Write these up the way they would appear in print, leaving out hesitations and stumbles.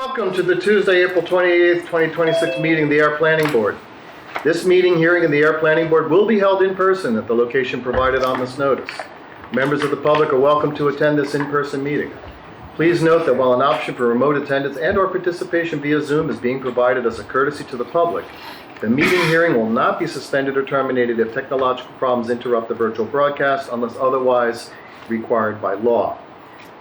Welcome to the Tuesday, April 28th, 2026 meeting of the Ayer Planning Board. This meeting hearing of the Ayer Planning Board will be held in person at the location provided on this notice. Members of the public are welcome to attend this in-person meeting. Please note that while an option for remote attendance and/or participation via Zoom is being provided as a courtesy to the public, the meeting hearing will not be suspended or terminated if technological problems interrupt the virtual broadcast unless otherwise required by law.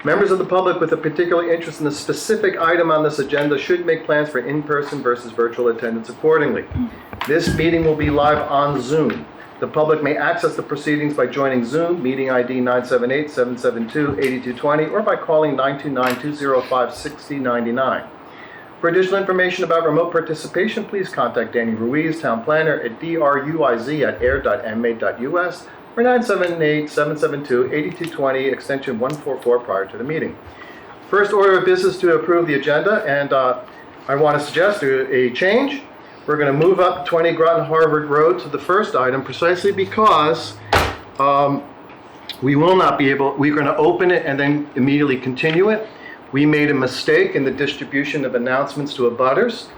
Members of the public with a particular interest in a specific item on this agenda should make plans for in-person versus virtual attendance accordingly. This meeting will be live on Zoom. The public may access the proceedings by joining Zoom, meeting ID 978-772-8220, or by calling 929-205-6099. For additional information about remote participation, please contact Danny Ruiz, Town Planner, at druiz@ayer.ma.us, or 978-772-8220, extension 144 prior to the meeting. First order of business to approve the agenda, and I want to suggest a change. We're going to move up 20 Groton Harvard Road to the first item precisely because we will not be able, we're going to open it and then immediately continue it. We made a mistake in the distribution of announcements to abutters,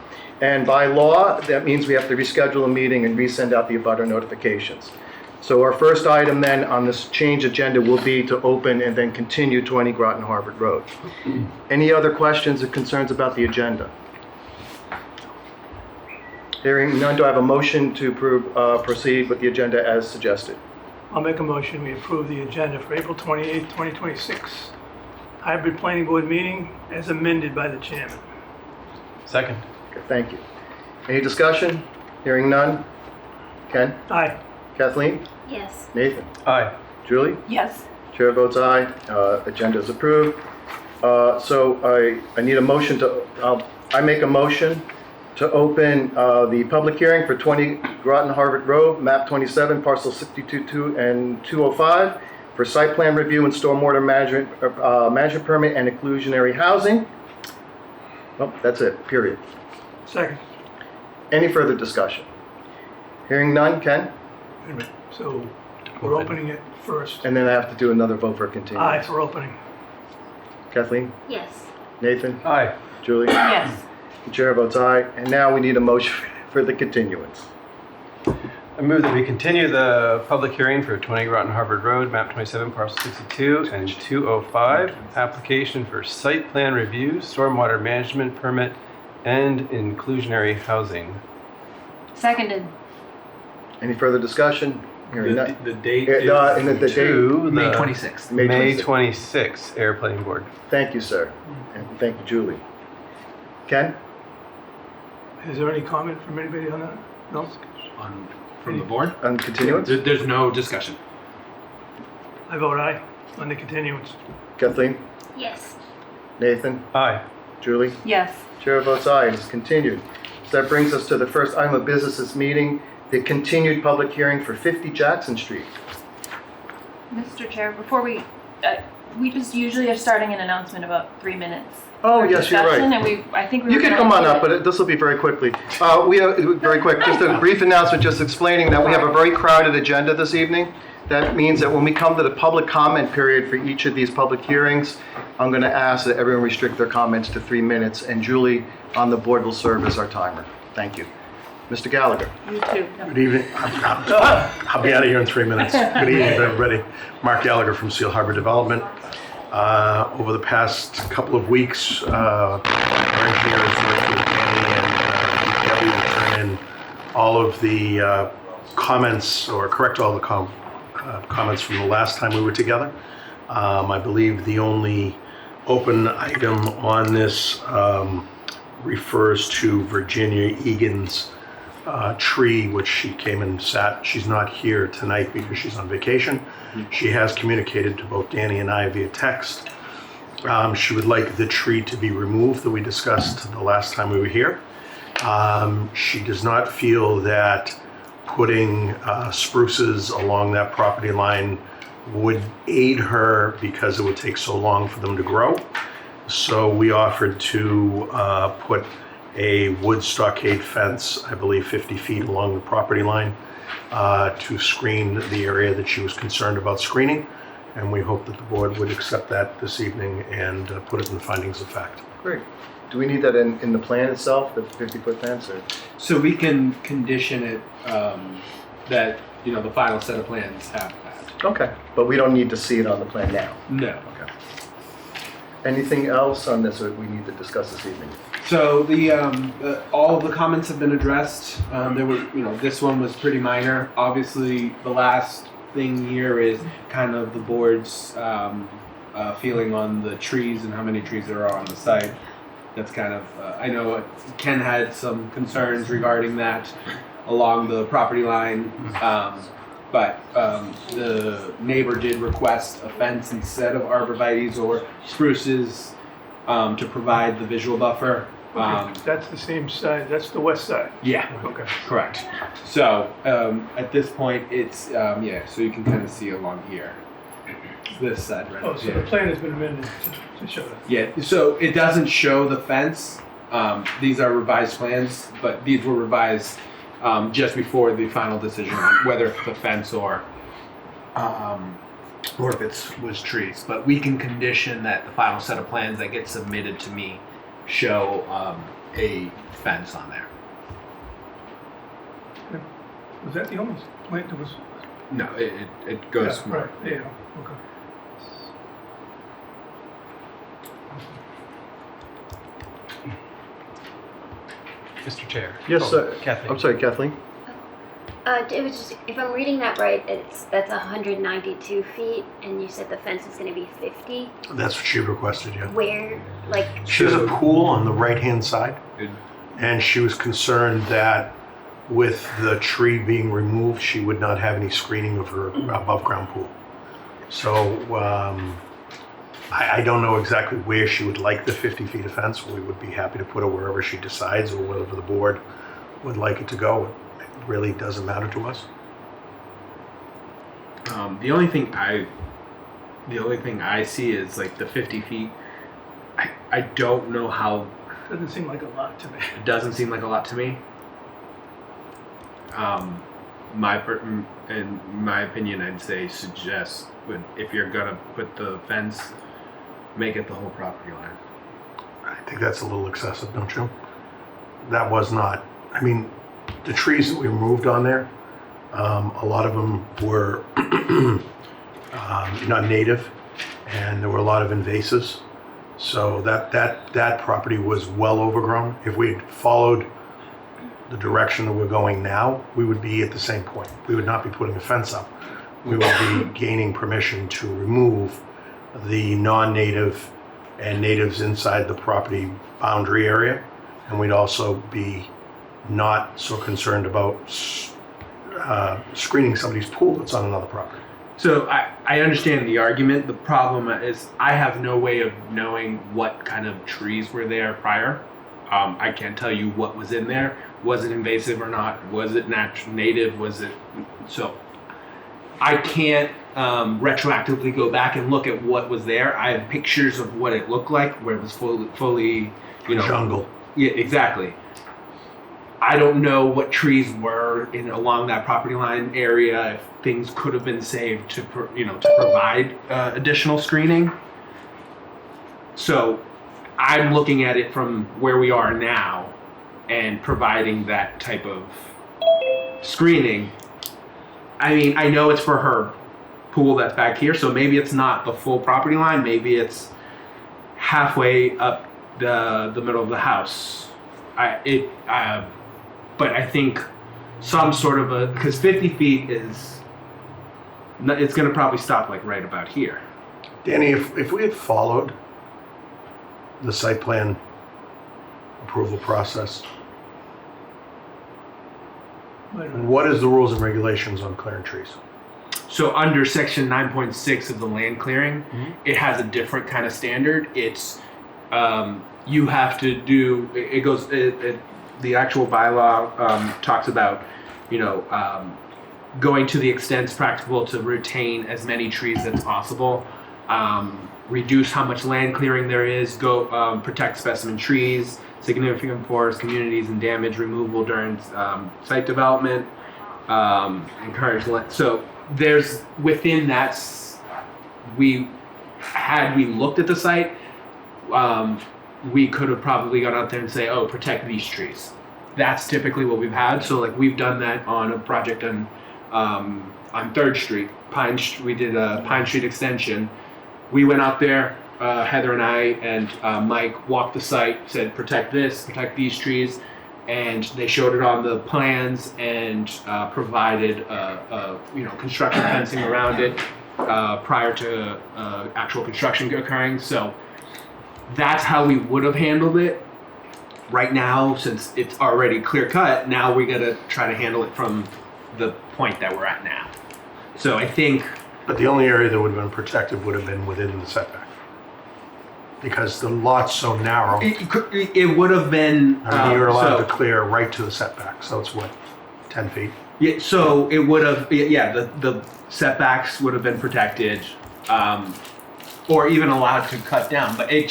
and by law, that means we have to reschedule a meeting and resend out the abutter notifications. So our first item then on this change agenda will be to open and then continue 20 Groton Harvard Road. Any other questions or concerns about the agenda? Hearing none, do I have a motion to proceed with the agenda as suggested? I'll make a motion, we approve the agenda for April 28th, 2026. Hybrid Planning Board meeting as amended by the chairman. Second. Okay, thank you. Any discussion? Hearing none? Ken? Aye. Kathleen? Yes. Nathan? Aye. Julie? Yes. Chair votes aye. Agenda is approved. So I need a motion to, I make a motion to open the public hearing for 20 Groton Harvard Road, map 27, parcel 62 and 205, for site plan review and stormwater management permit and inclusionary housing. Well, that's it, period. Second. Any further discussion? Hearing none, Ken? Wait a minute. So we're opening it first. And then I have to do another vote for continuance. Aye for opening. Kathleen? Yes. Nathan? Aye. Julie? Yes. The chair votes aye. And now we need a motion for the continuance. I move that we continue the public hearing for 20 Groton Harvard Road, map 27, parcel 62 and 205, application for site plan review, stormwater management permit, and inclusionary housing. Seconded. Any further discussion? Hearing none. The date And the is date, To May the 26th. May 26th, Ayer Planning Board. Thank you, sir. And thank you, Julie. Ken? Is there any comment from anybody on that? No? From the board? On continuance? There's no discussion. I vote aye on the continuance. Kathleen? Yes. Nathan? Aye. Julie? Yes. Chair votes aye. It is continued. So that brings us to the first item of business this meeting, the continued public hearing for 50 Jackson Street. Mr. Chair, before we just usually are starting an announcement about 3 minutes. Oh, for yes, you're discussion, right. And I think we You were can gonna come on do up, it. but this will be very quickly. We have, very quick, just a brief announcement, just explaining that we have a very crowded agenda this evening. That means that when we come to the public comment period for each of these public hearings, I'm going to ask that everyone restrict their comments to 3 minutes, and Julie on the board will serve as our timer. Thank you. Mr. Gallagher. You too. No. Good evening. I'll be out of here in 3 minutes. Good evening, everybody. Mark Gallagher from Seal Harbor Development. Over the past couple of weeks, our engineers worked with Danny and Debbie to turn in all of the comments, or correct all the comments from the last time we were together. I believe the only open item on this refers to Virginia Egan's tree, which she came and sat. She's not here tonight because she's on vacation. She has communicated to both Danny and I via text. She would like the tree to be removed that we discussed the last time we were here. She does not feel that putting spruces along that property line would aid her because it would take so long for them to grow. So we offered to put a wood stockade fence, I believe 50 feet along the property line, to screen the area that she was concerned about screening. And we hope that the board would accept that this evening and put it in the findings of fact. Great. do we need that in the plan itself, the 50-foot fence, or? So we can condition it that, the final set of plans have that. Okay, but we don't need to see it on the plan now. No. Okay. Anything else on this that we need to discuss this evening? So all of the comments have been addressed. There were, this one was pretty minor. Obviously, the last thing here is kind of the board's feeling on the trees and how many trees there are on the site. That's kind of, I know Ken had some concerns regarding that along the property line, but the neighbor did request a fence instead of arborvitaes or spruces to provide the visual buffer. That's the same side, that's the west side. Yeah, Okay. correct. So at this point, it's so you can kind of see along here. This side right Oh, so here. the plan has been amended to show that. Yeah, so it doesn't show the fence. These are revised plans, but these were revised just before the final decision on whether it's the fence or if it was trees. But we can condition that the final set of plans that get submitted to me show a fence on there. Was that the only plan that was? No, it goes Yeah, right, yeah, okay. Mr. Chair. Yes, Oh, sir. Kathleen. I'm sorry, Kathleen? It was just, if I'm reading that right, that's 192 feet, and you said the fence is going to be 50. That's what she requested, yeah. Where, like, She has a pool on the right-hand side, Good. and she was concerned that with the tree being removed, she would not have any screening of her above-ground pool. So I don't know exactly where she would like the 50 feet of fence. We would be happy to put it wherever she decides or wherever the board would like it to go. It really doesn't matter to us. The only thing I see is like the 50 feet. I don't know how. Doesn't seem like a lot to me. It doesn't seem like a lot to me. In my opinion, I'd say suggest if you're gonna put the fence, make it the whole property line. I think that's a little excessive, don't you? That was not, I mean, the trees that we removed on there, a lot of them were not native, and there were a lot of invasives. So that property was well overgrown. If we had followed the direction that we're going now, we would be at the same point. We would not be putting a fence up. We would be gaining permission to remove the non-native and natives inside the property boundary area. And we'd also be not so concerned about screening somebody's pool that's on another property. So I understand the argument. The problem is I have no way of knowing what kind of trees were there prior. I can't tell you what was in there. Was it invasive or not? Was it native? Was it so? I can't retroactively go back and look at what was there. I have pictures of what it looked like, where it was fully, Jungle. Yeah, exactly. I don't know what trees were along that property line area. If things could have been saved to provide additional screening. So, I'm looking at it from where we are now, and providing that type of screening. I mean, I know it's for her pool that's back here, so maybe it's not the full property line. Maybe it's halfway up the middle of the house. But I think some sort of because 50 feet is, it's going to probably stop like right about here. Danny, if we had followed the site plan approval process, what is the rules and regulations on clearing trees? So under section 9.6 of the land clearing, it has a different kind of standard. It's you have to do. It goes. The actual bylaw talks about, going to the extent practicable to retain as many trees as possible. Reduce how much land clearing there is. Go protect specimen trees, significant forest communities, and damage removal during site development. Encourage land. So there's within that. We looked at the site, we could have probably gone out there and say, oh, protect these trees. That's typically what we've had. So like we've done that on a project on 3rd Street, we did a Pine Street extension. We went out there, Heather and I and Mike walked the site, said protect this, protect these trees, and they showed it on the plans and provided construction fencing around it prior to actual construction occurring. So that's how we would have handled it. Right now, since it's already clear cut, now we got to try to handle it from the point that we're at now. So I think. But the only area that would have been protected would have been within the setback. Because the lot's so narrow, It would have been. you're allowed to clear right to the setback, so it's what, 10 feet? Yeah, so it would have. Yeah, the setbacks would have been protected, or even allowed to cut down. But it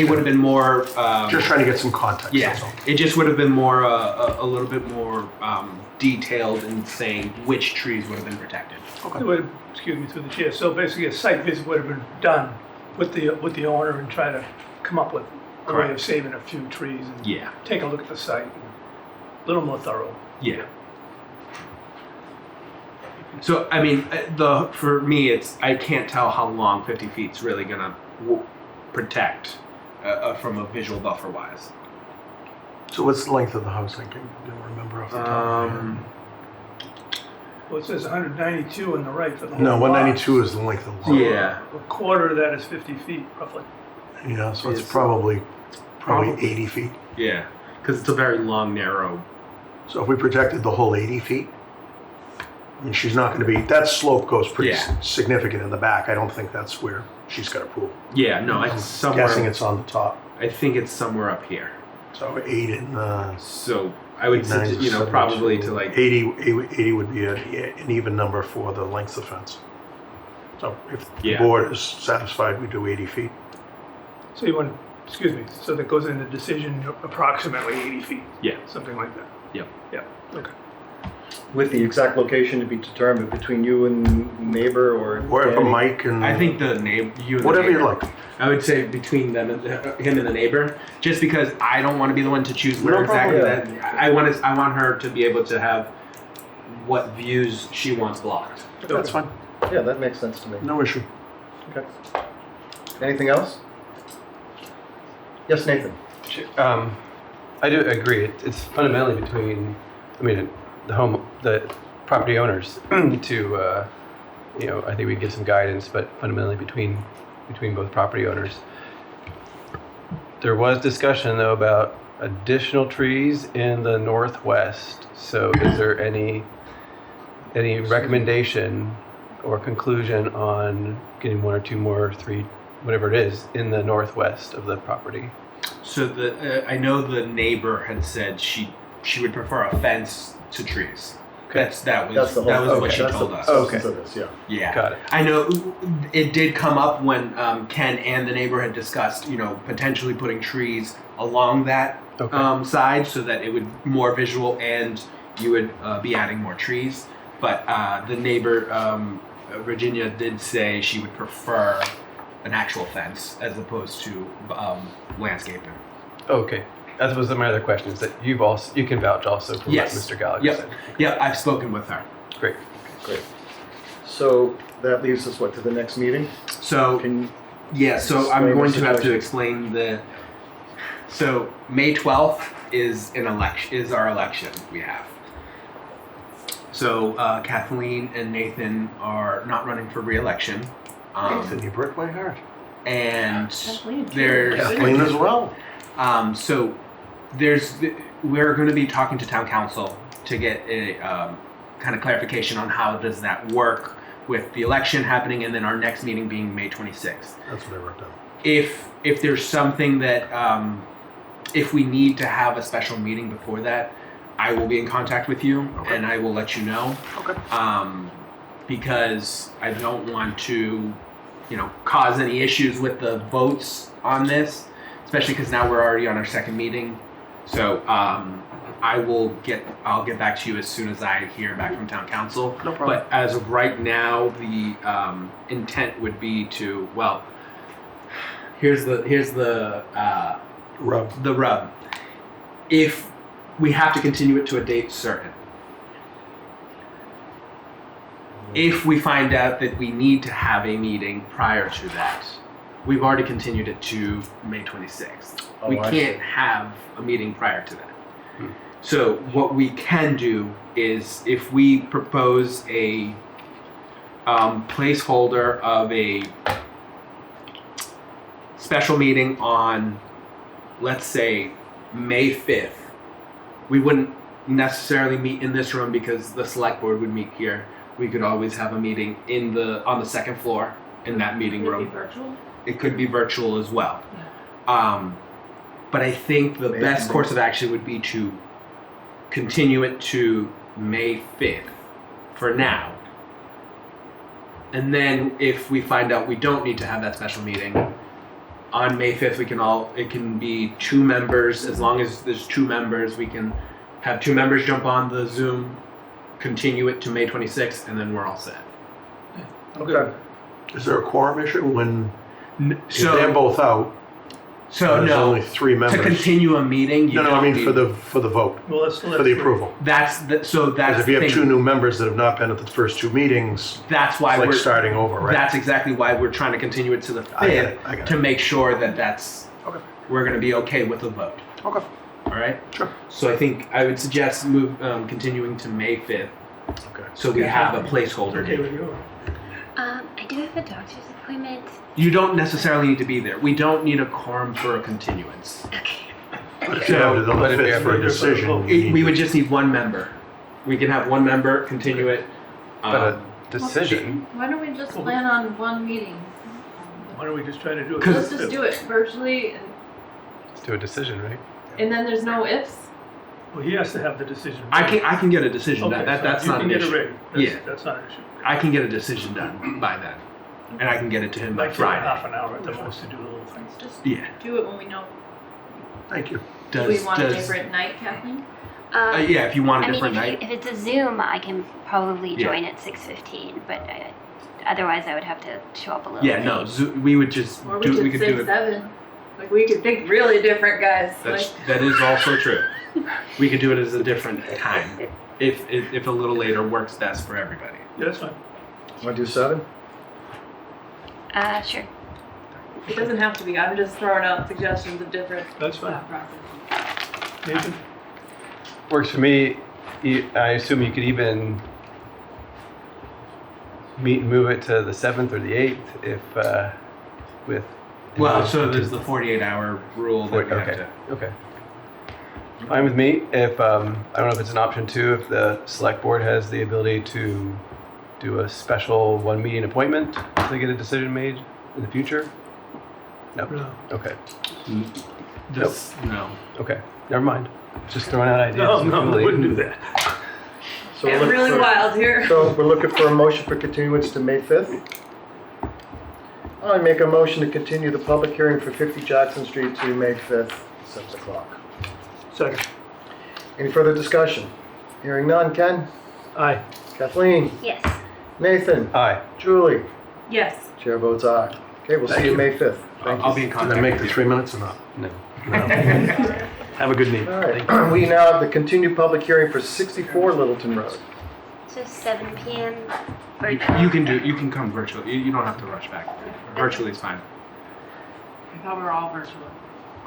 would have been more. Just trying to get some context, that's all. Yeah, it just would have been more a little bit more detailed in saying which trees would have been protected. It would, excuse me, through the chair. So basically, a site visit would have been done with the owner and try to come up with a way of Correct. saving a few trees and Yeah. take a look at the site. A little more thorough. Yeah. So I mean, for me, I can't tell how long 50 feet's really gonna protect from a visual buffer wise. So what's the length of the house? I don't remember off the top of my head. Well, it says 192 on the right for the whole No, lot. 192 is the length of the lot. Yeah. A quarter of that is 50 feet, roughly. Yeah, so it's Yes. probably 80 feet. Yeah, because it's a very long, narrow. So if we protected the whole 80 feet, I mean, she's not going to be, that slope goes pretty Yeah. significant in the back. I don't think that's where she's got approval. Yeah, no, I'm it's somewhere. guessing it's on the top. I think it's somewhere up here. So 8 and So I would, 9 is probably 72. to like. 80 would be an even number for the length of fence. So if the Yeah. board is satisfied, we do 80 feet. So you want, excuse me, so that goes in the decision approximately 80 feet, Yeah. something like that. Yep. Yeah, okay. With the exact location to be determined between you and neighbor or Wherever Danny? Mike and I think the neighbor. whatever you like. I would say between them and him and the neighbor, just because I don't want to be the one to choose where No exactly problem. that. I want her to be able to have what views she wants blocked. That's fine. Yeah, that makes sense to me. No issue. Okay. Anything else? Yes, Nathan? I do agree. It's fundamentally between, the property owners to, I think we can give some guidance, but fundamentally between both property owners. There was discussion though about additional trees in the northwest. So is there any recommendation or conclusion on getting 1 or 2 more, 3, whatever it is, in the northwest of the property? So I know the neighbor had said she would prefer a fence to trees. That was the whole, what she that's told the us. substance of this, yeah. Yeah. Got it. I know it did come up when Ken and the neighbor had discussed, potentially putting trees along that Okay. side so that it would more visual and you would be adding more trees. But the neighbor, Virginia, did say she would prefer an actual fence as opposed to landscaping. Okay. That was my other question, is that you can vouch also for Yes. what Mr. Gallagher Yep. said. Yeah, I've spoken with her. Great. Great. So that leaves us, to the next meeting? So Can yeah, so Explain I'm the going to have to situation. explain so May 12th is our election we have. So Kathleen and Nathan are not running for re-election. Then you broke my heart. And Kathleen, too. there's Kathleen as well. so we're going to be talking to town council to get a kind of clarification on how does that work with the election happening and then our next meeting being May 26th. That's what I wrote down. If there's something that if we need to have a special meeting before that, I will be in contact with you and I will let you know. Okay. Because I don't want to, cause any issues with the votes on this, especially because now we're already on our second meeting. So I'll get back to you as soon as I hear back from town council. No problem. But as of right now, the intent would be to, here's the Rub. the rub. If we have to continue it to a date certain. If we find out that we need to have a meeting prior to that, we've already continued it to May 26th. Oh, We I can't see. have a meeting prior to that. So what we can do is if we propose a placeholder of a special meeting on, let's say, May 5th, we wouldn't necessarily meet in this room because the select board would meet here. We could always have a meeting on the second floor in that meeting Would it room. be virtual? It could be virtual as well. But I think the best course of action would be to continue it to May 5th for now. And then if we find out we don't need to have that special meeting, on May 5th it can be 2 members. As long as there's 2 members, we can have 2 members jump on the Zoom, continue it to May 26th, and then we're all set. Okay. Is there a quorum issue when if So, they're both out? so There's no, only 3 to members. continue a meeting, you No, I don't mean need, for the vote, Well, let's for the approval. that's Because the if you have thing. 2 new members that have not been at the first 2 meetings, That's why it's like we're starting over, right? That's exactly why we're trying to continue it to the 5th I get it, I get to it. make sure that that's Okay. we're going to be okay with the vote. Okay. All right. Sure. So I think I would suggest continuing to May 5th, Okay. so we have a placeholder Okay date. with you? I do have a doctor's appointment. You don't necessarily need to be there. We don't need a quorum for a continuance. Okay. But if you have it on But the if we 5th have for a a decision, vote, We would just need 1 member. We can have 1 member continue it. But a decision, Why don't we just plan on one meeting? Why don't we just try to do it? Let's just do it virtually, let's do a decision, right? and then there's no ifs. Well, he has to have the decision. I can get a decision Okay, done. so That's you not can an get it issue. ready. Yeah. That's not an issue. I can get a decision done by then, and I can get it to him by Like for Friday. half an hour at the most to do the little thing. Let's just Yeah. do it when we know. thank you. Do we want a different night, Kathleen? Yeah, if you want a I mean, different if, night. if it's a Zoom, I can probably Yeah. join at 6:15, but otherwise I would have to show up a little Yeah, late. no, we would just Or do. We we could could say do it. 7. Like we could think really different, guys. That is also true. We could do it as a different time, if a little later works best for everybody. Yeah, that's fine. Want to do 7? Sure. It doesn't have to be. I'm just throwing out suggestions of different That's fine. thought processes. Nathan? Works for me. I assume you could even move it to the 7th or the 8th if with. Well, so there's the 48-hour rule that we have Okay. to. Okay. Fine with me. If I don't know if it's an option too. If the select board has the ability to do a special 1 meeting appointment to get a decision made in the future. No. No. Okay. No. Okay. Never mind. Just throwing out ideas. No, I Really. wouldn't do that. So we're Get looking really for- wild here. So we're looking for a motion for continuance to May 5th. I make a motion to continue the public hearing for 50 Jackson Street to May 5th, 6 o'clock. Second. Any further discussion? Hearing none. Ken? Aye. Kathleen? Yes. Nathan? Aye. Julie? Yes. Chair votes aye. Okay, we'll Thank see you you. May 5th. Thank I'll be in Did contact. I make with the you. 3 minutes or not? No. Have a good meeting. All right, we now have the continued public hearing for 64 Littleton Road. So 7 p.m. or You can come virtually. You don't have to rush back. Virtually is fine. I thought we were all virtual.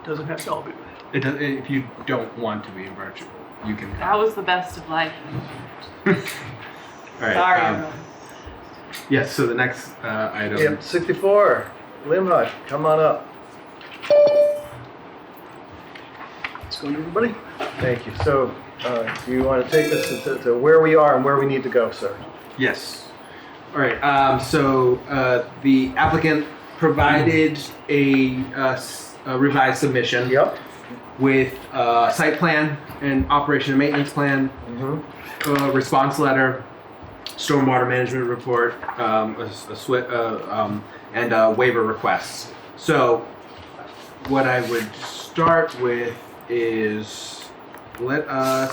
Doesn't have to all be. It does, if you don't want to be virtual, you can That come. was the best of life. All right. Sorry, everyone. Yes. So the next item. Yep, 64, Limhut, come on up. Let's go, everybody. Thank you. So, do you want to take us to where we are and where we need to go, sir? Yes. All right. So the applicant provided a revised submission Yep. with site plan and operation and maintenance plan, Mm-hmm. response letter, stormwater management report, and a waiver request. So what I would start with is let's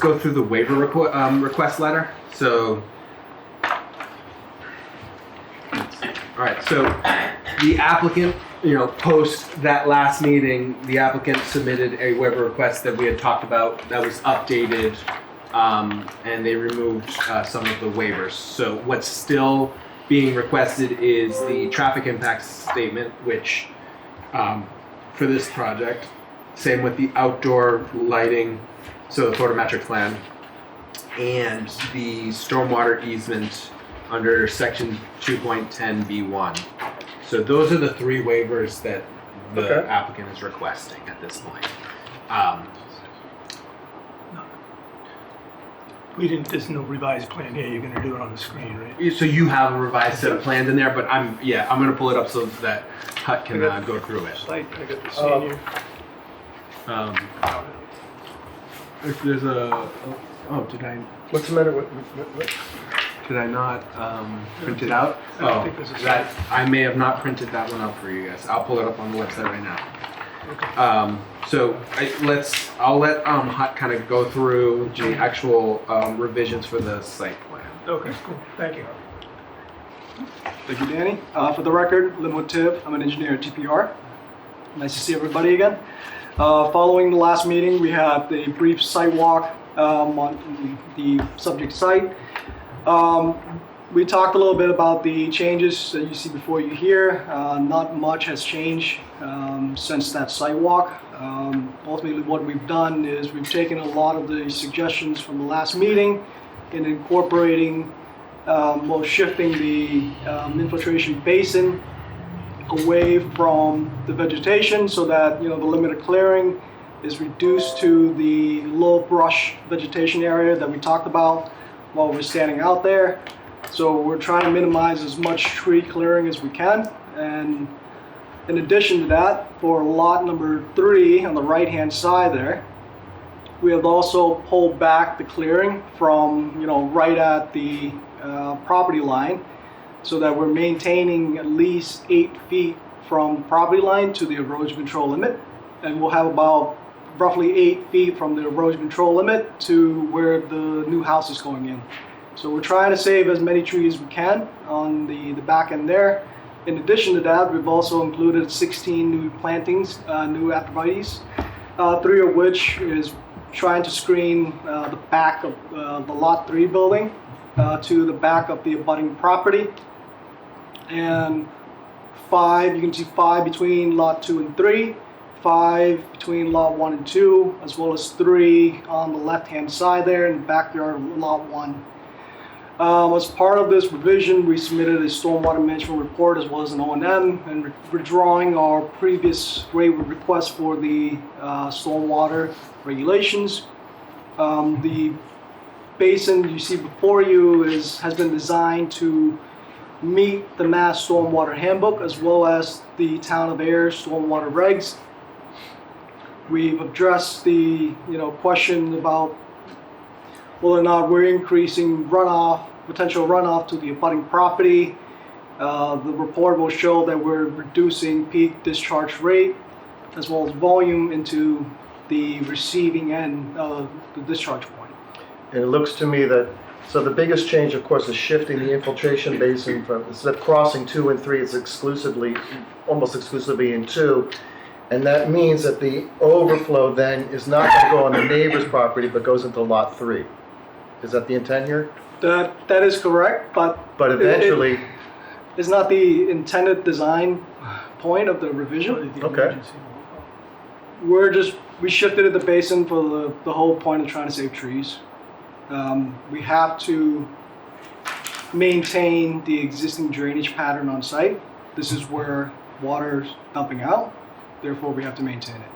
go through the waiver request letter. So, all right. So the applicant post that last meeting, the applicant submitted a waiver request that we had talked about that was updated, and they removed some of the waivers. So what's still being requested is the traffic impact statement, which for this project, same with the outdoor lighting, so the photometric plan, and the stormwater easement under section 2.10B1. So those are the three waivers that the Okay. applicant is requesting at this point. There's no revised plan here, you're gonna do it on the screen, right? So you have a revised set of plans in there, but I'm gonna pull it up so that Hut can go through it. Site, I got the senior. If there's did I What's the matter with, did I not print it out? I don't think there's a that I may have not printed that one out for you guys. I'll pull it up on the website right now. Okay. So I'll let Hut kind of go through the actual revisions for the site plan. Okay, cool, thank you. Thank you, Danny. For the record, Linwood Tibb, I'm an engineer at TPR. Nice to see everybody again. Following the last meeting, we had a brief site walk on the subject site. We talked a little bit about the changes that you see before you here. Not much has changed since that site walk. Ultimately, what we've done is we've taken a lot of the suggestions from the last meeting and incorporating, shifting the infiltration basin away from the vegetation so that the limit of clearing is reduced to the low brush vegetation area that we talked about while we're standing out there. So we're trying to minimize as much tree clearing as we can. And in addition to that, for lot number 3 on the right hand side there, we have also pulled back the clearing from right at the property line, so that we're maintaining at least 8 feet from the property line to the erosion control limit. And we'll have about roughly 8 feet from the erosion control limit to where the new house is going in. So we're trying to save as many trees as we can on the back end there. In addition to that, we've also included 16 new plantings, new arborvitaes, 3 of which is trying to screen the back of the lot 3 building to the back of the abutting property. And 5, you can see 5 between lot 2 and 3, 5 between lot 1 and 2, as well as 3 on the left hand side there in the backyard of lot 1. As part of this revision, we submitted a stormwater management report as well as an O&M, and withdrawing our previous waiver request for the stormwater regulations. The basin you see before you has been designed to meet the Mass Stormwater Handbook as well as the Town of Ayer stormwater regs. We've addressed the question about whether or not we're increasing potential runoff to the abutting property. The report will show that we're reducing peak discharge rate as well as volume into the receiving end of the discharge point. and it looks to me that, so the biggest change, of course, is shifting the infiltration basin from, instead of crossing 2 and 3, it's almost exclusively in 2. And that means that the overflow then is not going to go on the neighbor's property, but goes into lot 3. Is that the intent here? That is correct, but eventually, it's not the intended design point of the revision. Okay. We shifted the basin for the whole point of trying to save trees. We have to maintain the existing drainage pattern on site. This is where water's dumping out, therefore we have to maintain it.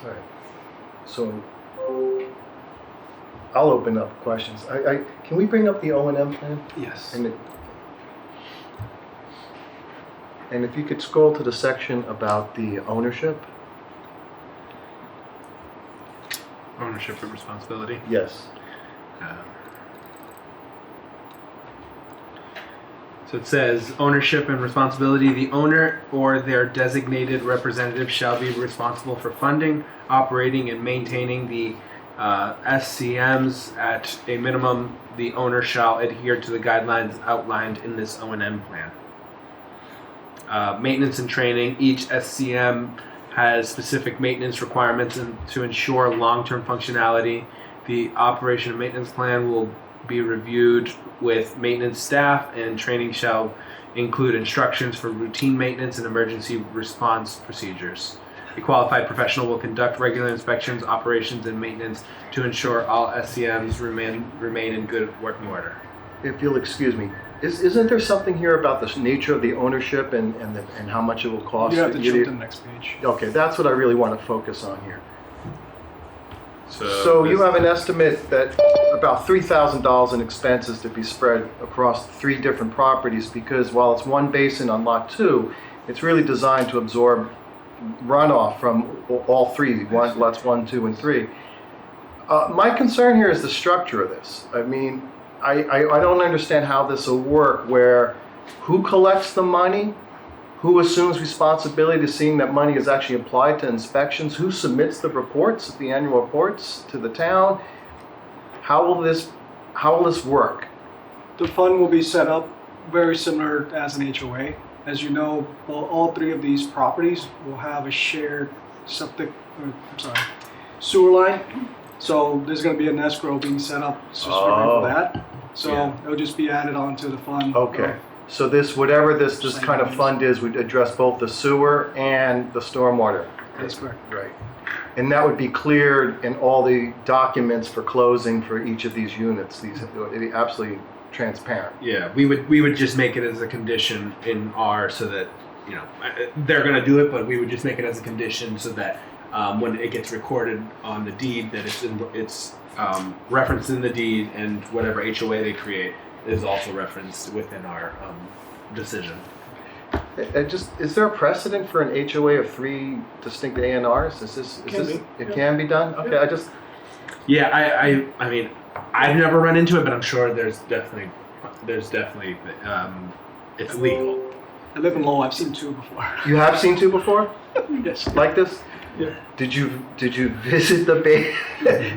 all right. So I'll open up questions. Can we bring up the O&M plan? Yes. And if you could scroll to the section about the ownership. Ownership and responsibility. Yes. So it says ownership and responsibility. The owner or their designated representative shall be responsible for funding, operating, and maintaining the SCMs. At a minimum, the owner shall adhere to the guidelines outlined in this O&M plan. maintenance and training. Each SCM has specific maintenance requirements and to ensure long-term functionality. The operation and maintenance plan will be reviewed with maintenance staff, and training shall include instructions for routine maintenance and emergency response procedures. A qualified professional will conduct regular inspections, operations, and maintenance to ensure all SCMs remain in good working order. If you'll excuse me, isn't there something here about the nature of the ownership and how much it will cost? You have to jump to the next page. Okay, that's what I really want to focus on here. So you have an estimate that about $3,000 in expenses to be spread across 3 different properties, because while it's one basin on lot 2, it's really designed to absorb runoff from all 3, lots 1, 2, and 3. My concern here is the structure of this. I mean, I don't understand how this will work, where who collects the money, who assumes responsibility to seeing that money is actually applied to inspections, who submits the reports, the annual reports to the town. How will this work? The fund will be set up very similar as an HOA. As you know, all 3 of these properties will have a shared sewer line. So there's going to be an escrow being set up specifically for that. So it'll just be added onto the fund. Okay. So this, whatever this kind of fund is, would address both the sewer and the stormwater. That's correct. Right. And that would be cleared in all the documents for closing for each of these units. It'd be absolutely transparent. Yeah, we would just make it as a condition in our, so that, you know, they're going to do it, but we would just make it as a condition so that when it gets recorded on the deed, that it's referenced in the deed, and whatever HOA they create is also referenced within our decision. Is there a precedent for an HOA of 3 distinct ANRs? It can be done? Okay, Yeah, I mean, I've never run into it, but I'm sure there's definitely it's legal. I live in Lowell. I've seen 2 before. You have seen 2 before? Yes. Like this? Yeah. Did you visit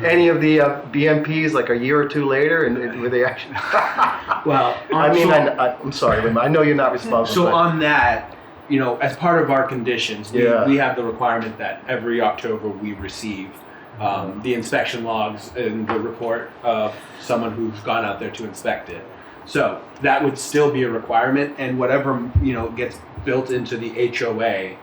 any of the BMPs like a year or 2 later, and were they actually? Well, I'm sorry, I know you're not responsible. So but- on that, you know, as part of our conditions, we have the requirement that every October we receive the inspection logs and the report of someone who's gone out there to inspect it. So that would still be a requirement, and whatever, you know, gets built into the HOA,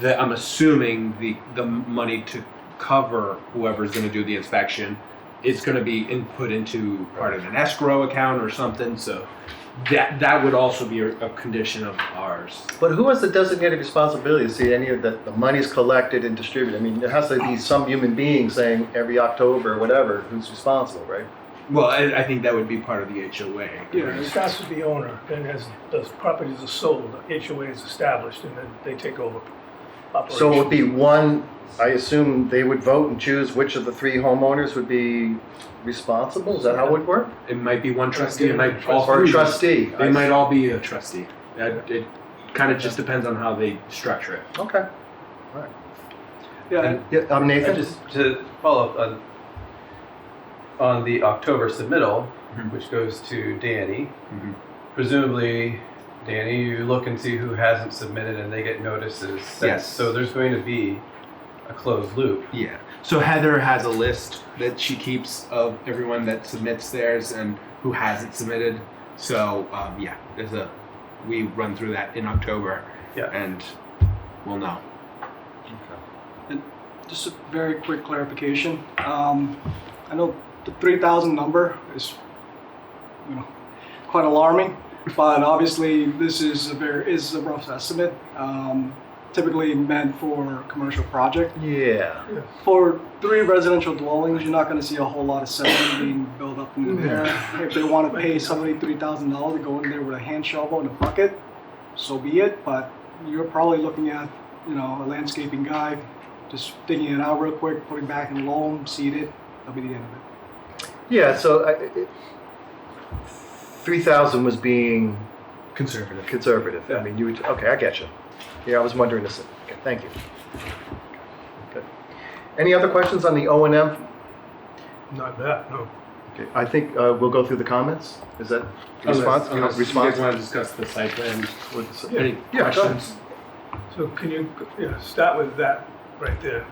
I'm assuming the money to cover whoever's going to do the inspection is going to be input into part of an escrow account or something. So that would also be a condition of ours. But who has the designated responsibility to see any of the money's collected and distributed? I mean, there has to be some human being saying every October or whatever who's responsible, right? Well, I think that would be part of the HOA. Yeah, it starts with the owner, then as those properties are sold, the HOA is established, and then they take over operations. So it would be one, I assume they would vote and choose which of the 3 homeowners would be responsible? Is that how it would work? It might be one trustee, it might all Or a 3. trustee? They might all be a trustee. It kind of just depends on how they structure it. Okay. Yeah. Yeah, Nathan? Just to follow up on the October submittal, which goes to Danny. Presumably, Danny, you look and see who hasn't submitted, and they get notices sent. Yes. So there's going to be a closed loop. Yeah. So Heather has a list that she keeps of everyone that submits theirs and who hasn't submitted. So we run through that in October. Yeah. And we'll know. And just a very quick clarification. I know the 3,000 number is, quite alarming, but obviously this is a rough estimate. Typically meant for a commercial project. Yeah. For 3 residential dwellings, you're not going to see a whole lot of sediment being built up in there. If they want to pay somebody $3,000 to go in there with a hand shovel and a bucket, so be it. But you're probably looking at, a landscaping guy just digging it out real quick, putting back in loam, seed it. That'll be the end of it. Yeah, so 3,000 was being Conservative. I mean, okay, I get you. Yeah, I was wondering this. Okay, thank you. Good. Any other questions on the O&M? Not bad, no. Okay, I think we'll go through the comments. Is that response? Unless you Response? guys want to discuss the site plan. Any Yeah, go ahead. questions? So can you start with that right there?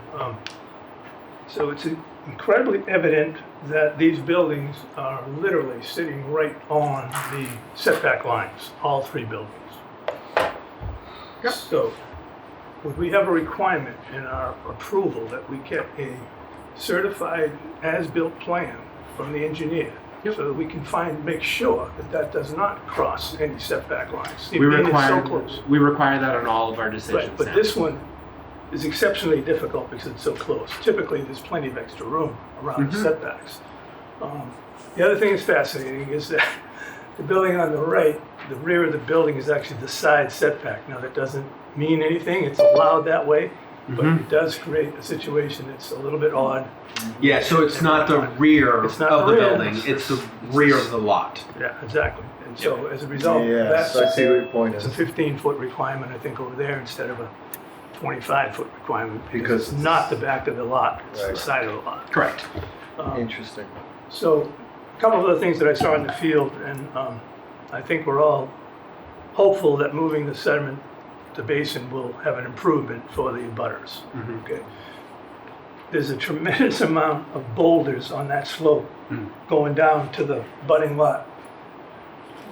So it's incredibly evident that these buildings are literally sitting right on the setback lines, all three buildings. Yep. So would we have a requirement in our approval that we get a certified as-built plan from the engineer? So that we can make sure that that does not cross any setback lines. We Being it's so close. require that on all of our decisions. Right, but now. this one is exceptionally difficult because it's so close. Typically, there's plenty of extra room around the setbacks. The other thing that's fascinating is that the building on the right, the rear of the building is actually the side setback. Now, that doesn't mean anything. It's allowed that way, but it does create a situation that's a little bit odd. Yeah, so it's not the rear It's not of the the rear. building, it's the rear of the lot. Yeah, exactly. And so as a result, Yes, that's I see what your point it's is. a 15-foot requirement, I think, over there instead of a 25-foot requirement Because because it's not the back of the lot, it's Right. the side of the lot. Correct. Interesting. So a couple of other things that I saw in the field, and I think we're all hopeful that moving the sediment to basin will have an improvement for the abutters. Okay. There's a tremendous amount of boulders on that slope going down to the budding lot.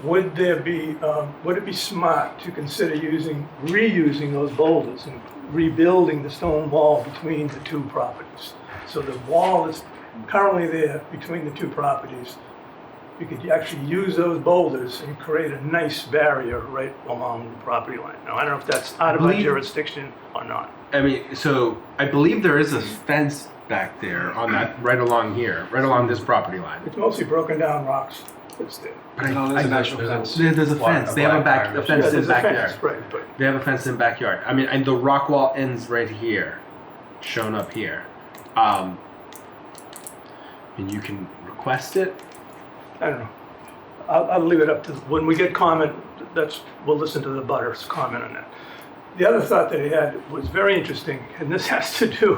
Would it be smart to consider reusing those boulders and rebuilding the stone wall between the two properties? So the wall that's currently there between the two properties, you could actually use those boulders and create a nice barrier right along the property line. Now, I don't know if that's out of my jurisdiction or not. I mean, so I believe there is a fence back there on that, right along here, right along this property line. It's mostly broken down rocks that's there. No, there's an actual fence. There's a fence. They have a fence Yeah, in there's a backyard. fence, right, but They have a fence in backyard. I mean, and the rock wall ends right here, shown up here. And you can request it. I don't know. I'll leave it up to, when we get comment, we'll listen to the butters comment on that. The other thought that he had was very interesting, and this has to do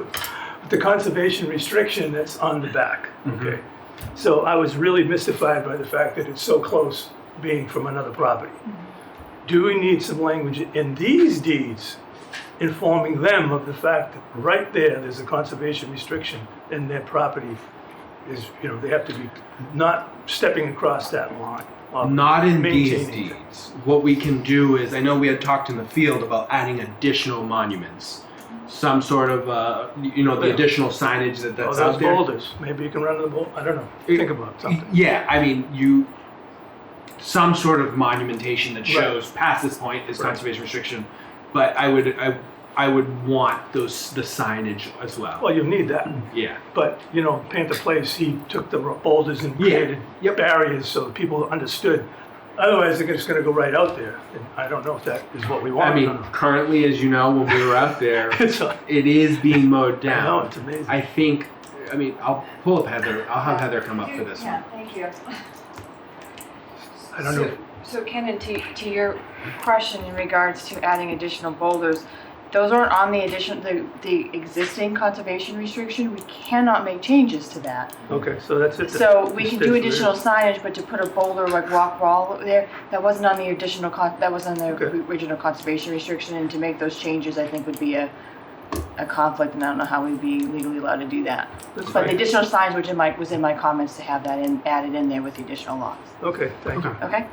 with the conservation restriction that's on the back, okay? So I was really mystified by the fact that it's so close being from another property. Do we need some language in these deeds informing them of the fact that right there's a conservation restriction and their property is, they have to be not stepping across that line. or Not in these maintaining deeds. What we can do is, I know we had talked in the field about adding additional monuments. Some sort of, the additional signage Oh, that's those out there. boulders, maybe you can run the bowl, I don't know, think about something. Yeah, I mean, some sort of monumentation that shows past this point is Right. conservation restriction, but I would want the signage as well. Well, you need that, Yeah. but, Panther Place, he took the boulders and Yeah. created barriers so that people understood. Otherwise, they're just gonna go right out there, and I don't know if that is what we want. I mean, currently, as you know, when we were out there, It's a- it is being mowed I down. know, it's amazing. I'll pull up Heather. I'll have Heather come up for this one. Thank you. I don't know. So Ken, to your question in regards to adding additional boulders, those aren't on the existing conservation restriction. We cannot make changes to that. Okay, so that's it. So we can do That's additional signage, but to put a boulder like rock wall there, that wasn't on the additional, that was on the Okay. original conservation restriction, and to make those changes, I think would be a conflict, and I don't know how we'd be legally allowed to do that. That's But the fine. additional signs, which was in my comments, to have that added in there with the additional lots, Okay, thank you. okay?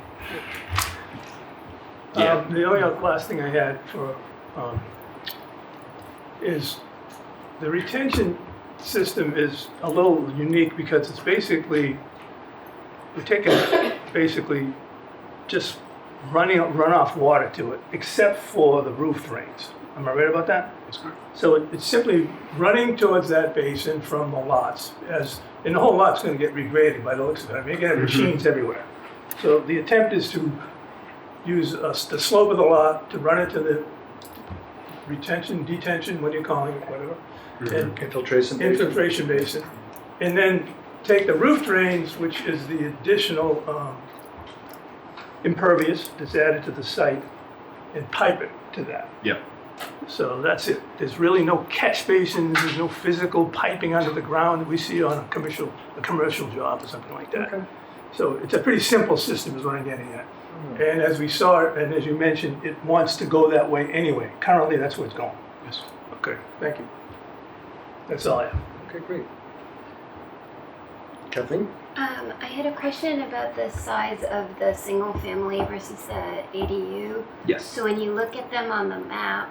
Yeah. The only other last thing I had for, is the retention system is a little unique because it's basically, we're taking basically just runoff water to it, except for the roof drains. Am I right about that? That's correct. So it's simply running towards that basin from the lots, and the whole lot's gonna get regraded by the looks of it. I mean, you're gonna have machines everywhere. So the attempt is to use the slope of the lot to run it to the detention, what are you calling it, whatever, and infiltration basin. And then take the roof drains, which is the additional impervious that's added to the site, and pipe it to that. Yep. So that's it. There's really no catch basins, there's no physical piping under the ground that we see on a commercial job or something like that. Okay. So it's a pretty simple system is what I'm getting at. And as we saw it, and as you mentioned, it wants to go that way anyway. Currently, that's where it's going. Yes. Okay, thank you. That's all I have. Okay, great. Kathleen? I had a question about the size of the single family versus the ADU. Yes. So when you look at them on the map,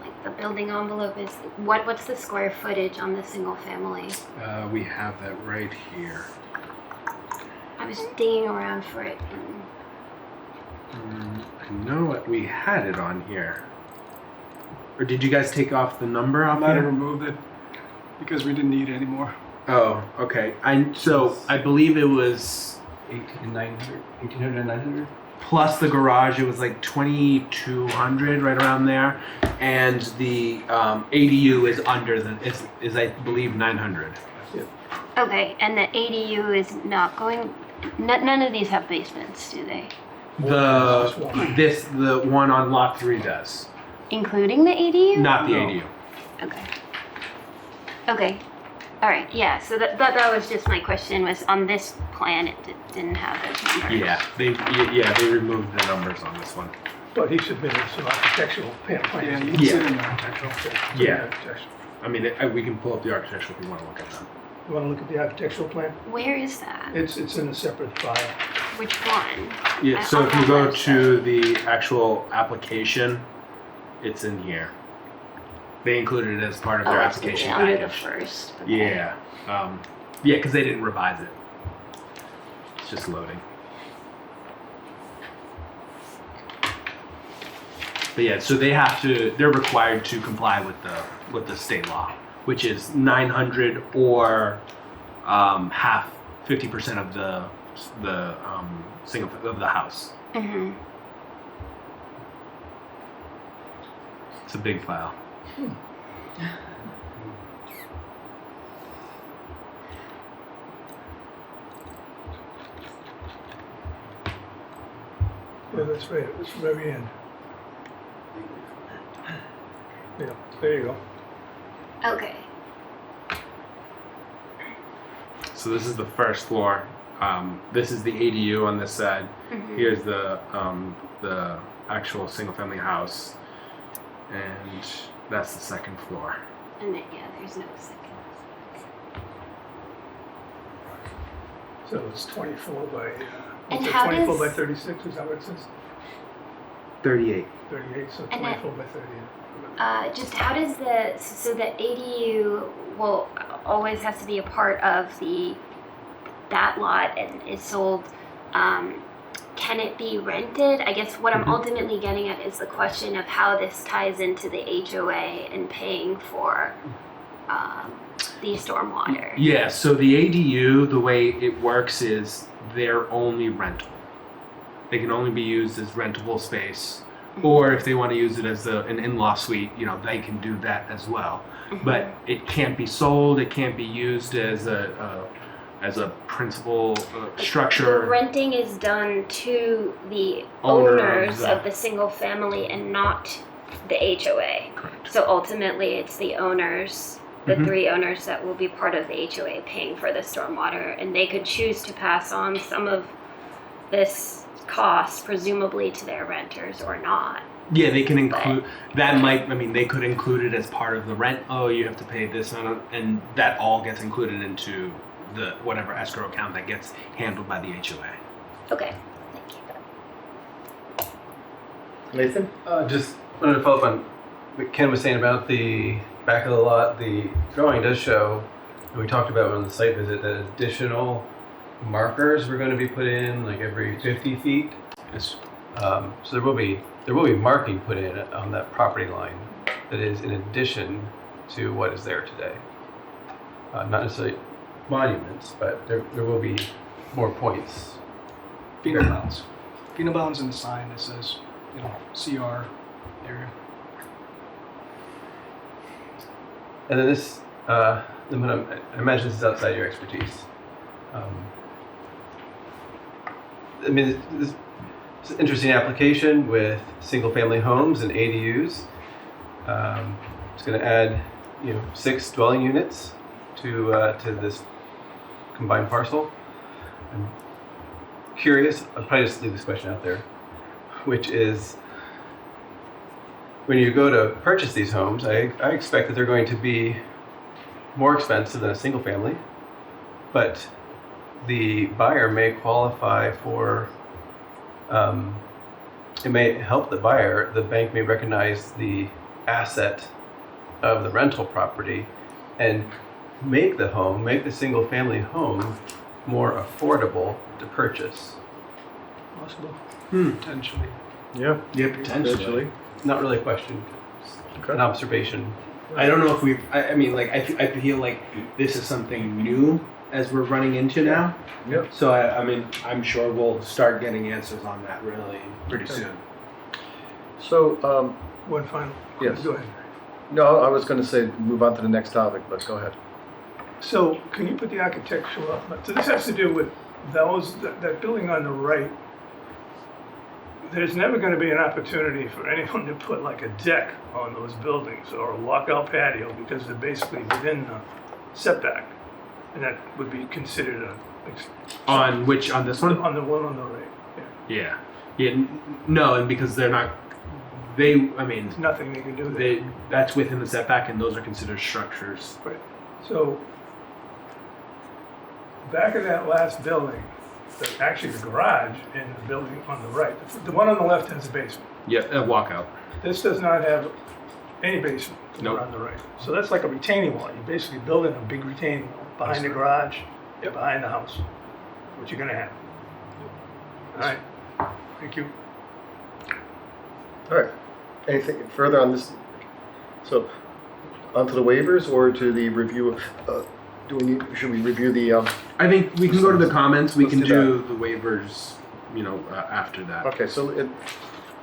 like the building envelope is, what's the square footage on the single family? We have that right here. I was digging around for it and I know we had it on here. Or did you guys take off the number I off might have here? removed it because we didn't need it anymore. Oh, okay. I believe it was 1800 and 900? plus the garage. It was like 2,200, right around there, and the ADU is under the is I believe 900. okay, and the ADU is not going. None of these have basements, do they? The one on lot 3 does, Including the ADU? not the No. ADU. Okay. Okay. All right. Yeah. So that was just my question. Was on this plan it didn't have those numbers. Yeah, they removed the numbers on this one. But he submitted some architectural Yeah, plans. you can see it in there. Yeah. Architectural. I mean, we can pull up the architectural if you want to look at them. You want to look at the architectural plan? Where is that? It's in a separate file. Which one? Yeah, so On if you that go website. to the actual application, it's in here. They included it as part of their it's application under the package. first. Okay. Yeah, yeah, because they didn't revise it. It's just loading. But yeah, so they're required to comply with the state law, which is 900 or half, 50% of the single of the house. Mm-hmm. It's a big file. Yeah, that's right. It's the very end. Yeah. There you go. Okay. So this is the first floor. This is the ADU on this side. Mhm. Here's the actual single-family house, and that's the second floor. And then yeah, there's no second. So it's 24 by. And what's it, how 24 by does- 36. Is that what it says? 38. 38. So And 24 by 38. Just how does the ADU will always has to be a part of that lot and is sold. Can it be rented? I guess what I'm ultimately getting at is the question of how this ties into the HOA and paying for the stormwater. Yeah, so the ADU, the way it works is they're only rental. They can only be used as rentable space. Or if they want to use it as an in-law suite, they can do that as well. But it can't be sold. It can't be used as a principal structure. The renting is done to the Owner of owners the- of the single family and not the HOA. Correct. So ultimately, it's the owners, the Mhm. 3 owners that will be part of the HOA paying for the stormwater, and they could choose to pass on some of this cost, presumably to their renters or not. Yeah, they can include that. They could include it as part of the rent. Oh, you have to pay this on, and that all gets included into the whatever escrow account that gets handled by the HOA. Okay, thank you. Nathan? Just wanted to follow up on what Ken was saying about the back of the lot. The drawing does show, and we talked about on the site visit, that additional markers were going to be put in like every 50 feet. Yes. So there will be marking put in on that property line that is in addition to what is there today. Not necessarily monuments, but there will be more points. Phenobounds. Phenobounds in the sign that says, CR area. And then this, I imagine this is outside your expertise. This is an interesting application with single-family homes and ADUs. It's going to add, 6 dwelling units to this combined parcel. I'm curious. I'll probably just leave this question out there, which is, when you go to purchase these homes, I expect that they're going to be more expensive than a single family, but the buyer may qualify for, it may help the buyer, the bank may recognize the asset of the rental property and make the single family home more affordable to purchase. Possible. Potentially. Yeah, Yeah, potentially. Not really a question, okay. an observation. I don't know if we've. I mean, like I feel like this is something new as we're running into now. Yep. So I mean, I'm sure we'll start getting answers on that really pretty Okay. soon. So, One final. Yes. Go ahead. no, I was going to say move on to the next topic, but go ahead. So can you put the architectural up? So this has to do with that building on the right. There's never going to be an opportunity for anyone to put like a deck on those buildings or a walkout patio because they're basically within the setback. And that would be considered On this one? on the one on the right. Yeah. Yeah. No, and because they're not. I mean, There's nothing they can do there. that's within the setback, and those are considered structures. Right. So, back of that last building, actually the garage and the building on the right, the one on the left has a basement. Yeah, a walkout. This does not have any basement, the one Nope. on the right. So that's like a retaining wall. You're basically building a big retaining wall behind the garage, behind the house, what you're gonna have. All right, thank you. All right. Anything further on this? So, onto the waivers or to the review of, should we review the, I think we can go to the comments. We Let's can do do the waivers, after that. okay, so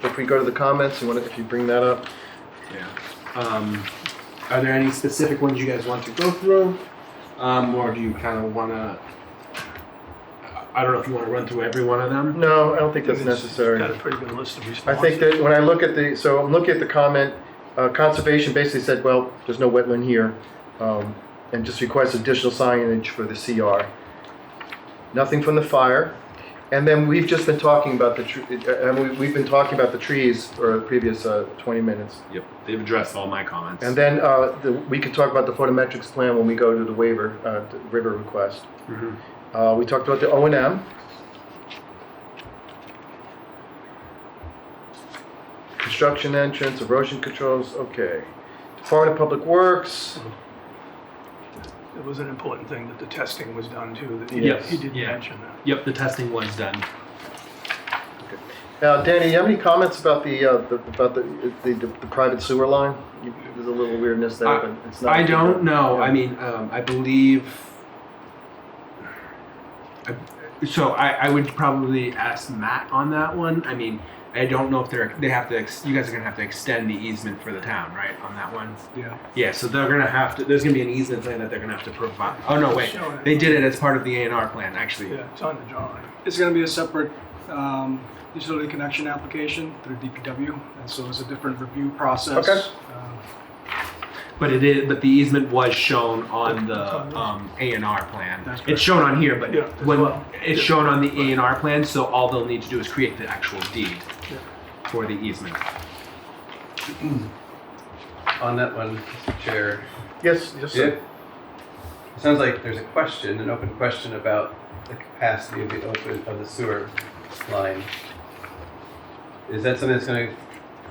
if we go to the comments, if you bring that up. Yeah. Are there any specific ones you guys want to go through? Or do you kind of want to, I don't know if you want to run through every one of them? No, I don't think that's It's necessary. got a pretty good list of I responses. think that when I look at I'm looking at the comment, conservation basically said, well, there's no wetland here, and just requests additional signage for the CR. Nothing from the fire. And then we've just been talking about we've been talking about the trees for the previous 20 minutes. Yep, they've addressed all my comments. And then we can talk about the photometrics plan when we go to the waiver request. Mhm. We talked about the O&M. Construction entrance, erosion controls, okay. Department of Public Works, It was an important thing that the testing was done too, that Yes. he did Yeah. mention that. Yep, the testing was done. Danny, you have any comments about the private sewer line? There's a little weirdness there, but it's not. I don't know. Yeah. I mean, I believe. So I would probably ask Matt on that one. I mean, I don't know if they have to. You guys are gonna have to extend the easement for the town, right? On that one. Yeah. Yeah. So they're gonna have to. There's gonna be an easement plan that they're gonna have to provide. Oh no, wait. Sure. They did it as part of the A&R plan, actually. Yeah, it's on the drawing. It's going to be a separate utility connection application through DPW, and so it's a different review process. Okay. But it is. But the easement was shown on the A&R plan. That's It's shown on here, but Yeah, as when well. it's Yeah. shown on the A&R plan, so all they'll need to do is create the actual deed Yeah. for the easement. On that one, Mr. Chair, Yes, yes, sir. it sounds like there's an open question about the capacity of the sewer line. Is that something that's going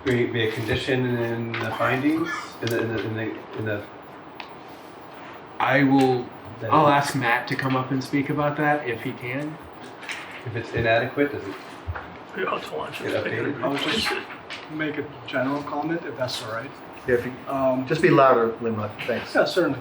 to be a condition in the findings? In the I will. I'll ask Matt to come up and speak about that if he can. If it's inadequate, does it Yeah, I'll tell you. get updated? I'll just make a general comment, if that's all right. Yeah, if you, just be louder, Limrod, thanks. Yeah, certainly.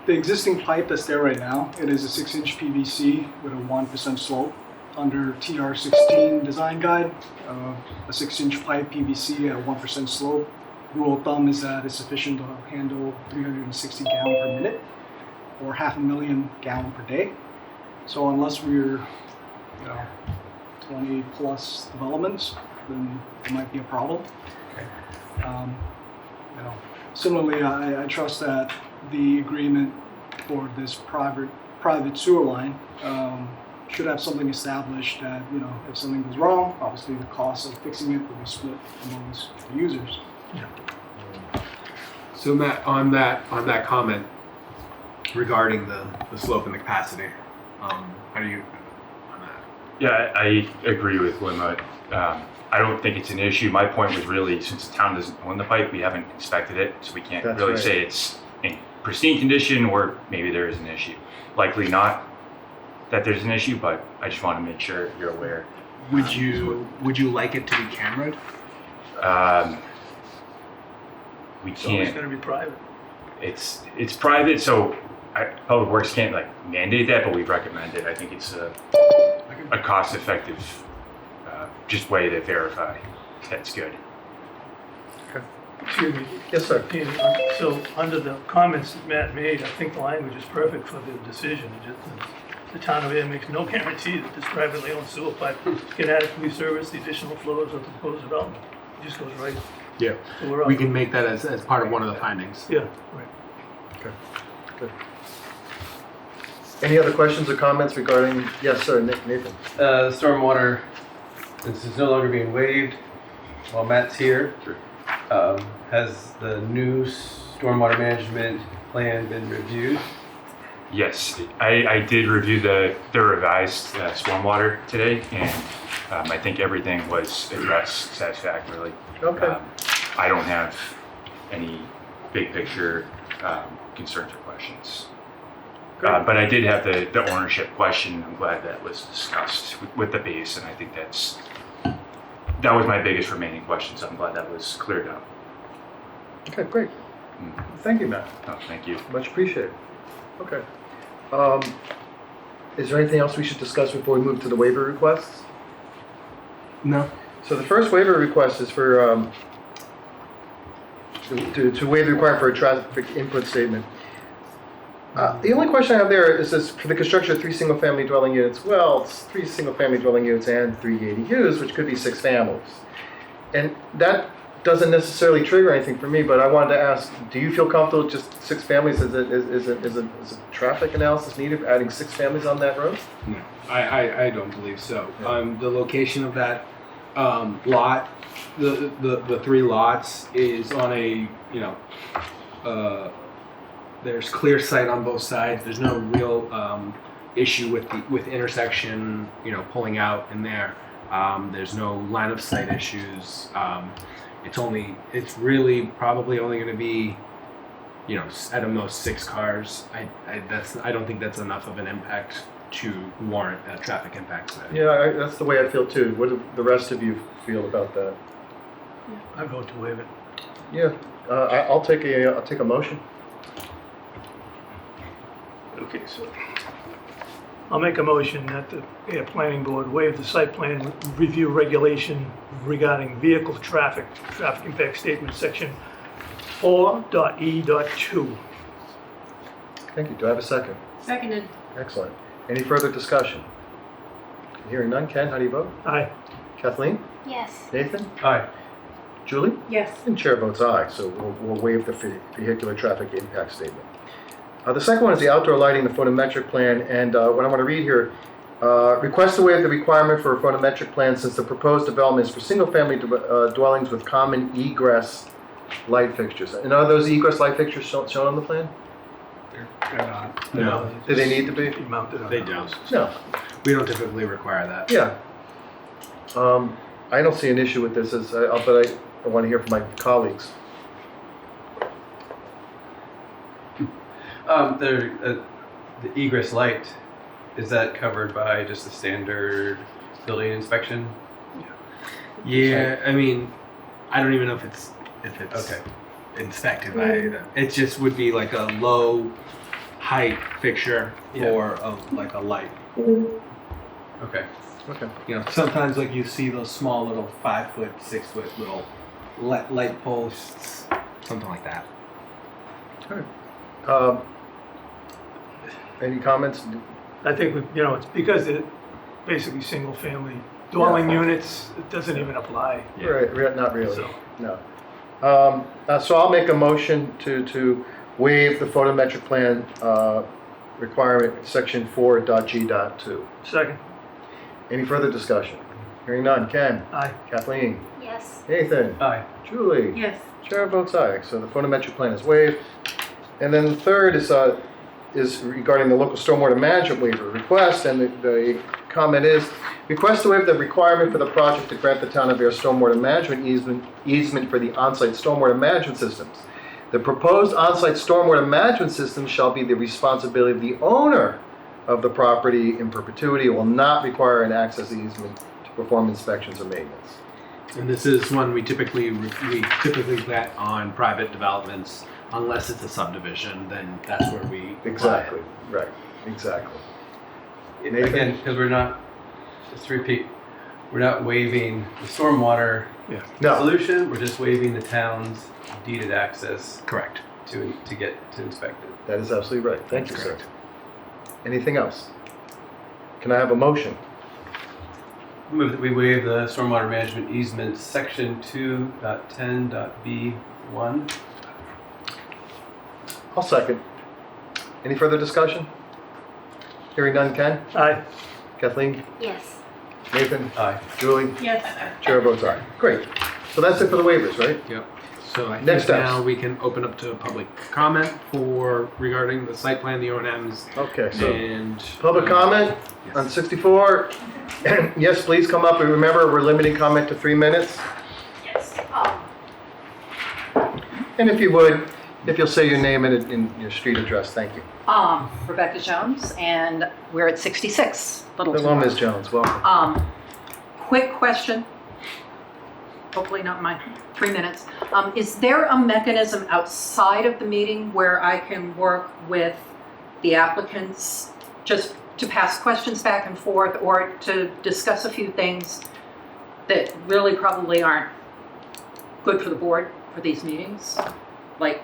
The existing pipe that's there right now, it is a 6-inch PVC with a 1% slope. Under TR16 design guide, a 6-inch pipe PVC at a 1% slope. Rule of thumb is that it's sufficient to handle 360 gallon per minute or 500,000 gallon per day. So unless we're, 20 plus developments, then it might be a problem. You know, similarly, I trust that the agreement for this private sewer line should have something established that, you know, if something goes wrong, obviously the cost of fixing it will be split amongst the users. So Matt, on that comment regarding the slope and the capacity, how do you on that? Yeah, I agree with Limma. I don't think it's an issue. My point was really, since the town doesn't own the pipe, we haven't inspected it, so we can't That's really right. say it's in pristine condition or maybe there is an issue. Likely not that there's an issue, but I just want to make sure you're aware. Would you like it to be cameraed? We It's always can't. gonna be private. It's private, so Public Works can't like mandate that, but we recommend it. I think it's a cost-effective just way to verify that's good. Excuse me. Yes, sir. Ian, so under the comments that Matt made, I think the language is perfect for the decision. It just, the town of Ayer makes no guarantee that this privately owned sewer pipe can adequately service the additional flows of the proposed development. It just goes right. Yeah. So we're up. We can make that as part of one of the findings. Yeah, right. Okay, good. Any other questions or comments regarding, yes, sir, Nathan? Stormwater, since it's no longer being waived, while Matt's here, has the new stormwater management plan been reviewed? Yes, I did review the revised stormwater today, and I think everything was addressed satisfactorily. Okay. I don't have any big picture concerns or questions. Great. But I did have the ownership question. I'm glad that was discussed with the base, and I think that was my biggest remaining question, so I'm glad that was cleared up. Okay, great. Thank you, Matt. Oh, thank you. Much appreciated. Okay. Is there anything else we should discuss before we move to the waiver requests? No. So the first waiver request is for, to waive the requirement for a traffic input statement. The only question I have there is this, for the construction of 3 single-family dwelling units, well, it's 3 single-family dwelling units and 3 ADUs, which could be 6 families. And that doesn't necessarily trigger anything for me, but I wanted to ask, do you feel comfortable with just 6 families? Is a traffic analysis needed for adding 6 families on that road? No, I don't believe so. The location of that lot, the 3 lots is on a, you know, there's clear sight on both sides. There's no real issue with intersection, you know, pulling out in there. There's no line of sight issues. It's really probably only going to be, you know, at a most 6 cars. I don't think that's enough of an impact to warrant a traffic impact study. Yeah, that's the way I feel too. What do the rest of you feel about that? I vote to waive it. Yeah, I'll take a motion. Okay, so I'll make a motion that the Ayer Planning Board waive the site plan review regulation regarding vehicle traffic impact statement, section 4.E.2. Thank you. Do I have a second? Seconded. Excellent. Any further discussion? Hearing none. Ken, how do you vote? Aye. Kathleen? Yes. Nathan? Aye. Julie? Yes. And chair votes aye, so we'll waive the vehicular traffic impact statement. The second one is the outdoor lighting, the photometric plan, and what I want to read here, request to waive the requirement for a photometric plan since the proposed development is for single-family dwellings with common egress light fixtures. And are those egress light fixtures shown on the plan? They're not. No. Do they need to be? Be mounted on They the don't. house. No. We don't typically require that. Yeah. I don't see an issue with this, but I want to hear from my colleagues. The egress light, is that covered by just the standard building inspection? Yeah, I mean, I don't even know if it's Okay. inspected by it. Just would be like a low height fixture for a light. Okay. Okay. You know, sometimes like you see those small little 5-foot, 6-foot little light posts, something like that. All right. Any comments? I think, it's because they're basically single-family dwelling units, it doesn't even apply. Right, not really. So- No. So I'll make a motion to waive the photometric plan requirement, section 4.g.2. Second. Any further discussion? Hearing none. Ken? Aye. Kathleen? Yes. Nathan? Aye. Julie? Yes. Chair votes aye, so the photometric plan is waived. And then the third is regarding the local stormwater management waiver request, and the comment is, request to waive the requirement for the project to grant the town of Ayer stormwater management easement for the on-site stormwater management systems. The proposed on-site stormwater management system shall be the responsibility of the owner of the property in perpetuity. It will not require an access easement to perform inspections or maintenance. And this is one we typically get on private developments, unless it's a subdivision, then that's where we apply it. Exactly, right, exactly. Again, because we're not, just to repeat, we're not waiving the stormwater No, solution, we're just waiving the town's deeded access Correct. to get to inspect it. that is absolutely right. Thank you, That's sir. correct. Anything else? Can I have a motion? Move that we waive the stormwater management easement, section 2.10.b1. I'll second. Any further discussion? Hearing none. Ken? Aye. Kathleen? Yes. Nathan? Aye. Julie? Yes. Chair votes aye. Great. So that's it for the waivers, right? Yep. So I Next think steps. now we can open up to public comment regarding the site plan, the O&Ms, Okay, so and public comment on Yes. 64. Yes, please come up. And remember, we're limiting comment to 3 minutes. Yes. And if you would, if you'll say your name and your street address, thank you. Rebecca Jones, and we're at 66 Littleton. Hello, Ms. Jones. Welcome. Quick question, hopefully not my 3 minutes. Is there a mechanism outside of the meeting where I can work with the applicants just to pass questions back and forth, or to discuss a few things that really probably aren't good for the board for these meetings? Like,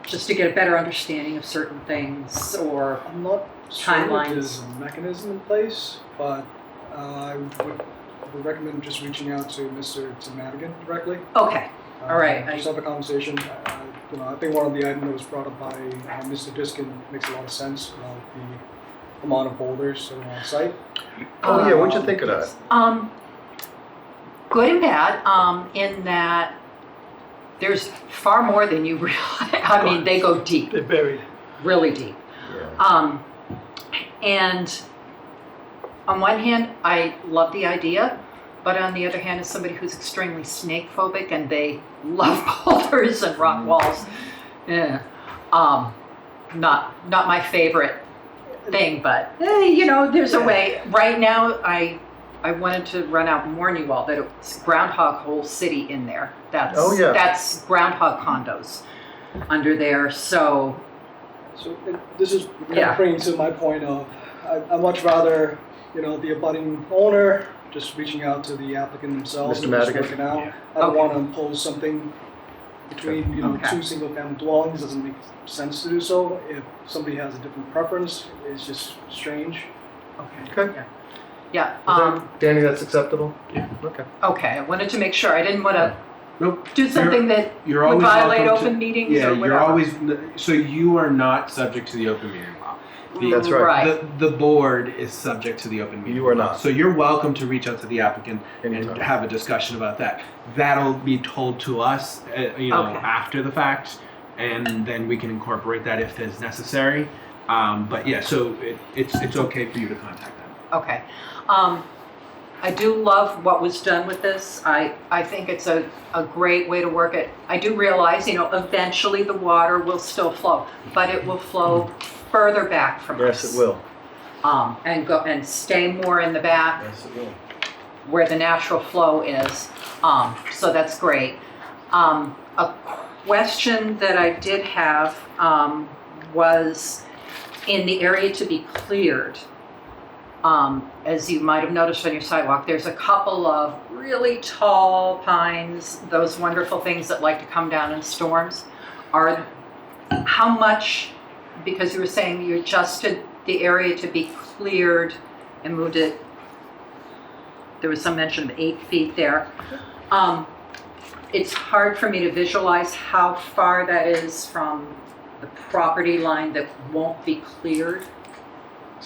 just to get a better understanding of certain things, or I'm not sure if Timelines. there's a mechanism in place, but I would recommend just reaching out to Mr. Madigan directly. okay, all right. Just have a conversation. I think one of the items that was brought up by Mr. Diskin makes a lot of sense about the amount of boulders that are on site. Oh, yeah. What'd you think of that? Good and bad, in that there's far more than you realize. I mean, they go deep, They're buried. really deep. Yeah. And on one hand, I love the idea, but on the other hand, as somebody who's extremely snake phobic and they love boulders and rock walls, not my favorite thing, but there's a way. Right now, I wanted to run out and warn you all that it's groundhog whole city in there. That's Oh, yeah. that's groundhog condos under there. So So this is kind Yeah. of bringing to my point of I much rather the abutting owner just reaching out to the applicant themselves Mr. and just Madigan? working out. Yeah. I don't Okay. want to impose something between Okay. two single-family dwellings. Doesn't make sense to do so. If somebody has a different preference, it's just strange. Okay. yeah. Danny, that's acceptable? Yeah. Okay. Okay, I wanted to make sure. I didn't want to Nope. do something that You're would always violate welcome open to, meetings Yeah, or you're whatever. always, so you are not subject to the open meeting law. That's right. The board is subject to the open meeting You are law. not. So you're welcome to reach out to the applicant Anytime. and have a discussion about that. That'll be told to us, Okay. after the fact, and then we can incorporate that if it's necessary. But yeah, so it's okay for you to contact them. Okay. I do love what was done with this. I think it's a great way to work it. I do realize, eventually the water will still flow, but it will flow further back from us. Yes, it will. And go and stay more in the back Yes, it will. where the natural flow is. So that's great. A question that I did have was in the area to be cleared. As you might have noticed on your sidewalk, there's a couple of really tall pines, those wonderful things that like to come down in storms. How much, because you were saying you adjusted the area to be cleared and moved it, there was some mention of 8 feet there. it's hard for me to visualize how far that is from the property line that won't be cleared.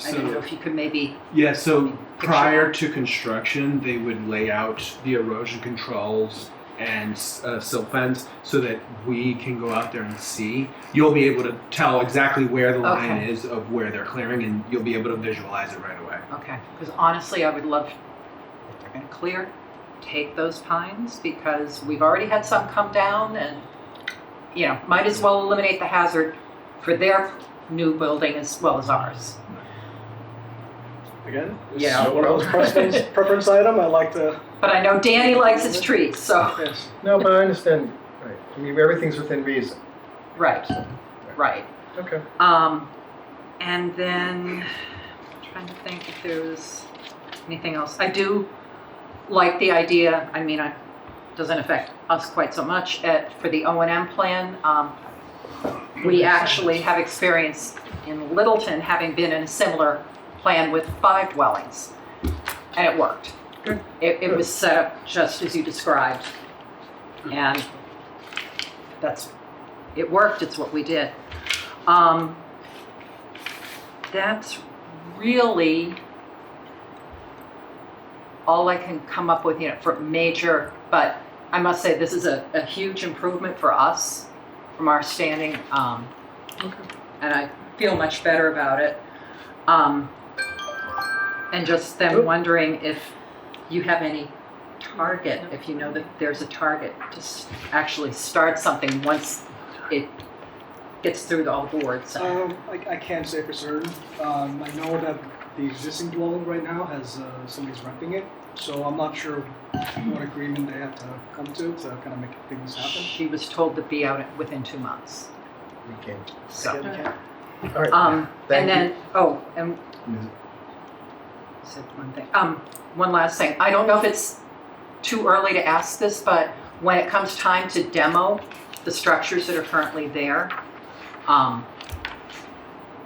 I don't know if you could maybe, Yeah, so prior to construction, they would lay out the erosion controls and silt fence so that we can go out there and see. You'll be able to tell exactly where the line Okay. is of where they're clearing, and you'll be able to visualize it right away. okay, because honestly, I would love, if they're gonna clear, take those pines, because we've already had some come down and, you know, might as well eliminate the hazard for their new building as well as ours. Again, it's Yeah. one of those preference item. I like to. But I know Danny likes his trees, so, Yes. No, but I understand, right, I mean, everything's within reason. right, right. Okay. And then, I'm trying to think if there was anything else. I do like the idea, I mean, it doesn't affect us quite so much, for the O&M plan. We actually have experience in Littleton, having been in a similar plan with 5 dwellings, and it worked. It was set up just as you described, and it worked, it's what we did. That's really all I can come up with, you know, for major, but I must say this is a huge improvement for us from our standing, and I feel much better about it. And just them wondering if you have any target, if you know that there's a target to actually start something once it gets through all boards. I can't say for certain. I know that the existing dwelling right now has somebody's renting it, so I'm not sure what agreement they have to come to kind of make things happen. She was told to be out within 2 months. We can. So, All right. Thank and then, and said one thing. One last thing. I don't know if it's too early to ask this, but when it comes time to demo the structures that are currently there,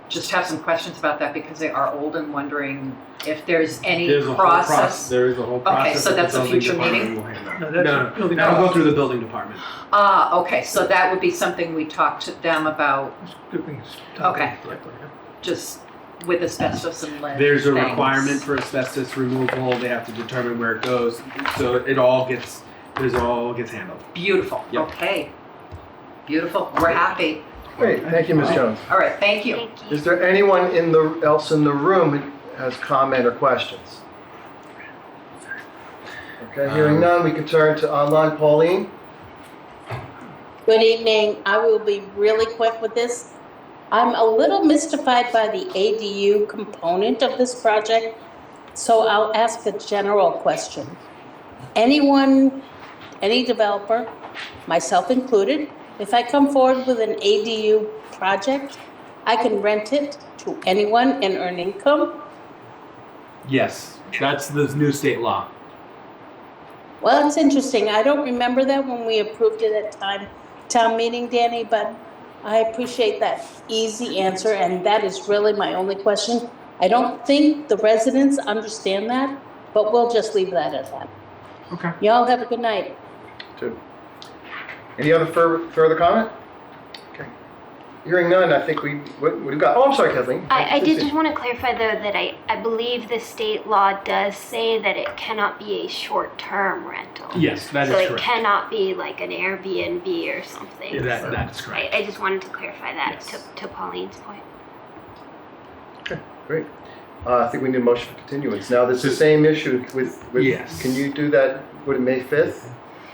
just have some questions about that because they are old and wondering if there's any process. There is a whole process. Okay, so that the that's a building future department meeting? will handle. No, that's No, building that'll go department. through the building department. Okay, so that would be something we talk to them about, Good things. Okay. just with asbestos and lead. There's a things. requirement for asbestos removal. They have to determine where it goes, so it all gets handled. Beautiful, Yep. okay. Beautiful, we're happy. Great, thank you, Ms. Jones. All right, thank you. Thank you. Is there anyone else in the room who has comment or questions? Okay, hearing none, we can turn to online. Pauline? Good evening. I will be really quick with this. I'm a little mystified by the ADU component of this project, so I'll ask a general question. Anyone, any developer, myself included, if I come forward with an ADU project, I can rent it to anyone and earn income? Yes, that's the new state law. Well, it's interesting. I don't remember that when we approved it at town meeting, Danny, but I appreciate that easy answer, and that is really my only question. I don't think the residents understand that, but we'll just leave that at that. Okay. Y'all have a good night. Two. Any other further comment? Okay. Hearing none, I think we've got, oh, I'm sorry, Kathleen. I did just want to clarify though that I believe the state law does say that it cannot be a short-term rental. Yes, that is So it correct. cannot be like an Airbnb or something. Yeah, So that is correct. I just wanted to clarify that Yes. to Pauline's point. Okay, great. I think we need a motion for continuance. Now, there's the same issue with, Yes. Can you do that, May 5th?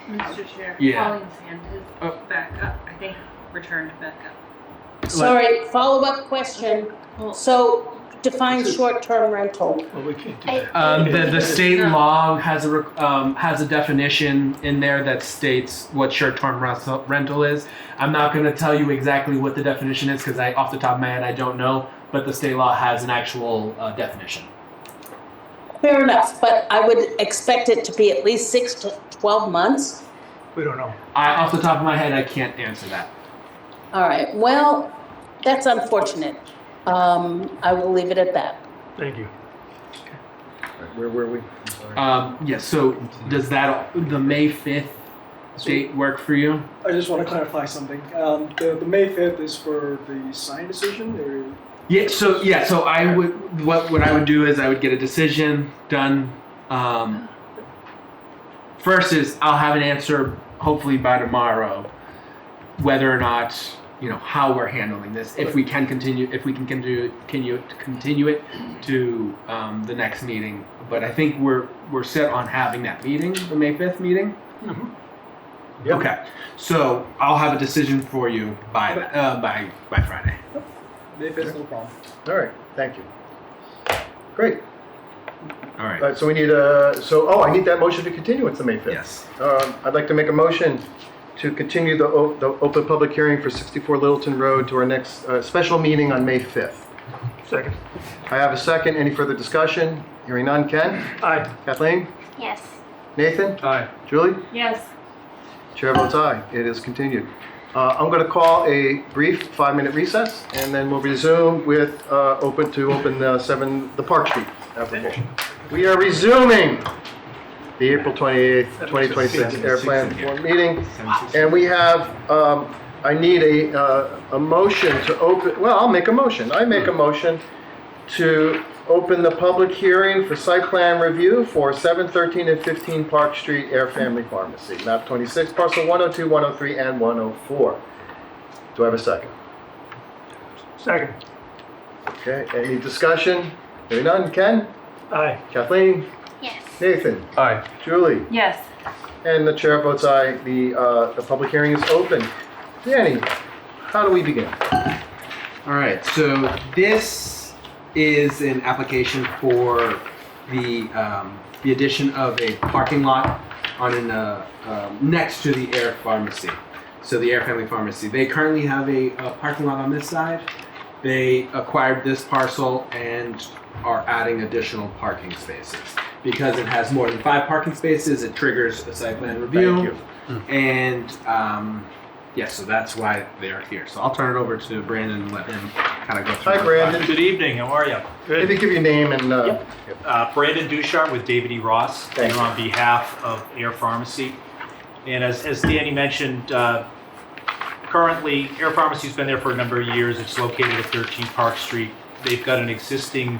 Mr. Chair, Yeah. Pauline's hand is Oh. back up, I think returned back up. Sorry, follow-up question. So define short-term rental. Well, we can't do that. The state law has a definition in there that states what short-term rental is. I'm not going to tell you exactly what the definition is because off the top of my head, I don't know. But the state law has an actual definition. Fair enough, but I would expect it to be at least 6 to 12 months. We don't know. Off the top of my head, I can't answer that. All right, well, that's unfortunate. I will leave it at that. Thank you. Where were we? I'm sorry. Yes. So does that the May 5th date work for you? I just want to clarify something. The May 5th is for the sign decision, or? So I would, what I would do is I would get a decision done. First is I'll have an answer hopefully by tomorrow, whether or not, how we're handling this. If we can continue it to the next meeting. But I think we're set on having that meeting, the May 5th meeting. Mhm. Yep. Okay, so I'll have a decision for you by Friday. May 5th, no problem. All right, thank you. Great. All right. So we need I need that motion to continue until May 5th. Yes. I'd like to make a motion to continue the open public hearing for 64 Littleton Road to our next special meeting on May 5th. Second. I have a second. Any further discussion? Hearing none. Ken? Aye. Kathleen? Yes. Nathan? Aye. Julie? Yes. Chair votes aye. It is continued. I'm going to call a brief 5-minute recess, and then we'll resume with open the Park Street application. We are resuming the April 28th, 2026 Air Plan Board meeting, and we have. I need a motion to open. Well, I'll make a motion. I make a motion to open the public hearing for site plan review for 7, 13, and 15 Park Street Air Family Pharmacy, map 26, parcel 102, 103, and 104. Do I have a second? Second. Okay, any discussion? Hearing none. Ken? Aye. Kathleen? Yes. Nathan? Aye. Julie? Yes. And the chair votes aye. The public hearing is open. Danny, how do we begin? All right, so this is an application for the addition of a parking lot on next to the Air Pharmacy. So the Air Family Pharmacy. They currently have a parking lot on this side. They acquired this parcel and are adding additional parking spaces. Because it has more than 5 parking spaces, it triggers a site plan review. Thank you. And so that's why they're here. So I'll turn it over to Brandon and let him kind of go through. Hi, Brandon. Good evening, how are you? Maybe give your name and... Brandon Duchart with David E. Ross, Thank here you. on behalf of Air Pharmacy. And as Danny mentioned, currently Air Pharmacy's been there for a number of years. It's located at 13 Park Street. They've got an existing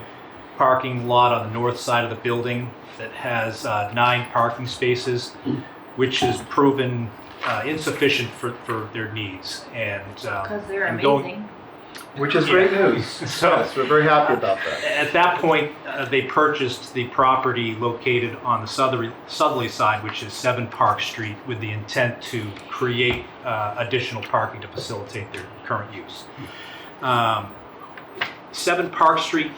parking lot on the north side of the building that has 9 parking spaces, which has proven insufficient for their needs. And Because they're and amazing. Which is great news. So- Yes, we're very happy about that. At that point, they purchased the property located on the southerly side, which is 7 Park Street, with the intent to create additional parking to facilitate their current use. 7 Park Street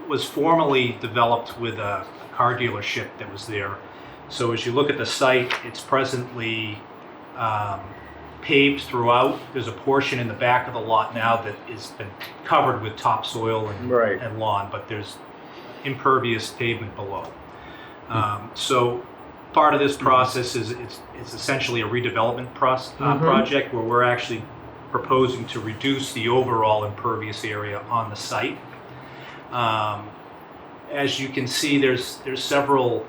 was formerly developed with a car dealership that was there. So as you look at the site, it's presently paved throughout. There's a portion in the back of the lot now that has been covered with topsoil and lawn, but there's impervious pavement below. So part of this process is it's essentially a redevelopment project where we're actually proposing to reduce the overall impervious area on the site. As you can see, there's several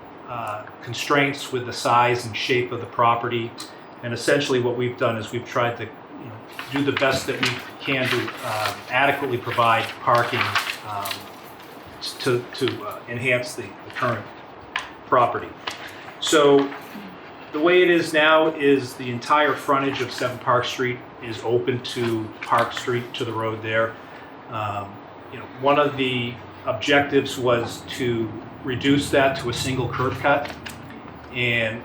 constraints with the size and shape of the property. And essentially what we've done is we've tried to do the best that we can to adequately provide parking to enhance the current property. So the way it is now is the entire frontage of 7 Park Street is open to Park Street, to the road there. One of the objectives was to reduce that to a single curb cut, and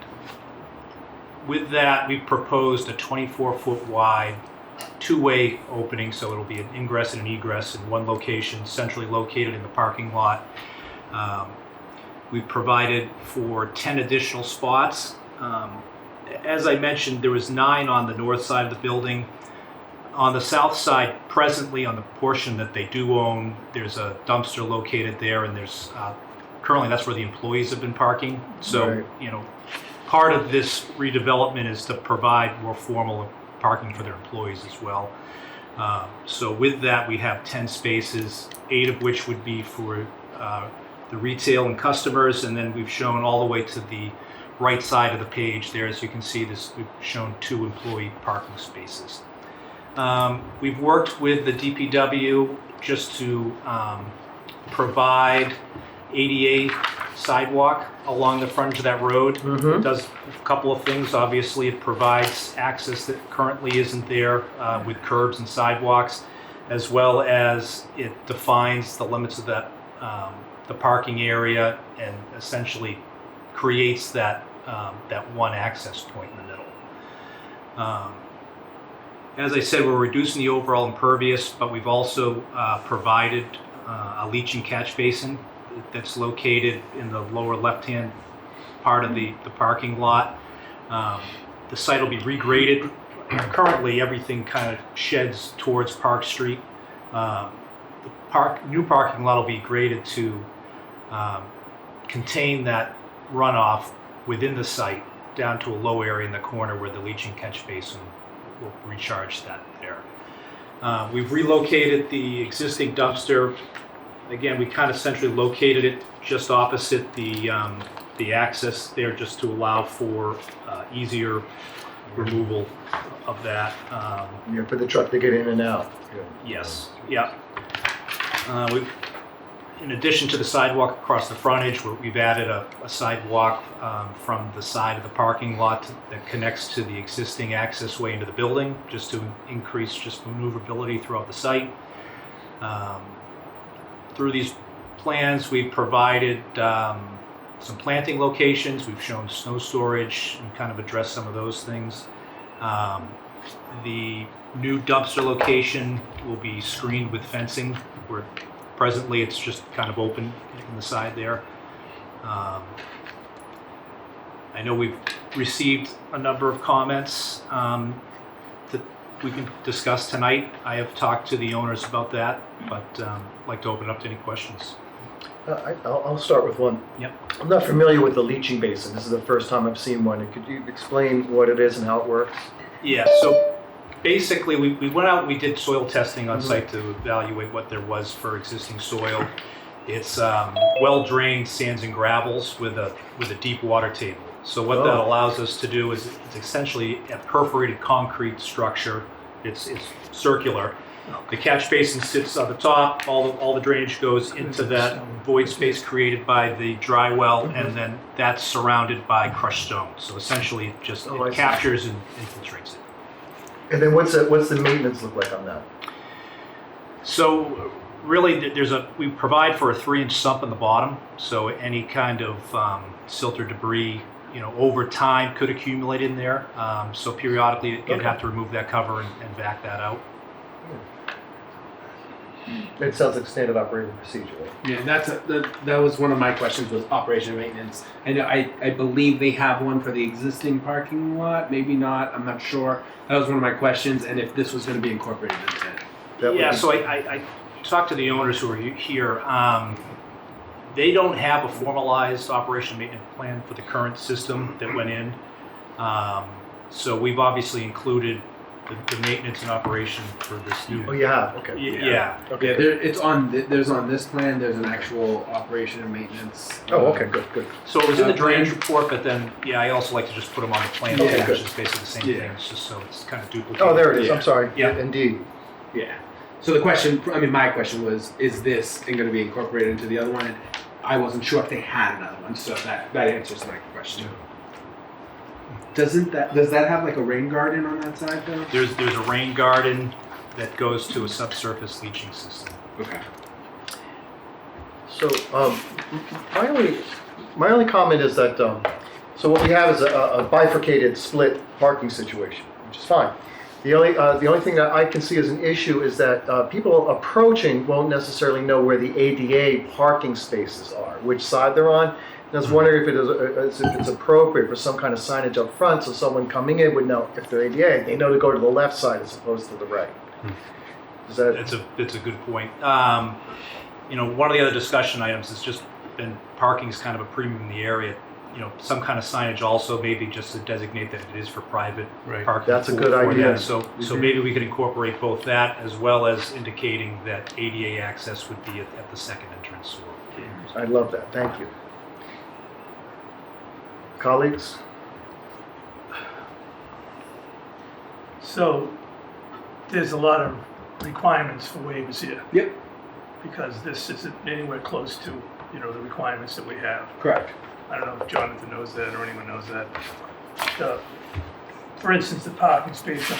with that, we've proposed a 24-foot wide two-way opening, so it'll be an ingress and an egress in one location, centrally located in the parking lot. We've provided for 10 additional spots. As I mentioned, there was 9 on the north side of the building. On the south side, presently on the portion that they do own, there's a dumpster located there, and there's currently that's where the employees have been parking. So, part of this redevelopment is to provide more formal parking for their employees as well. So with that, we have 10 spaces, 8 of which would be for the retail and customers, and then we've shown all the way to the right side of the page there, as you can see, we've shown 2 employee parking spaces. We've worked with the DPW just to provide ADA sidewalk along the frontage of that road. It does a couple of things. Obviously, it provides access that currently isn't there with curbs and sidewalks, as well as it defines the limits of that the parking area and essentially creates that one access point in the middle. As I said, we're reducing the overall impervious, but we've also provided a leaching catch basin that's located in the lower left-hand part of the parking lot. The site will be regraded. Currently, everything kind of sheds towards Park Street. The new parking lot will be graded to contain that runoff within the site down to a low area in the corner where the leaching catch basin will recharge that there. We've relocated the existing dumpster. Again, we kind of centrally located it just opposite the access there, just to allow for easier removal of that. For the truck to get in and out. Yes, yeah. In addition to the sidewalk across the frontage, we've added a sidewalk from the side of the parking lot that connects to the existing access way into the building, just to increase just maneuverability throughout the site. Through these plans, we've provided some planting locations. We've shown snow storage and kind of addressed some of those things. The new dumpster location will be screened with fencing, where presently it's just kind of open in the side there. I know we've received a number of comments that we can discuss tonight. I have talked to the owners about that, but I'd like to open up to any questions. I'll start with one. Yep. I'm not familiar with the leaching basin. This is the first time I've seen one. Could you explain what it is and how it works? Yeah, so basically we went out and we did soil testing on site to evaluate what there was for existing soil. It's well-drained sands and gravels with a deep water table. So what that allows us to do is it's essentially a perforated concrete structure. It's circular. The catch basin sits on the top. All the drainage goes into that void space created by the dry well, and then that's surrounded by crushed stone. So essentially, it just captures and infiltrates it. And then what's the maintenance look like on that? So really, we provide for a 3-inch sump in the bottom. So any kind of silt or debris, over time could accumulate in there. So periodically, you'd have to remove that cover and vac that out. It sounds like standard operating procedure. Yeah, that was one of my questions, was operation and maintenance. I know I believe they have one for the existing parking lot, maybe not, I'm not sure. That was one of my questions, and if this was going to be incorporated into it. Yeah, so I talked to the owners who are here. They don't have a formalized operation and maintenance plan for the current system that went in. So we've obviously included the maintenance and operation for this new. Oh, you have? Okay. Yeah. Okay. Yeah, there's on this plan, there's an actual operation and maintenance. Oh, okay, good. So it was in the drainage report, but then, I also like to just put them on the plan, Okay, which good. is basically the same thing, it's just so it's kind of duplicated. Oh, there it is. Yeah. I'm sorry. Yeah. Indeed. Yeah. So my question was, is this going to be incorporated into the other one? And I wasn't sure if they had another one, so that answers my question. Does that have like a rain garden on that side though? There's a rain garden that goes to a subsurface leaching system. Okay. So my only comment is that so what we have is a bifurcated split parking situation, which is fine. The only thing that I can see as an issue is that people approaching won't necessarily know where the ADA parking spaces are, which side they're on. And I was wondering if it's appropriate for some kind of signage up front, so someone coming in would know if they're ADA, they know to go to the left side as opposed to the right. Is that? It's a good point. One of the other discussion items has just been parking is kind of a premium in the area. Some kind of signage also, maybe just to designate that it is for private parking. That's a good idea. That. So maybe we could incorporate both that as well as indicating that ADA access would be at the second entrance. I love that. Thank you. colleagues? So there's a lot of requirements for waivers here. Yep. Because this isn't anywhere close to, the requirements that we have. Correct. I don't know if Jonathan knows that or anyone knows that. For instance, the parking space,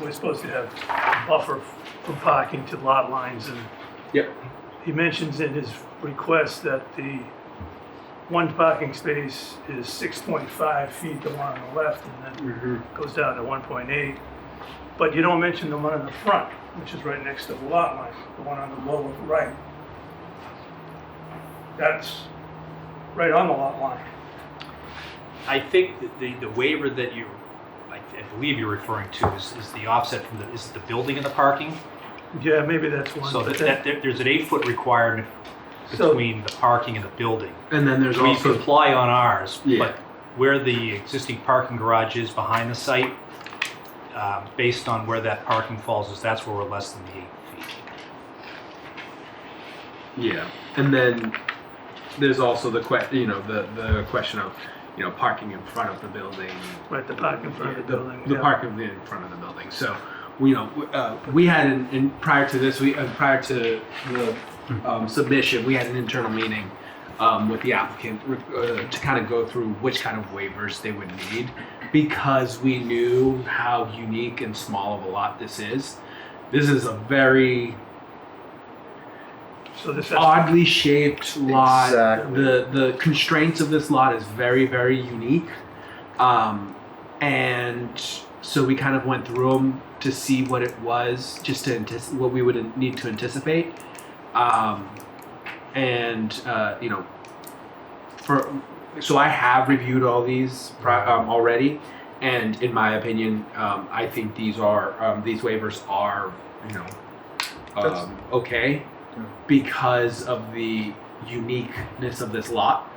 we're supposed to have a buffer from parking to lot lines, and Yep. he mentions in his request that the one parking space is 6.5 feet, the one on the left, and then goes down to 1.8. But you don't mention the one in the front, which is right next to the lot line, the one on the lower right. That's right on the lot line. I think that the waiver that I believe you're referring to is the offset from is it the building and the parking? Yeah, maybe that's one. So but there's an 8-foot requirement between the parking and the building. And then there's We also comply on ours, Yeah. but where the existing parking garage is behind the site, based on where that parking falls, that's where we're less than the 8 feet. yeah. And then there's also the the question of parking in front of the building. Right, the parking in front of the building. The yeah. parking in front of the building. So we had prior to this prior to the submission, we had an internal meeting with the applicant to kind of go through which kind of waivers they would need, because we knew how unique and small of a lot this is. This is a very So this oddly shaped lot. Exactly. The constraints of this lot is very, very unique. And so we kind of went through them to see what it was, just to what we would need to anticipate. So I have reviewed all these already, and in my opinion, I think these waivers are okay because of the uniqueness of this lot,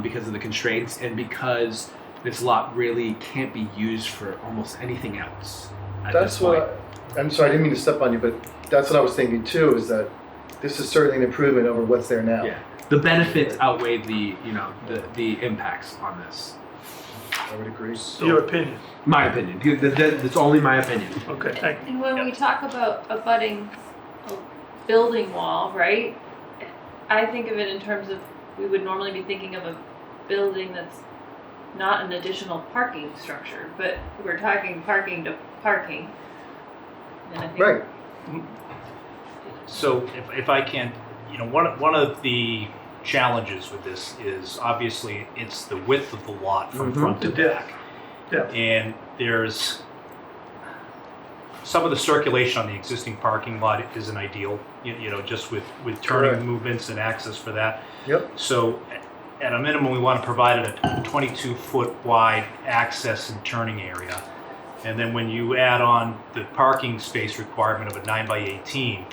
because of the constraints, and because this lot really can't be used for almost anything else. That's what, I'm sorry, I didn't mean to step on you, but that's what I was thinking too, is that this is certainly an improvement over what's there now. Yeah, the benefits outweigh the impacts on this. I would agree. Your opinion. My opinion. That's only my opinion. Okay, thank you. And when we talk about abutting a building wall, right? I think of it in terms of, we would normally be thinking of a building that's not an additional parking structure, but we're talking parking to parking. And I think Right. So if I can, one of the challenges with this is obviously it's the width of the lot from front to back. Yeah. And there's some of the circulation on the existing parking lot isn't ideal, just with turning Correct. movements and access for that. Yep. So at a minimum, we want to provide a 22-foot wide access and turning area. And then when you add on the parking space requirement of a 9 by 18,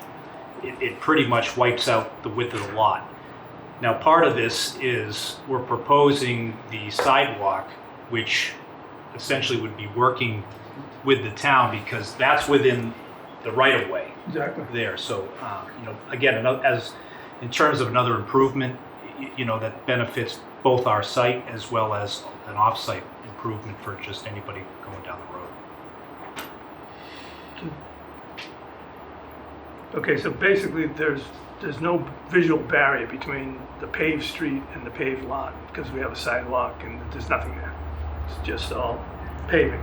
it pretty much wipes out the width of the lot. Now, part of this is we're proposing the sidewalk, which essentially would be working with the town because that's within the right-of-way Exactly. there. So, again, as in terms of another improvement, that benefits both our site as well as an off-site improvement for just anybody going down the road. Okay, so basically there's no visual barrier between the paved street and the paved lot because we have a sidewalk and there's nothing there. It's just all paving.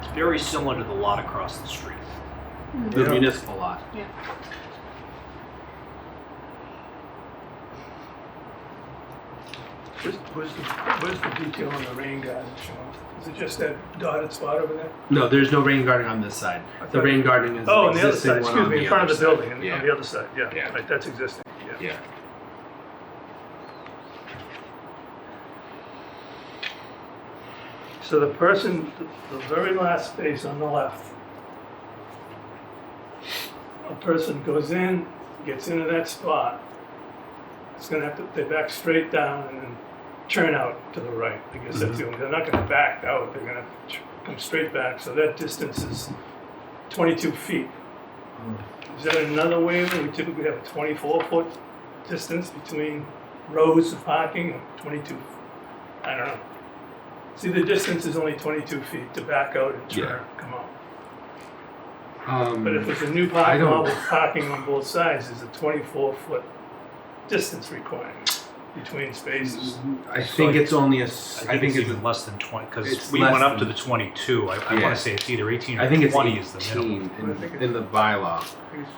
It's very similar to the lot across the street. The municipal lot. Yeah. Where's the detail on the rain garden shown? Is it just that dotted spot over there? No, there's no rain garden on this side. The rain garden is Oh, the on the other existing side, one excuse on me, in front of the other building, side. on the other side, yeah, Yeah. right, that's existing, yeah. Yeah. So the person, the very last space on the left, a person goes in, gets into that spot, it's gonna have to, they back straight down and then turn out to the right. I guess that's the only, they're not gonna back out, they're gonna come straight back, so that distance is 22 feet. Is that another waiver? We typically have a 24-foot distance between rows of parking, 22 I don't know. See, the distance is only 22 feet to back out and turn, come out. But if it's a new I parking don't- lot with parking on both sides, there's a 24-foot distance requirement between spaces. I think it's only a. I think it's even less than 20, because It's we less went up to than- the 22. I Yeah. want to say it's either 18 I or think it's 20 is the minimum. 18 in the bylaw. I think it's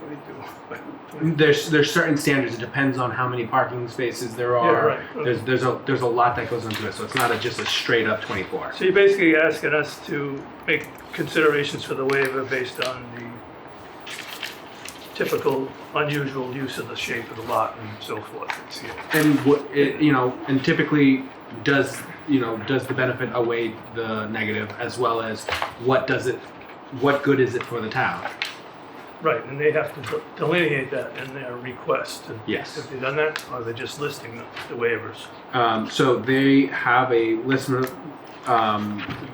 22. There's certain standards. It depends on how many parking spaces there Yeah, are. right. There's a lot that goes into it, so it's not just a straight up 24. So you're basically asking us to make considerations for the waiver based on the typical unusual use of the shape of the lot and so forth. It's here. And what it, and typically does the benefit outweigh the negative, as well as what good is it for the town? Right, and they have to delineate that in their request. And Yes. have they done that, or are they just listing the waivers? So they have a listener.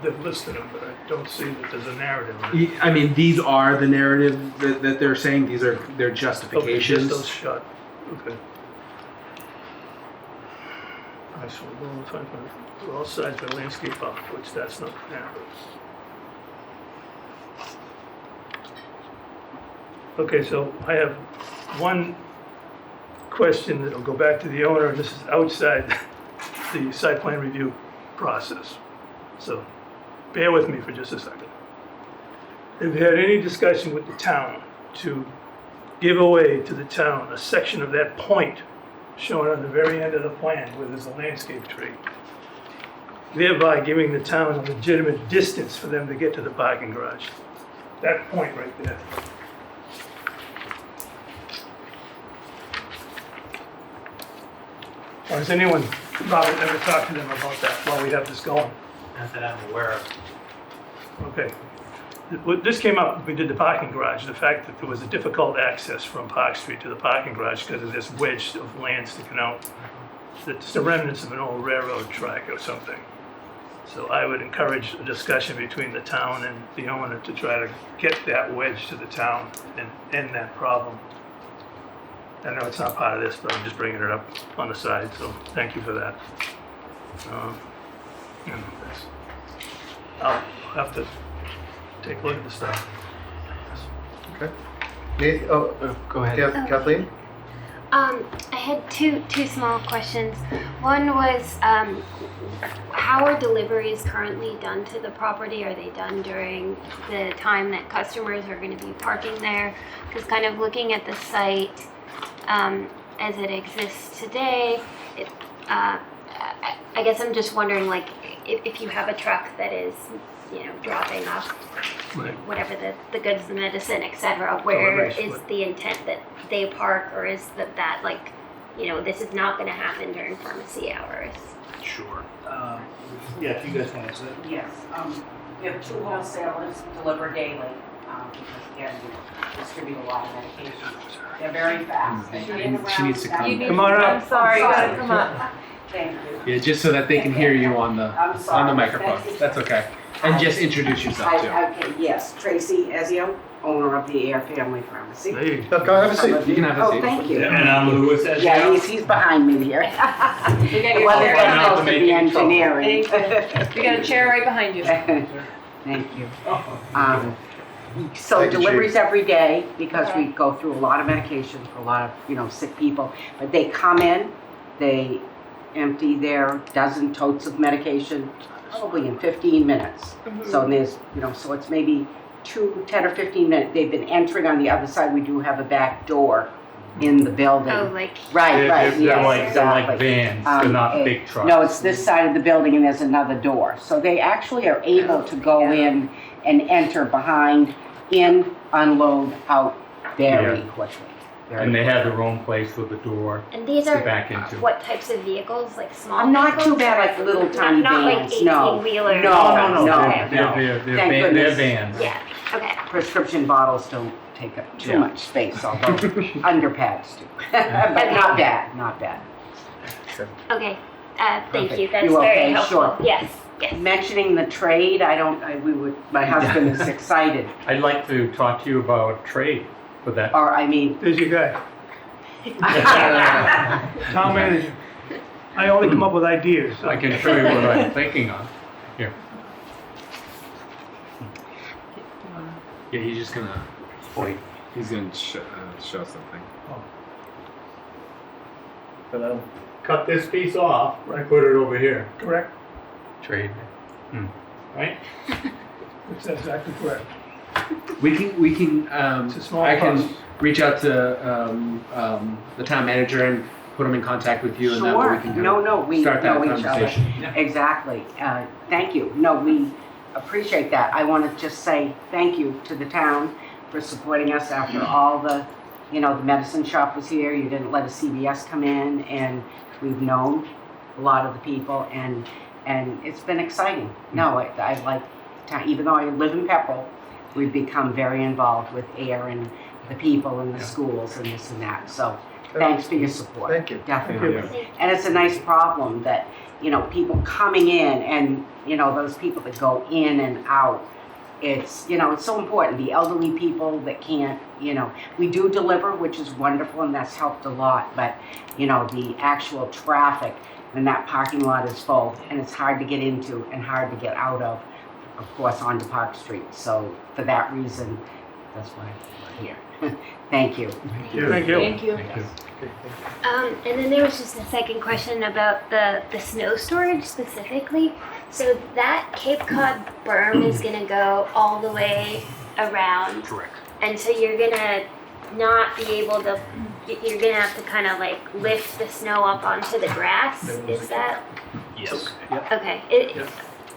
They've listed them, but I don't see that there's a narrative. on it. I mean, these are the narrative that they're saying. These are their Okay, justifications. just those shot. Okay. I shall go and find all sides by landscape off, which that's not narrative. Okay, so I have one question that'll go back to the owner, and this is outside the site plan review process. So bear with me for just a second. Have you had any discussion with the town to give away to the town a section of that point shown on the very end of the plan where there's a landscape tree, thereby giving the town a legitimate distance for them to get to the parking garage? That point right there. Or has anyone, Robert, ever talked to them about that while we have this going? Not that I'm aware of. Okay. This came up, we did the parking garage, the fact that there was a difficult access from Park Street to the parking garage because of this wedge of land sticking out. It's the remnants of an old railroad track or something. So I would encourage a discussion between the town and the owner to try to get that wedge to the town and end that problem. I know it's not part of this, but I'm just bringing it up on the side, so thank you for that. I'll have to take a look at the stuff. Okay. Nathan, Go ahead. yeah, Kathleen? I had two small questions. One was, how are deliveries currently done to the property? Are they done during the time that customers are going to be parking there? Because kind of looking at the site as it exists today, I guess I'm just wondering, like, if you have a truck that is, dropping off whatever the goods, the medicine, etc., where is the intent that they park, or is that like, this is not going to happen during pharmacy hours? Sure. Yeah, if you guys want to say. Yes, we have two wholesalers deliver daily, because again, we distribute a lot of medications. They're very fast. She needs to come. You need- Come on up. I'm sorry, you gotta come up. Thank you. Yeah, just so that they can hear you on the I'm sorry. on the microphone. That's okay. And just introduce yourself too. Okay, yes, Tracy Ezio, owner of the Ayer Family Pharmacy. There you Go have a seat. You can have a seat. Oh, thank you. And I'm Louis as Yeah, he's behind me here. You got The your one chair. that's supposed to make be any trouble. engineering. Thank you. You got a chair right behind you. Thank you. So Thank you, deliveries Chief. every day, because we go through a lot of medications for a lot of, sick people. But they come in, they empty their dozen totes of medication, probably in 15 minutes. So there's, so it's maybe 10 or 15 minutes. They've been entering on the other side. We do have a back door in the building. Oh, like, Right, yes, They're like exactly. vans, they're not big trucks. No, it's this side of the building and there's another door. So they actually are able to go in and enter behind, unload, out very quickly. And they have their own place with the door and these to are back into. what types of vehicles? Like small I'm not vehicles? too bad, like little tiny Not like vans, no. 18-wheeler. No. They're Thank they're goodness. vans. Yeah, okay. Prescription bottles don't take up too Yeah. much space, although underpads do. But not bad. Okay, thank you. That's You very okay? helpful. Sure. Yes. Mentioning the trade, my husband is excited. I'd like to talk to you about trade for that. Or, I mean, There's your guy. Town manager. I only come up with ideas. I can show you what I'm thinking of. Here. Yeah, he's just gonna. Wait. He's gonna show something. But I'll cut this piece off, I put it over here, correct? Trade. Right? That's exactly correct. We can. It's a small I can cost. reach out to the town manager and put him in contact with you, and that way we can We start that know each other. conversation. Exactly. Thank you. No, we appreciate that. I want to just say thank you to the town for supporting us after all the, the medicine shop was here. You didn't let a CVS come in, and we've known a lot of the people, and it's been exciting. No, I like town. Even though I live in Pepperell, we've become very involved with Ayer and the people and the schools and this and that. So thanks for your support. Thank you. Definitely. And it's a nice problem that, people coming in and, those people that go in and out. It's, it's so important. The elderly people that can't, we do deliver, which is wonderful, and that's helped a lot. But, the actual traffic when that parking lot is full and it's hard to get into and hard to get out of course, onto Park Street. So for that reason, that's why we're here. Thank you. Thank you. Thank you. And then there was just a second question about the snow storage specifically. So that Cape Cod berm is gonna go all the way around. Correct. And so you're gonna not be able to, you're gonna have to kind of like lift the snow up onto the grass, is that? Yes. Okay,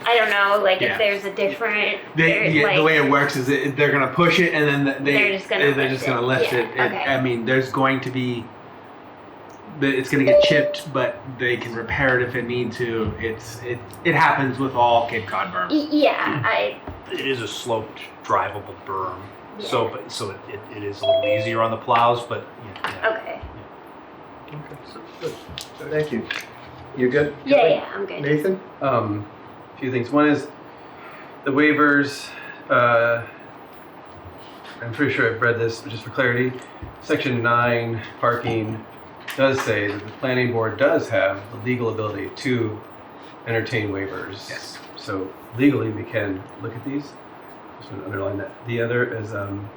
I don't know, like if there's a different, The way it works is they're gonna push it, and then They're just gonna lift it. it. Yeah, okay. I mean, there's going to be. It's gonna get chipped, but they can repair it if it need to. It happens with all Cape Cod berm. Yeah, It is a sloped, drivable berm, so it is a little easier on the plows, but okay. Thank you. You good? Yeah, I'm good. Nathan? A few things. One is the waivers. I'm pretty sure I've read this, but just for clarity, Section 9 parking does say that the planning board does have the legal ability to entertain waivers. Yes. So legally, we can look at these. Just want to underline that. The other is on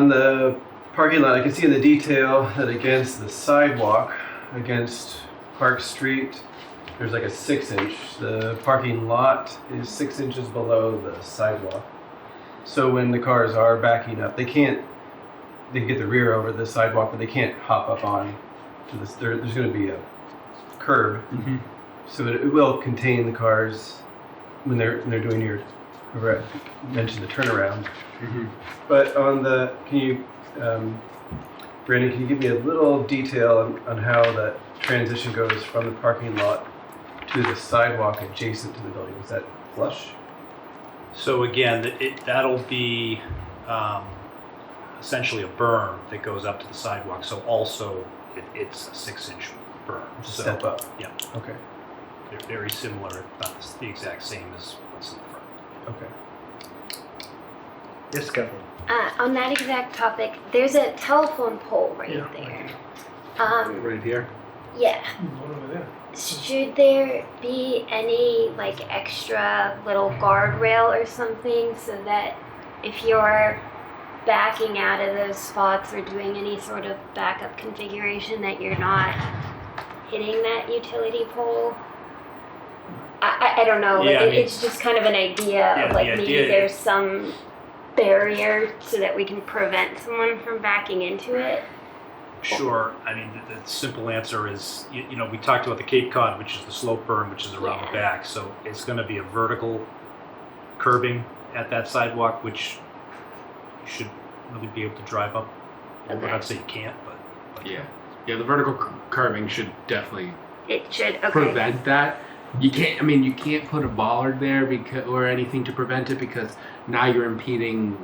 the parking lot. I can see in the detail that against the sidewalk, against Park Street, there's like a 6-inch. The parking lot is 6 inches below the sidewalk. So when the cars are backing up, they can get the rear over the sidewalk, but they can't hop up on to this. There's going to be a curb, so it will contain the cars when they're doing your. You mentioned the turnaround, but on the Brandon, can you give me a little detail on how that transition goes from the parking lot to the sidewalk adjacent to the building? Is that flush? So again, that'll be essentially a berm that goes up to the sidewalk. So also it's a 6-inch berm. Just step up. Yeah. Okay. They're very similar, not the exact same as what's in the front. Okay. Yes, Kevin. On that exact topic, there's a telephone pole right there. Right here. Yeah. One over there. Should there be any like extra little guardrail or something so that if you're backing out of those spots or doing any sort of backup configuration that you're not hitting that utility pole? I don't know. Yeah, Like it's just kind of an idea of like the maybe idea- there's some barrier so that we can prevent someone from backing into it. Sure. I mean, the simple answer is, we talked about the Cape Cod, which is the slope berm, which is around the back. So it's going to be a vertical curbing at that sidewalk, which you should really be able to drive up. Okay. I'd say you can't, but Yeah, the vertical curving should definitely It should, okay. prevent that. You can't put a bollard there or anything to prevent it, because now you're impeding,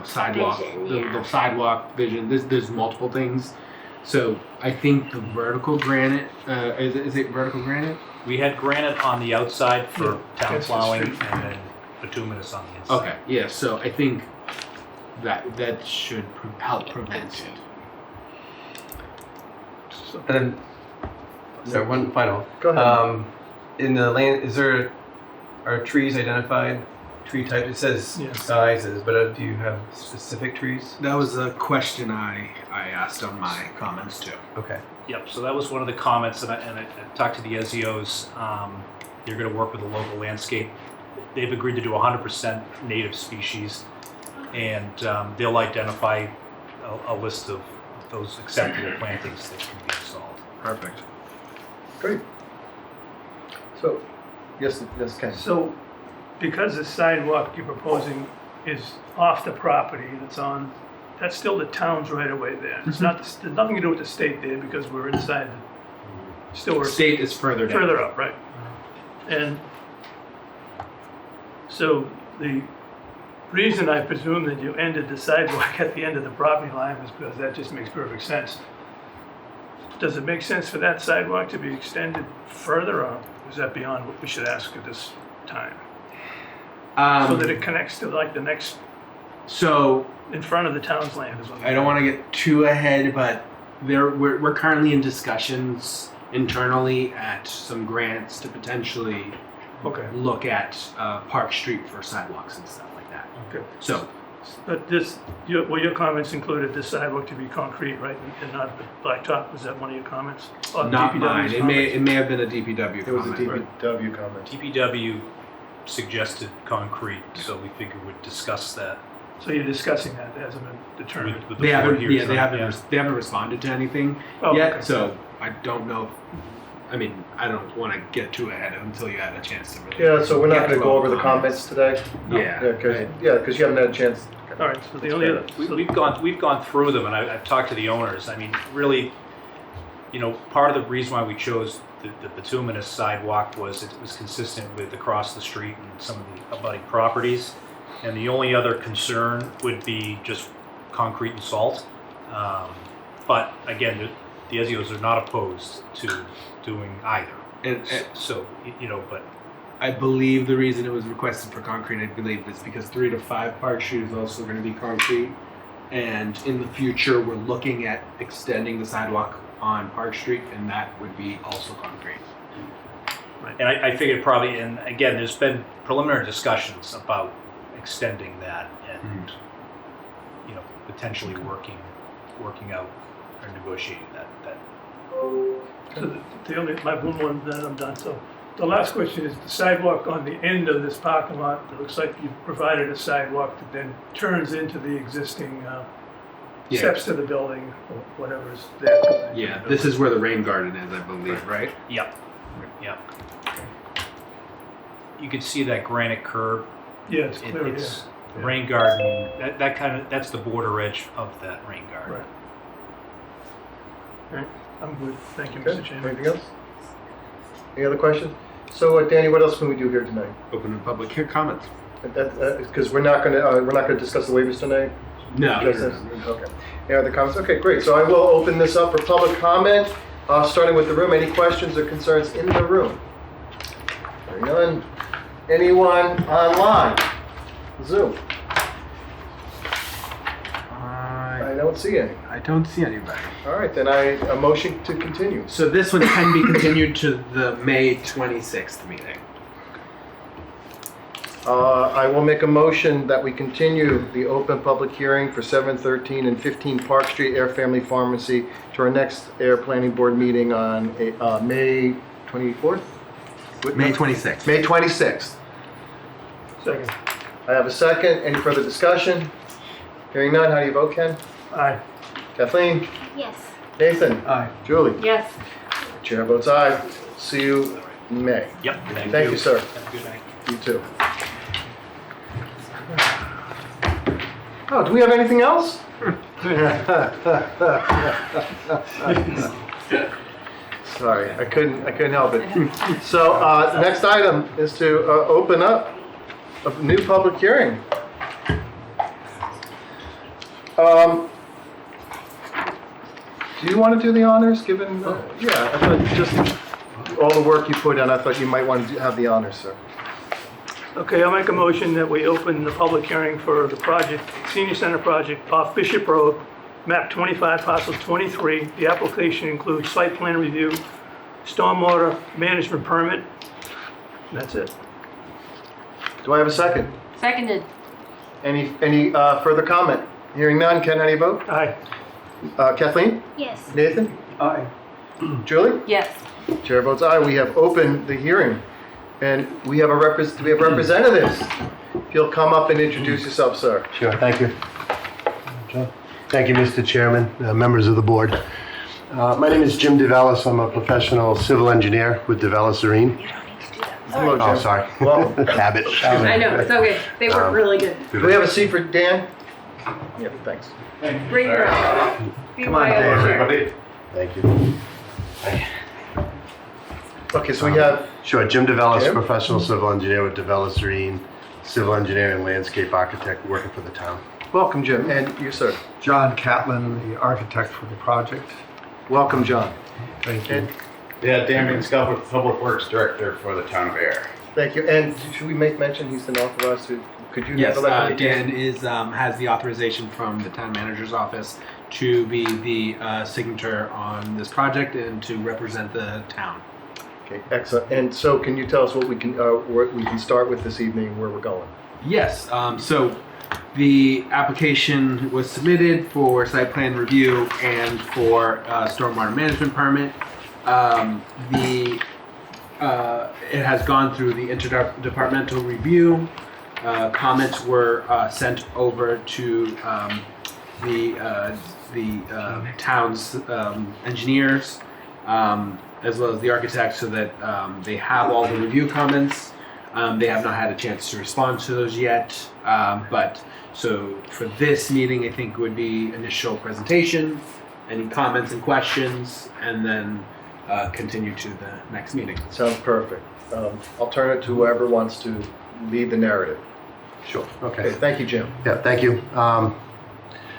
sidewalk, Vision, the sidewalk vision. There's multiple things. So I think the vertical granite, is it vertical granite? we had granite on the outside for town that's the plowing, street. and then bituminous on the inside. Okay, yeah. So I think that should help prevent it. And then So one final. Go ahead. In the land, are trees identified? Tree type? It says Yes. sizes, but do you have specific trees? That was a question I asked on my comments too. Okay. Yep, so that was one of the comments, and I talked to the Ezios. They're going to work with the local landscape. They've agreed to do 100% native species, and they'll identify a list of those acceptable plantings that can be installed. Perfect. Great. So, yes, Ken. So, because the sidewalk you're proposing is off the property, that's still the town's right away there. It's not, there's nothing to do with the state there because we're inside still we're State is further down. further up, right? And so the reason I presume that you ended the sidewalk at the end of the property line was because that just makes perfect sense. Does it make sense for that sidewalk to be extended further, or is that beyond what we should ask at this time? So that it connects to like the next, So in front of the town's land is what I don't want to get too ahead, but we're currently in discussions internally at some grants to potentially Okay. look at Park Street for sidewalks and stuff like that. Okay. So But your comments included this sidewalk to be concrete, right, and not the blacktop? Was that one of your comments? Or not DPW's mine. comments? It may have been a DPW It was a comment. DPW comment. DPW suggested concrete, so we figured we'd discuss that So you're discussing that, it hasn't been determined? with the They board haven't. here Yeah, they tonight, haven't. They haven't responded to anything Oh, yet. okay. So I don't know. I mean, I don't want to get too ahead until you had a chance to really. Yeah, so we're not get going to to go all over the comments today? Yeah. Because you haven't had a chance. All right, so the only other, We've gone through them, and I've talked to the owners. I mean, really, part of the reason why we chose the bituminous sidewalk was it was consistent with across the street and some of the abutting properties. And the only other concern would be just concrete and salt. But again, the Ezios are not opposed to doing either. And So, but I believe the reason it was requested for concrete, I believe, is because 3 to 5 Park Street is also going to be concrete. And in the future, we're looking at extending the sidewalk on Park Street, and that would be also concrete. And I figured probably, and again, there's been preliminary discussions about extending that and, potentially working out or negotiating that. so the only, my one, then I'm done. So the last question is the sidewalk on the end of this parking lot, it looks like you've provided a sidewalk that then turns into the existing steps to the building, or whatever's there. Yeah, this is where the rain garden is, I believe, right? Yep. You can see that granite curb. Yeah, it's clear, It's yeah. rain garden, that's the border edge of that rain garden. Right. All right, I'm good. Thank you, Okay, Mr. Chairman. anything else? Any other questions? So, Danny, what else can we do here tonight? Open to public here comments. Because we're not going to discuss the waivers tonight? No. Okay. Any other comments? Okay, great. So I will open this up for public comment, starting with the room. Any questions or concerns in the room? Hearing none. Anyone online? Zoom? I don't see any. I don't see anybody. All right, then a motion to continue. So this one can be continued to the May 26th meeting. I will make a motion that we continue the open public hearing for 713 and 15 Park Street Air Family Pharmacy to our next Air Planning Board meeting on May 24th? May 26th. May 26th. Second. I have a second. Any further discussion? Hearing none, how do you vote, Ken? Aye. Kathleen? Yes. Nathan? Aye. Julie? Yes. Chair votes aye. See you in May. Yep. Thank you, sir. Have a good night. You too. Oh, do we have anything else? Sorry, I couldn't help it. So, next item is to open up a new public hearing. Do you want to do the honors, given, yeah, I thought just all the work you put in, I thought you might want to have the honors, sir. Okay, I'll make a motion that we open the public hearing for the project, Senior Center project off Bishop Road, map 25, parcel 23. The application includes site plan review stormwater management permit. That's it. Do I have a second? Seconded. Any further comment? Hearing none, Ken, how do you vote? Aye. Kathleen? Yes. Nathan? Aye. Julie? Yes. Chair votes aye. We have opened the hearing, and we have representatives. If you'll come up and introduce yourself, sir. Sure, thank you. Thank you, Mr. Chairman, members of the board. My name is Jim DeVellis. I'm a professional civil engineer with DeVellis Arene. Hello, Jim. Oh, sorry. Well, Habit. I know, it's okay. They work really good. do we have a seat for Dan? Yeah, thanks. Bring her up. Come on, Dan. Thank you. Okay, so we have, Sure, Jim DeVellis, Jim? professional civil engineer with DeVellis Arene, civil engineer and landscape architect working for the town. welcome, Jim, and you, sir. John Catlin, the architect for the project. Welcome, John. Thank you. And Yeah, Dan Scott, Public Works Director for the town of Ayer. thank you. And should we make mention he's been authorized to, could you Yes, handle that? for me, Dan is has the authorization from the town manager's office to be the signator on this project and to represent the town. Okay, excellent. And so can you tell us what we can start with this evening, where we're going? Yes. So the application was submitted for site plan review and for stormwater management permit. It has gone through the interdepartmental review. Comments were sent over to the town's engineers, as well as the architects, so that they have all the review comments. They have not had a chance to respond to those yet, but so for this meeting, I think would be initial presentation, any comments and questions, and then continue to the next meeting. Sounds perfect. I'll turn it to whoever wants to lead the narrative. Sure, Okay, okay. thank you, Jim. Yeah, thank you.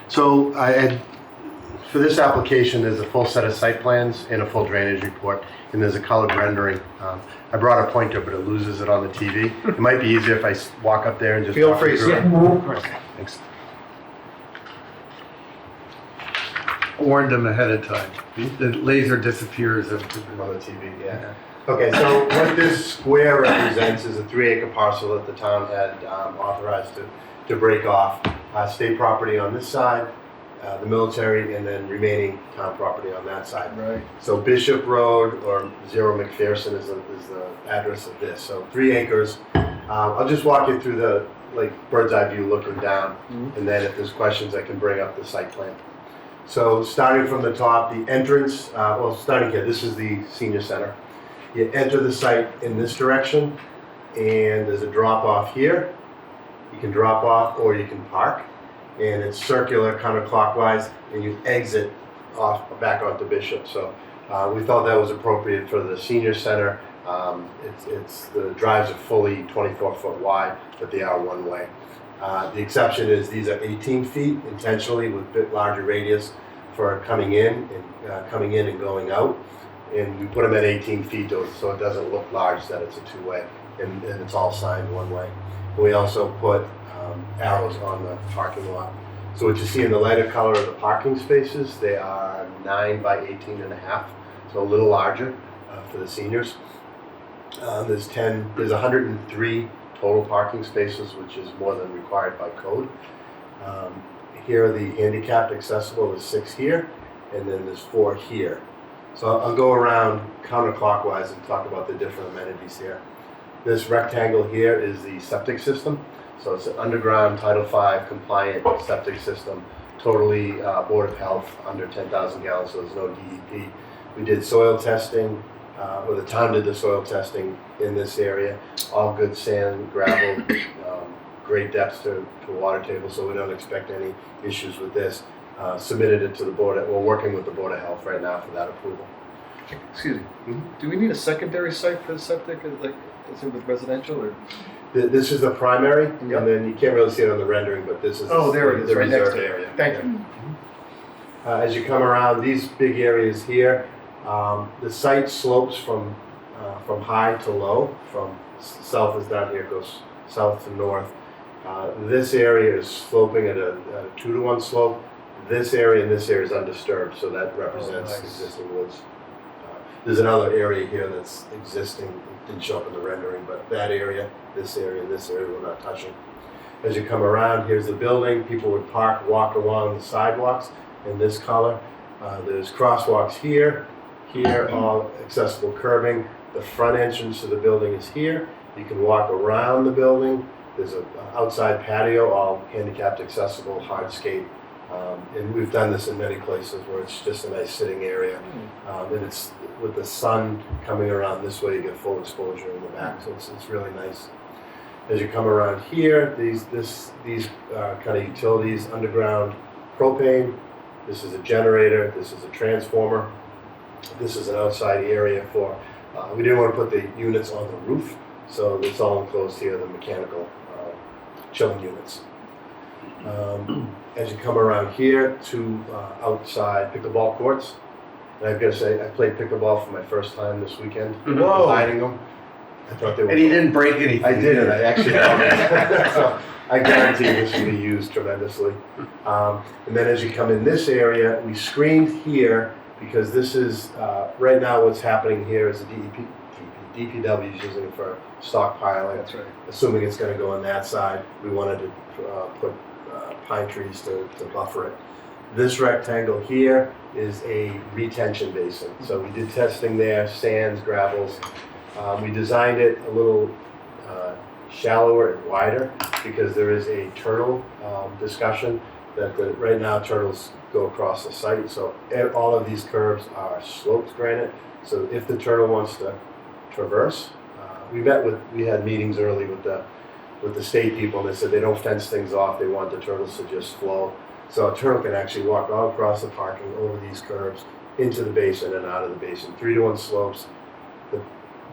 So I had, for this application, there's a full set of site plans and a full drainage report, and there's a colored rendering. I brought a pointer, but it loses it on the TV. It might be easier if I walk up there and just Feel walk free, you through sir. it. Of course. Thanks. Warned them ahead of time. The laser disappears On the TV, yeah. Okay, so what this square represents is a 3-acre parcel that the town had authorized to break off. State property on this side, the military, and then remaining town property on that side. Right. So Bishop Road, or 0 McPherson is the address of this. So 3 acres. I'll just walk you through the bird's eye view looking down, and then if there's questions, I can bring up the site plan. So starting from the top, the entrance, starting here, this is the senior center. You enter the site in this direction, and there's a drop off here. You can drop off or you can park, and it's circular counterclockwise, and you exit off back onto Bishop. So we thought that was appropriate for the senior center. The drives are fully 24-foot wide, but they are one way. The exception is these are 18 feet intentionally with a bit larger radius for coming in and going out. And we put them at 18 feet so it doesn't look large that it's a two-way, and it's all signed one way. We also put arrows on the parking lot. So what you see in the lighter color of the parking spaces, they are 9 by 18.5, so a little larger for the seniors. There's 103 total parking spaces, which is more than required by code. Here are the handicapped accessible, there's 6 here, and then there's 4 here. So I'll go around counterclockwise and talk about the different amenities here. This rectangle here is the septic system. So it's an underground Title V compliant septic system, totally Board of Health, under 10,000 gallons, so there's no DEP. We did soil testing, or the town did the soil testing in this area. All good sand, gravel, great depths to water table, so we don't expect any issues with this. Submitted it to the board. We're working with the Board of Health right now for that approval. Excuse me. Do we need a secondary site for the septic, like is it with residential or? This is the primary, Yep. and then you can't really see it on the rendering, but this is There it is, the right next reserved to it. area. Thank you. As you come around these big areas here, the site slopes from high to low. From south is down here, goes south to north. This area is sloping at a 2-to-1 slope. This area and this area is undisturbed, so that represents nice. existing woods. There's another area here that's existing, it didn't show up in the rendering, but that area, this area, we're not touching. As you come around, here's the building. People would park, walk along the sidewalks in this color. There's crosswalks here, all accessible curbing. The front entrance to the building is here. You can walk around the building. There's an outside patio, all handicapped accessible, hardscape. And we've done this in many places where it's just a nice sitting area. And it's with the sun coming around this way, you get full exposure in the back. So it's really nice. As you come around here, these kind of utilities, underground propane. This is a generator. This is a transformer. This is an outside area for, we didn't want to put the units on the roof. So it's all enclosed here, the mechanical chilling units. As you come around here to outside pickleball courts, and I've got to say, I played pickleball for my first time this weekend. Whoa. Designing them. I thought they were. And he didn't break anything. I didn't. I actually haven't. So I guarantee this will be used tremendously. And then as you come in this area, we screened here because this is right now what's happening here is the DPW is using it for stockpiling. That's right. Assuming it's going to go on that side, we wanted to put pine trees to buffer it. This rectangle here is a retention basin. So we did testing there, sands, gravels. We designed it a little shallower and wider because there is a turtle discussion that right now turtles go across the site. So all of these curbs are sloped granite. So if the turtle wants to traverse, we had meetings early with the state people, and they said they don't fence things off. They want the turtles to just flow. So a turtle can actually walk all across the parking over these curbs into the basin and out of the basin. 3-to-1 slopes. The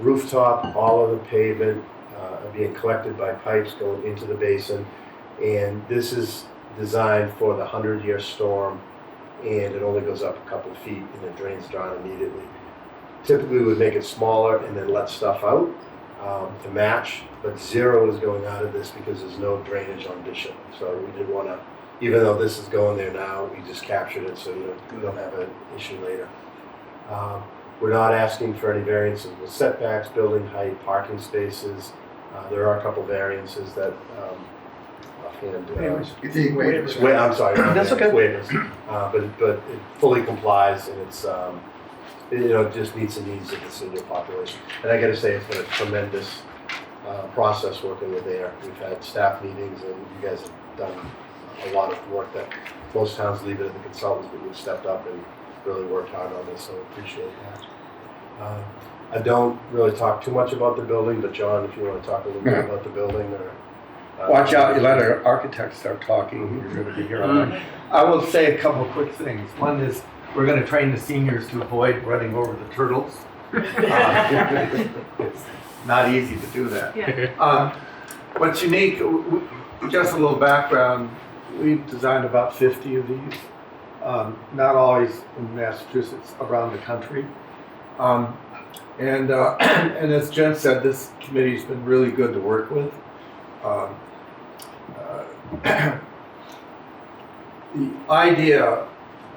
rooftop, all of the pavement are being collected by pipes going into the basin. And this is designed for the 100-year storm, and it only goes up a couple of feet and it drains down immediately. Typically we would make it smaller and then let stuff out to match, but zero is going out of this because there's no drainage on Bishop. So we didn't want to, even though this is going there now, we just captured it so you don't have an issue later. We're not asking for any variances with setbacks, building height, parking spaces. There are a couple variances that offhand. Waivers. I'm sorry. That's okay. Waivers. But it fully complies, and it's it just meets the needs of the senior population. And I got to say, it's been a tremendous process working with Ayer. We've had staff meetings, and you guys have done a lot of work that most towns leave it to the consultants, but you've stepped up and really worked hard on this, so I appreciate that. I don't really talk too much about the building, but John, if you want to talk a little bit about the building, or watch out, you let our architects start talking, you're going to be here all night. I will say a couple of quick things. One is we're going to train the seniors to avoid running over the turtles. It's not easy to do that. Yeah. What's unique, just a little background, we've designed about 50 of these, not always in Massachusetts, around the country. And as Jen said, this committee's been really good to work with. The idea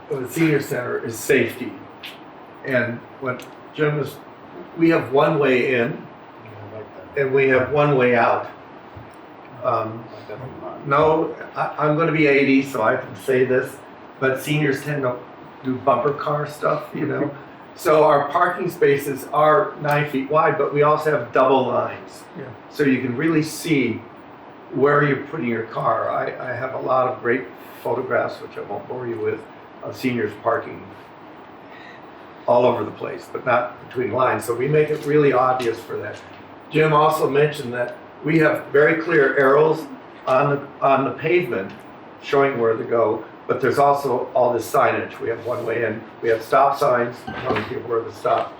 of the senior center is safety. And what Jim was, we have one way in and we have one way out. No, I'm going to be 80, so I can say this, but seniors tend to do bumper car stuff, So our parking spaces are 9 feet wide, but we also have double lines. Yeah. So you can really see where you're putting your car. I have a lot of great photographs, which I won't bore you with, of seniors parking all over the place, but not between lines. So we make it really obvious for that. Jim also mentioned that we have very clear arrows on the pavement showing where to go, but there's also all this signage. We have one way in, we have stop signs telling people where to stop.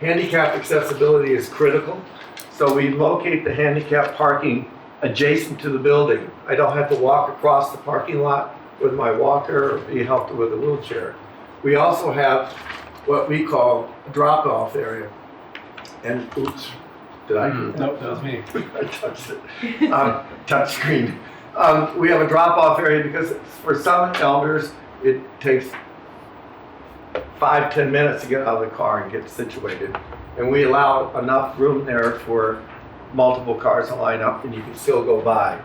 Handicap accessibility is critical, so we locate the handicap parking adjacent to the building. I don't have to walk across the parking lot with my walker or be helped with a wheelchair. We also have what we call a drop-off area. And oops, did I? Nope, that was me. I touched it. Touch screen. We have a drop-off area because for some elders, it takes 5-10 minutes to get out of the car and get situated. And we allow enough room there for multiple cars to line up and you can still go by.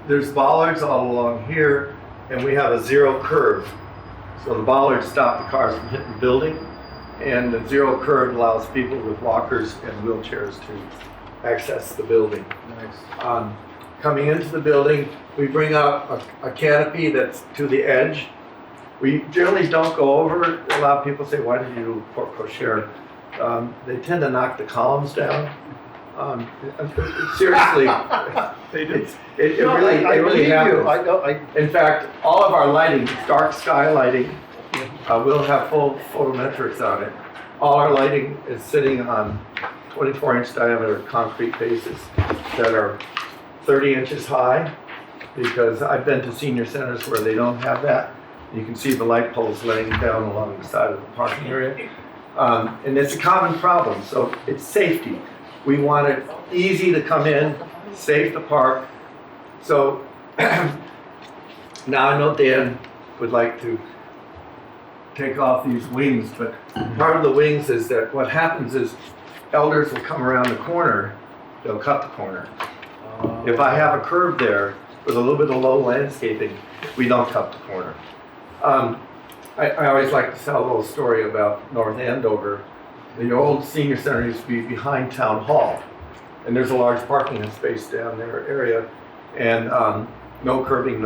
There's bollards all along here and we have a zero curve. So the bollards stop the cars from hitting the building and the zero curve allows people with walkers and wheelchairs to access the building. Nice. Coming into the building, we bring out a canopy that's to the edge. We generally don't go over it. A lot of people say, why did you do porte cochere? They tend to knock the columns down. Seriously, They do. it No, really, I it really believe you. happens. In fact, all of our lighting, dark sky lighting, will have full photometrics on it. All our lighting is sitting on 24-inch diameter concrete bases that are 30 inches high, because I've been to senior centers where they don't have that. You can see the light poles laying down along the side of the parking area. And it's a common problem, so it's safety. We want it easy to come in, safe to park. So now I know Dan would like to take off these wings, but part of the wings is that what happens is elders will come around the corner, they'll cut the corner. If I have a curve there with a little bit of low landscaping, we don't cut the corner. I always like to tell a little story about North Andover. The old senior center used to be behind Town Hall, and there's a large parking space down there area, and no curbing,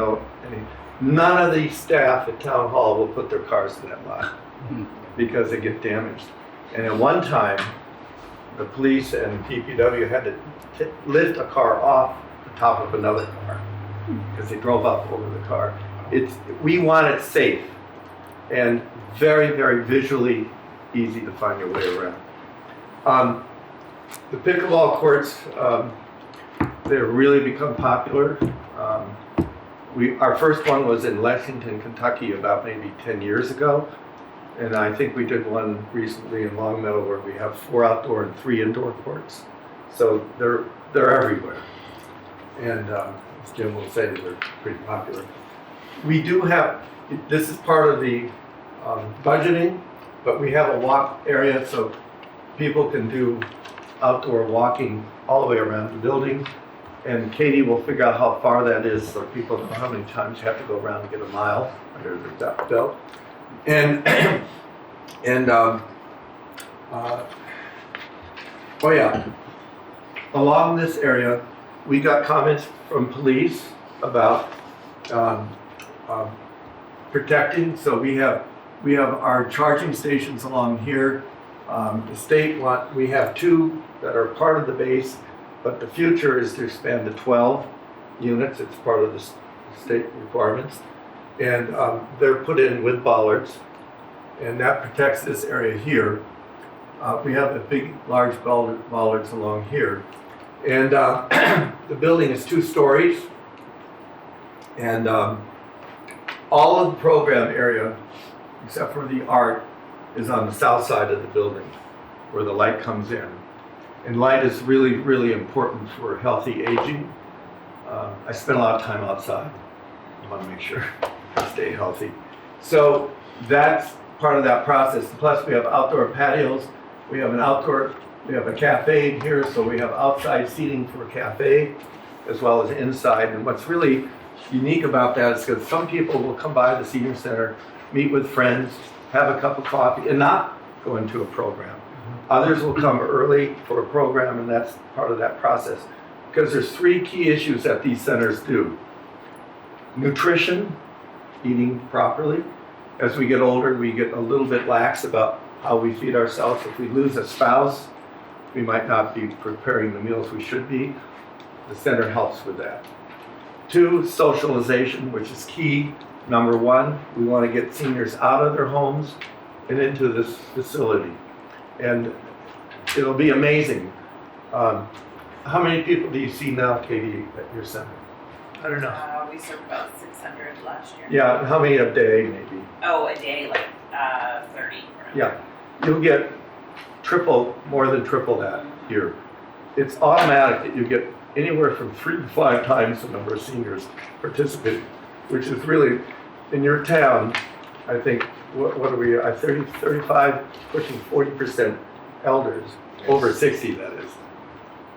none of the staff at Town Hall will put their cars in that lot because they get damaged. And at one time, the police and DPW had to lift a car off the top of another car because they drove up over the car. We want it safe and very, very visually easy to find your way around. The pickleball courts, they've really become popular. Our first one was in Lexington, Kentucky about maybe 10 years ago. And I think we did one recently in Longmeadow where we have 4 outdoor and 3 indoor courts. So they're everywhere. And as Jim will say, they're pretty popular. We do have, this is part of the budgeting, but we have a walk area so people can do outdoor walking all the way around the building. And Katie will figure out how far that is so people know how many times you have to go around and get a mile under the belt. And oh yeah, along this area, we got comments from police about protecting. So we have our charging stations along here. The state we have 2 that are part of the base, but the future is to expand to 12 units. It's part of the state requirements. And they're put in with bollards, and that protects this area here. We have the large bollards along here. And the building is 2 stories, and all of the program area, except for the art, is on the south side of the building, where the light comes in. And light is really, really important for healthy aging. I spend a lot of time outside. I want to make sure I stay healthy. So that's part of that process. Plus we have outdoor patios. We have a cafe here, so we have outside seating for a cafe as well as inside. And what's really unique about that is because some people will come by the senior center, meet with friends, have a cup of coffee, and not go into a program. Others will come early for a program, and that's part of that process. Because there's 3 key issues that these centers do. Nutrition, eating properly. As we get older, we get a little bit lax about how we feed ourselves. If we lose a spouse, we might not be preparing the meals we should be. The center helps with that. 2, socialization, which is key. Number 1, we want to get seniors out of their homes and into this facility. And it'll be amazing. How many people do you see now, Katie, at your center? I don't know. We served about 600 last year. Yeah, how many a day, maybe? Oh, a day, like 30. Yeah, you'll get more than triple that here. It's automatic that you get anywhere from 3 to 5 times the number of seniors participating, which is really, in your town, I think, what are we, 35, pushing 40% elders, over 60 that is.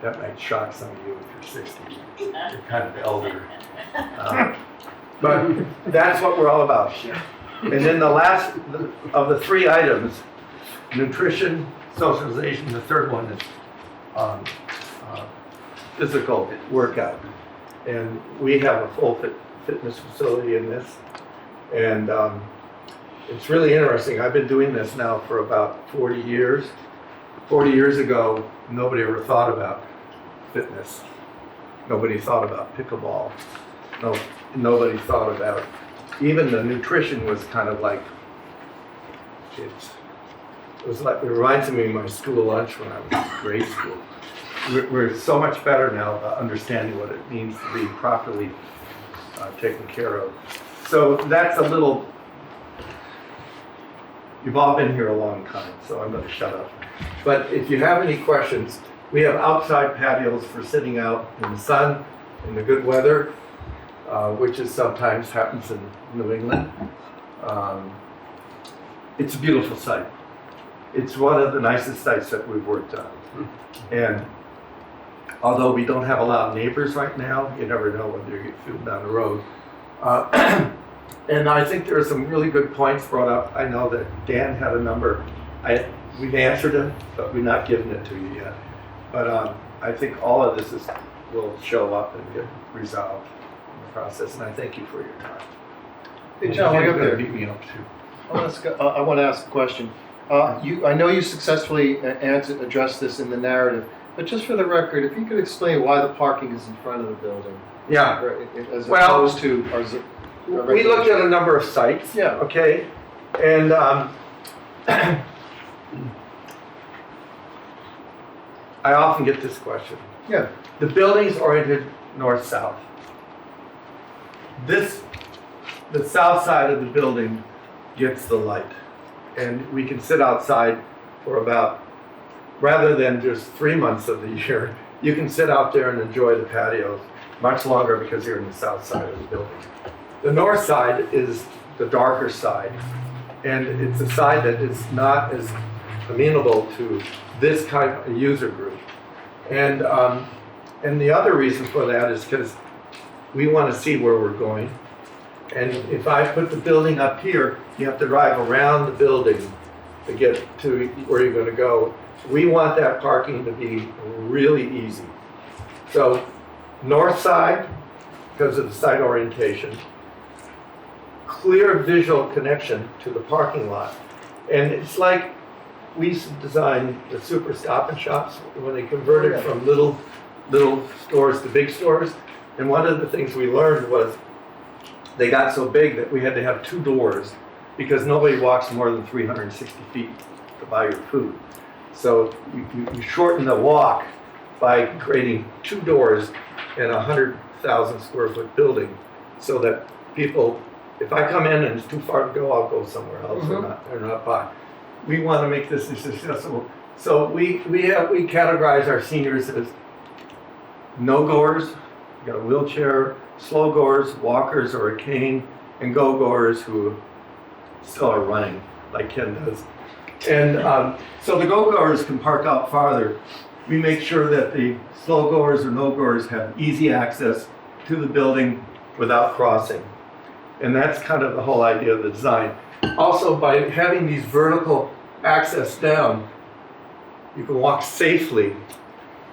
That might shock some of you if you're 60, you're kind of elder. But that's what we're all about. And then the last of the three items, nutrition, socialization, the third one is physical workout. And we have a full fitness facility in this. And it's really interesting. I've been doing this now for about 40 years. 40 years ago, nobody ever thought about fitness. Nobody thought about pickleball. Nobody thought about, even the nutrition was kind of like, it reminds me of my school lunch when I was in grade school. We're so much better now about understanding what it means to be properly taken care of. So that's a little, you've all been here a long time, so I'm going to shut up. But if you have any questions, we have outside patios for sitting out in the sun, in the good weather, which is sometimes happens in New England. It's a beautiful site. It's one of the nicest sites that we've worked on. And although we don't have a lot of neighbors right now, you never know whether you get food down the road. And I think there are some really good points brought up. I know that Dan had a number. We've answered them, but we're not giving it to you yet. But I think all of this will show up and get resolved in the process. And I thank you for your time. Hey, John, you're look up going to there. beat me up too. I want to ask a question. I know you successfully addressed this in the narrative, but just for the record, if you could explain why the parking is in front of the building. Yeah. As Well, opposed to we looked at a number of sites. Yeah. Okay. And I often get this question. Yeah. The building's oriented north-south. The south side of the building gets the light. And we can sit outside for about, rather than just 3 months of the year, you can sit out there and enjoy the patios much longer because you're in the south side of the building. The north side is the darker side, and it's a side that is not as amenable to this kind of user group. And the other reason for that is because we want to see where we're going. And if I put the building up here, you have to drive around the building to get to where you're going to go. We want that parking to be really easy. So north side, because of the site orientation, clear visual connection to the parking lot. And it's like we used to design the super Stop and Shops when they converted from little stores to big stores. And one of the things we learned was they got so big that we had to have 2 doors because nobody walks more than 360 feet to buy your food. So you shorten the walk by creating 2 doors in a 100,000 square foot building so that people, if I come in and it's too far to go, I'll go somewhere else or not buy. We want to make this accessible. So we categorize our seniors as no-goers, you got a wheelchair, slow-goers, walkers or a cane, and go-goers who still are running, like Ken does. And so the go-goers can park out farther. We make sure that the slow-goers or no-goers have easy access to the building without crossing. And that's kind of the whole idea of the design. Also, by having these vertical access down, you can walk safely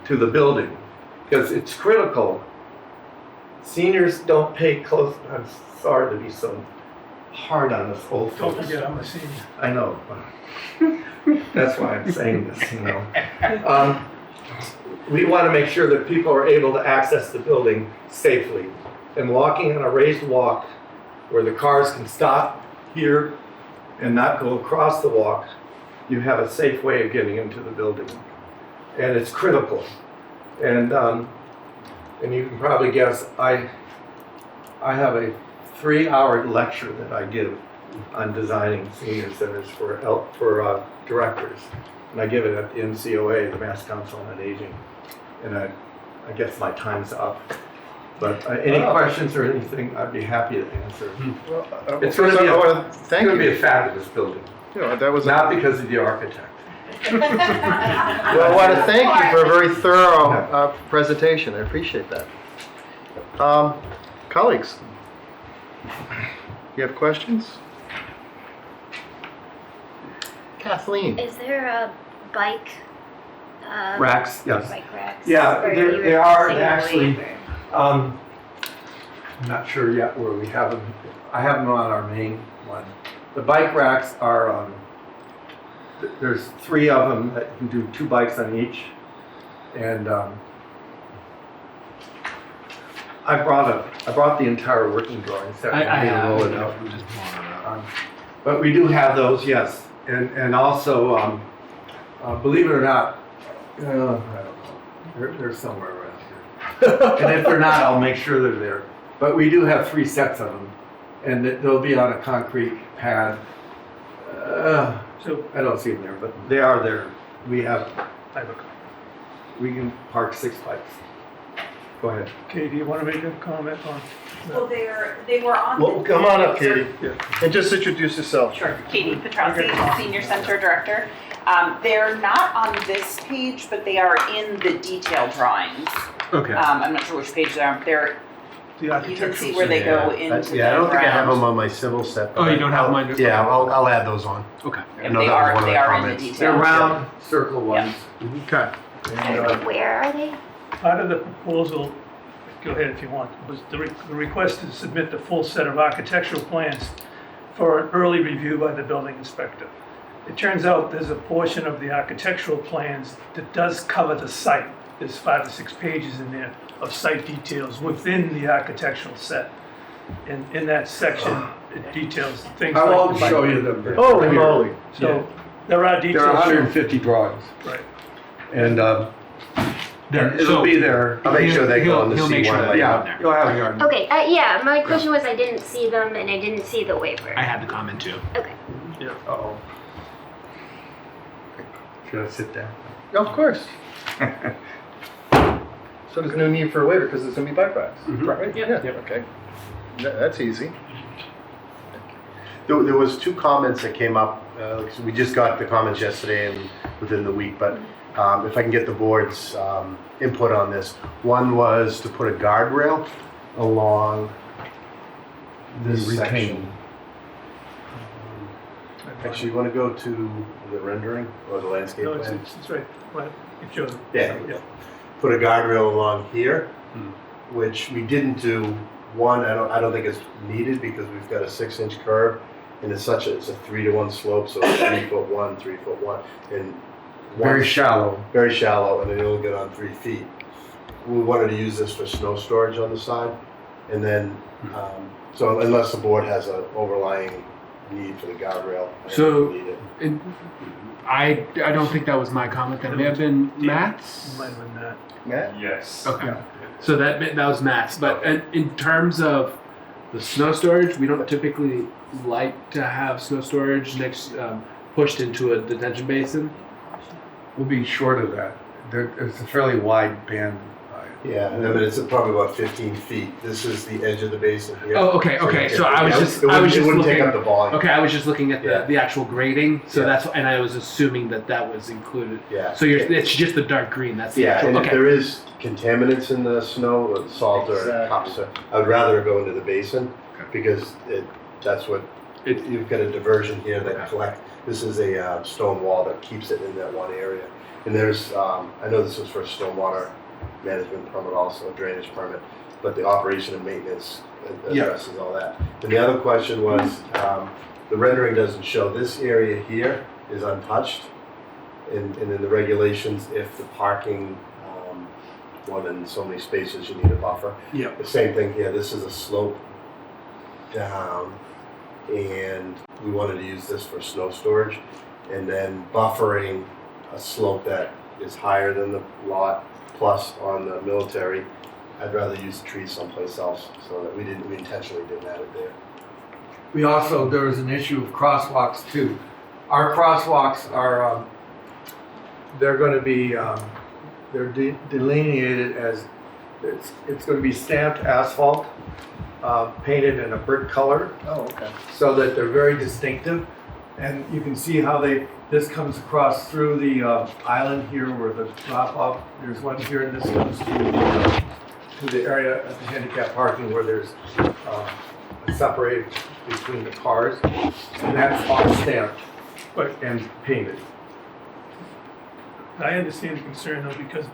to the building because it's critical. Seniors don't pay close. I'm sorry to be so hard on us old folks. Don't forget I'm a senior. I know. That's why I'm saying this, you know. We want to make sure that people are able to access the building safely. And walking on a raised walk where the cars can stop here and not go across the walk, you have a safe way of getting into the building. And it's critical. And you can probably guess, I have a 3-hour lecture that I give on designing senior centers for directors. And I give it at the NCOA, the Mass Council on Aging. And I guess my time's up. But any questions or anything, I'd be happy to answer. Well, It's going to be I want to thank you. a fabulous building. That was Not because of the architect. Well, I want to thank you for a very thorough presentation. I appreciate that. Colleagues, you have questions? Kathleen? Is there a bike? Racks, yes. Bike racks? Yeah, Or there you were they are, saying and actually, waiver? I'm not sure yet where we have them. I have them on our main one. The bike racks are, there's 3 of them that you can do 2 bikes on each. And I brought the entire working drawing set. I have. Roll it out. But we do have those, yes. And also, believe it or not, I don't know. They're somewhere around here. And if they're not, I'll make sure they're there. But we do have 3 sets of them, and they'll be on a concrete pad. So I don't see them there, but they are there. We I have a can park 6 bikes. Go ahead. Katie, do you want to make a comment on? Well, they were on. Well, come on up, Katie. And just introduce yourself. Sure, Katie Petrowski, Senior Center Director. They're not on this page, but they are in the detailed drawings. Okay. I'm not sure which page they're on. You can see where they go into the Yeah, I don't think I have ground. them on my civil set. Oh, you don't have mine? Yeah, I'll add those on. Okay. I And know they that was are one of the in the comments. detail. They're round, circle ones. Okay. And, Where are they? Part of the proposal, go ahead if you want, was the request to submit the full set of architectural plans for an early review by the building inspector. It turns out there's a portion of the architectural plans that does cover the site. There's 5 or 6 pages in there of site details within the architectural set. And in that section, it details things I like. won't the bike show lane. you them. holy moly. So there are details. There are shown. 150 drawings. Right. And it'll be there. I'll make sure they go on the he'll make C1 sure that later. Yeah, you'll have your. Okay, yeah, my question was I didn't see them and I didn't see the waiver. I had the comment too. Okay. Uh-oh. Should I sit down? Of course. So there's no need for a waiver because there's going to be bike racks, right? Yeah, okay. That's easy. There was 2 comments that came up. We just got the comments yesterday and within the week, but if I can get the board's input on this. One was to put a guardrail along this section. Actually, you want to go to the rendering or the landscape No, plan? it's right. Right. It shows. Yeah. Put a guardrail along here, which we didn't do. One, I don't think it's needed because we've got a 6-inch curb, and it's a 3-to-1 slope, so it's 3 foot 1, 3 foot 1, and Very shallow. very shallow, and then you'll get on 3 feet. We wanted to use this for snow storage on the side, and then so unless the board has an overlying need for the guardrail, I So- don't need it. And I don't think that was my comment. That may have been Matt's. Might have been that. Matt? Yes. Okay. So that was Matt's. But in terms of the snow storage, we don't typically like to have snow storage next pushed into a detention basin. We'll be short of that. It's a fairly wide band. Yeah, I mean, it's probably about 15 feet. This is the edge of the basin here. Oh, okay. So I was just it wouldn't looking. take up the volume. Okay, I was just looking at the actual grading. So Yeah. and I was assuming that was included. Yeah. So it's just the dark green. That's the Yeah, actual. and Okay. if there is contaminants in the snow, or salt or Exactly. topsoil, I would rather go into the basin because that's what you've got a diversion here that collect. This is a stone wall that keeps it in that one area. And there's, I know this was for a stormwater management permit, also a drainage permit, but the operation and maintenance addresses all that. And the other question was, the rendering doesn't show this area here is untouched. And in the regulations, if the parking more than so many spaces, you need a buffer. Yeah. The same thing here. This is a slope down, and we wanted to use this for snow storage, and then buffering a slope that is higher than the lot. Plus, on the military, I'd rather use the trees someplace else, so that we intentionally didn't add it there. We also, there was an issue of crosswalks too. Our crosswalks are, they're going to be, they're delineated as it's going to be stamped asphalt, painted in a brick color. Oh, okay. So that they're very distinctive. And you can see how this comes across through the island here where the drop off, there's one here, and this comes to the area at the handicap parking where there's a separation between the cars. And that's all stamped and painted. I understand the concern though, because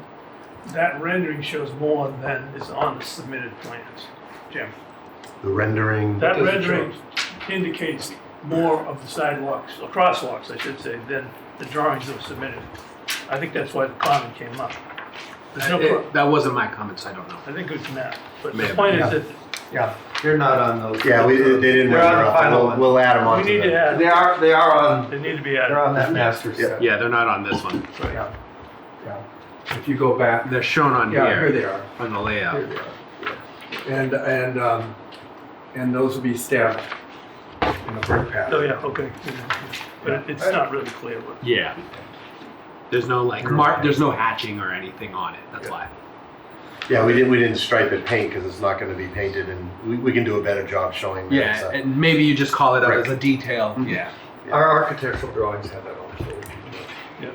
that rendering shows more than is on the submitted plans, Jim. The rendering. That rendering indicates more of the sidewalks, or crosswalks, I should say, than the drawings that were submitted. I think that's why the comment came up. There's no, That wasn't my comments, I don't know. I think it was Matt, but May the have point been. is that Yeah, they're not on those. Yeah, they didn't They're on render the up. final one. We'll add them on we to need to that. add, They are on, they need to be added. they're on that master set. Yeah, they're not on this one. Yeah, yeah. If you go back. They're shown on Yeah, here here, they are. on the layout. Here they are. And those will be stamped in a brick pattern. Oh, yeah, okay. But it's not really clear what. Yeah. There's no there's no hatching or anything on it, that's why. Yeah, we didn't stripe it paint because it's not going to be painted, and we can do a better job showing that. Yeah, So. and maybe you just call it out Right. as a detail. Yeah. Our architectural drawings have that also.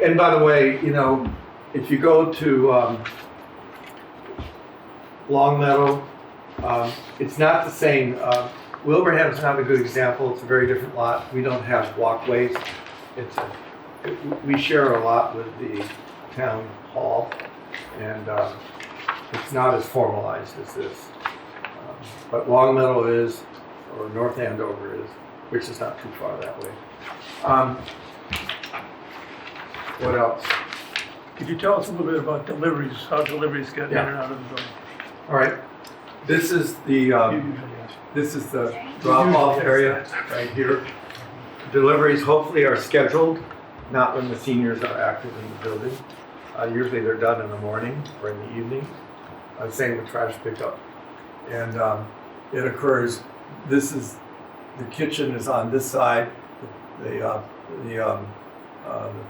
And by the way, you know, if you go to Long Meadow, it's not the same. Wilbraham's not a good example. It's a very different lot. We don't have walkways. We share a lot with the town hall, and it's not as formalized as this. But Long Meadow is, or North Andover is, which is not too far that way. What else? Could you tell us a little bit about deliveries, how deliveries get in and out of the building? All right, this is the drop-off area right here. Deliveries hopefully are scheduled, not when the seniors are active in the building. Usually they're done in the morning or in the evening. Same with trash pickup. And it occurs, the kitchen is on this side, the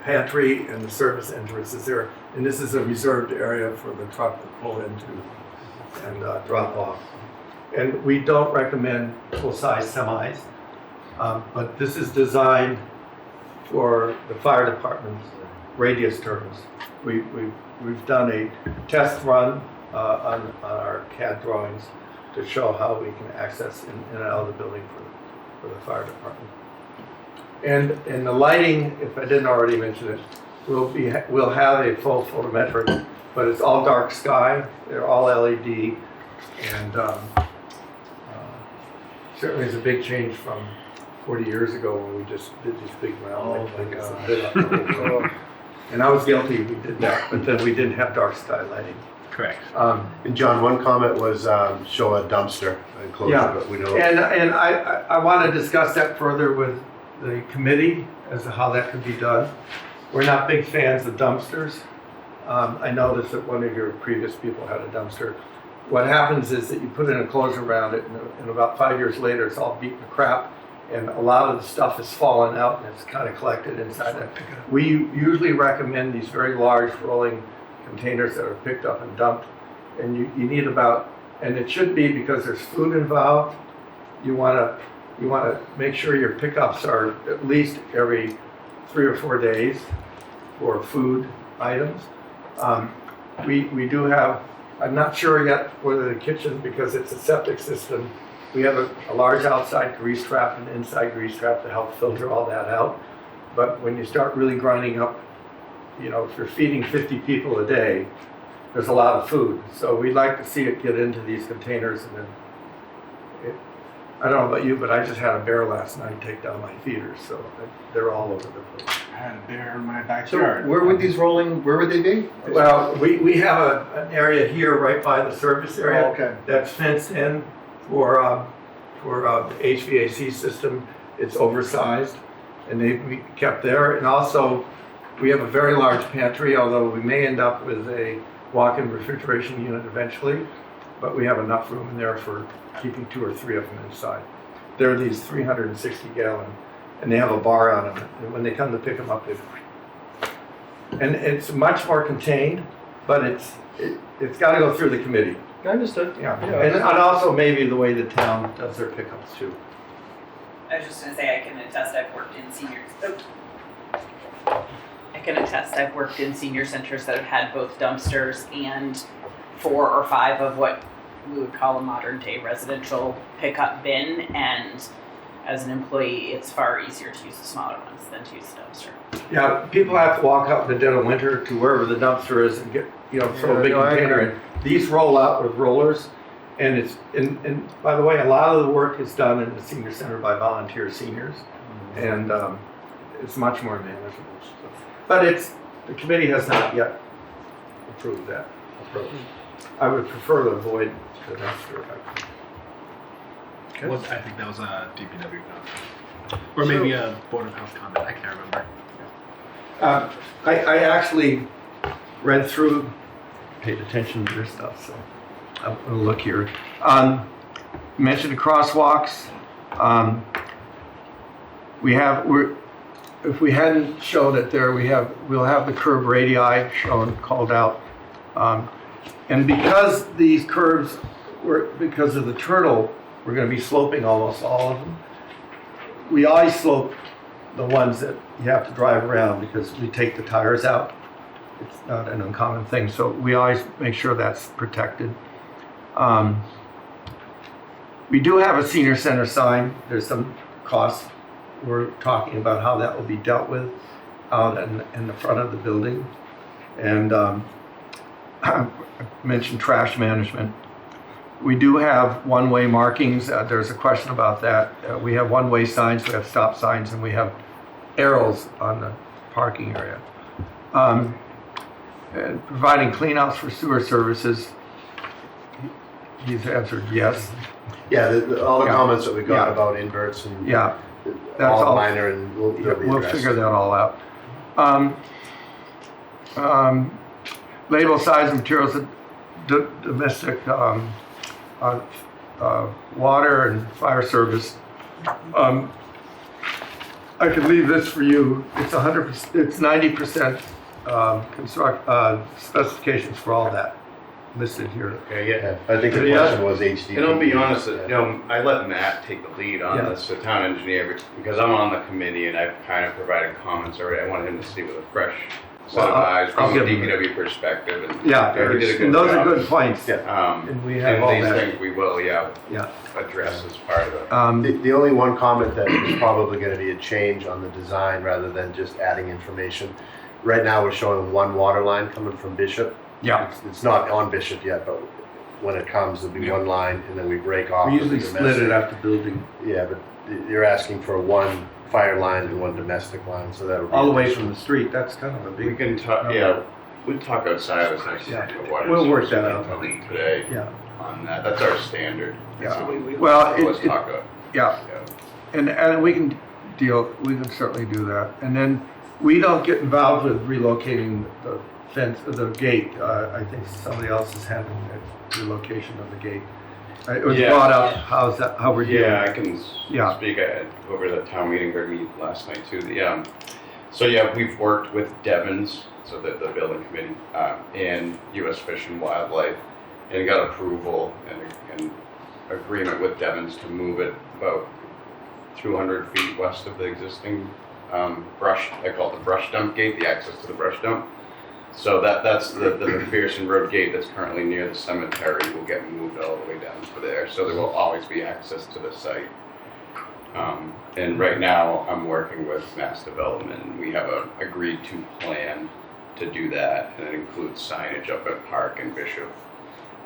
pantry and the service entrance is there. And this is a reserved area for the truck to pull into and drop off. And we don't recommend full-size semis, but this is designed for the fire department's radius turns. We've done a test run on our CAD drawings to show how we can access in and out of the building for the fire department. And the lighting, if I didn't already mention it, we'll have a full photometric, but it's all dark sky. They're all LED, and certainly is a big change from 40 years ago when we just did these big round lights. And I was guilty, we did that, but then we didn't have dark sky lighting. Correct. And John, one comment was show a dumpster enclosure, Yeah, but we don't. and I want to discuss that further with the committee as to how that could be done. We're not big fans of dumpsters. I noticed that one of your previous people had a dumpster. What happens is that you put an enclosure around it, and about 5 years later, it's all beaten to crap, and a lot of the stuff has fallen out and it's kind of collected inside it. We usually recommend these very large rolling containers that are picked up and dumped, and you need about, and it should be because there's food involved. You want to make sure your pickups are at least every 3 or 4 days for food items. We do have, I'm not sure yet whether the kitchen, because it's a septic system, we have a large outside grease trap and inside grease trap to help filter all that out. But when you start really grinding up, you know, if you're feeding 50 people a day, there's a lot of food. So we'd like to see it get into these containers, and then I don't know about you, but I just had a bear last night take down my feeders, so they're all over the place. I had a bear in my So backyard. where would they be? Well, we have an area here right by the service area. Oh, okay. That's fenced in for the HVAC system. It's oversized, and they be kept there. And also, we have a very large pantry, although we may end up with a walk-in refrigeration unit eventually, but we have enough room in there for keeping 2 or 3 of them inside. They're these 360-gallon, and they have a bar on them. And when they come to pick them up, and it's much more contained, but it's got to go through the committee. Understood. Yeah, and also maybe the way the town does their pickups too. I was just gonna say, I can attest I've worked in senior centers that have had both dumpsters and 4 or 5 of what we would call a modern day residential pickup bin, and as an employee, it's far easier to use the smaller ones than to use the dumpster. Yeah, people have to walk out in the dead of winter to wherever the dumpster is and get, throw a big container in. These roll out with rollers, and and by the way, a lot of the work is done in the senior center by volunteer seniors, and it's much more manageable. But the committee has not yet approved that approach. I would prefer to avoid the dumpster. I think that was a DPW comment. Or maybe a Board of Health comment, I can't remember. I actually read through, paid attention to your stuff, so I'm gonna look here. Mentioned crosswalks. If we hadn't shown it there, we'll have the curb radii shown, called out. And because these curves because of the turtle, we're gonna be sloping almost all of them. We always slope the ones that you have to drive around because we take the tires out. It's not an uncommon thing, so we always make sure that's protected. We do have a senior center sign. There's some costs. We're talking about how that will be dealt with out in the front of the building. And I mentioned trash management. We do have one-way markings. There's a question about that. We have one-way signs, we have stop signs, and we have arrows on the parking area. And providing cleanouts for sewer services. He's answered yes. Yeah, all the comments that we got about inverts and that's all minor, and we'll figure that all out. Label size and materials of domestic water and fire service. I could leave this for you. It's 100%. It's 90% specifications for all that listed here. Okay, yeah. I think the question was HD. And I'll be honest, I let Matt take the lead on this, the town engineer, because I'm on the committee and I've kind of provided comments already. I wanted him to see with a fresh set of eyes from a DPW perspective. And he did a good job. Those are good points. And we have all these that. things we will, address as part of it. The only one comment that is probably going to be a change on the design rather than just adding information. Right now, we're showing one water line coming from Bishop. It's not on Bishop yet, but when it comes, there'll be one line, and then we break off. We usually split it at the building. Yeah, but you're asking for one fire line and one domestic line, so that'll be all the way from the street. That's kind of a big. We can talk. We talk outside of this. We'll work that out today. On that, that's our standard. So let's talk. And we can certainly do that. And then we don't get involved with relocating the fence, the gate. I think somebody else is handling the relocation of the gate. It was brought up. How we're doing? I can speak over the town meeting last night too. We've worked with Devon's, so the building committee, and U.S. Fish and Wildlife, and got approval and agreement with Devon's to move it about 200 feet west of the existing brush. I call it the brush dump gate, the access to the brush dump. So that's the McPherson Road gate that's currently near the cemetery will get moved all the way down to there. So there will always be access to the site. And right now I'm working with Mass Development, and we have a agreed to plan to do that, and it includes signage up at Park and Bishop.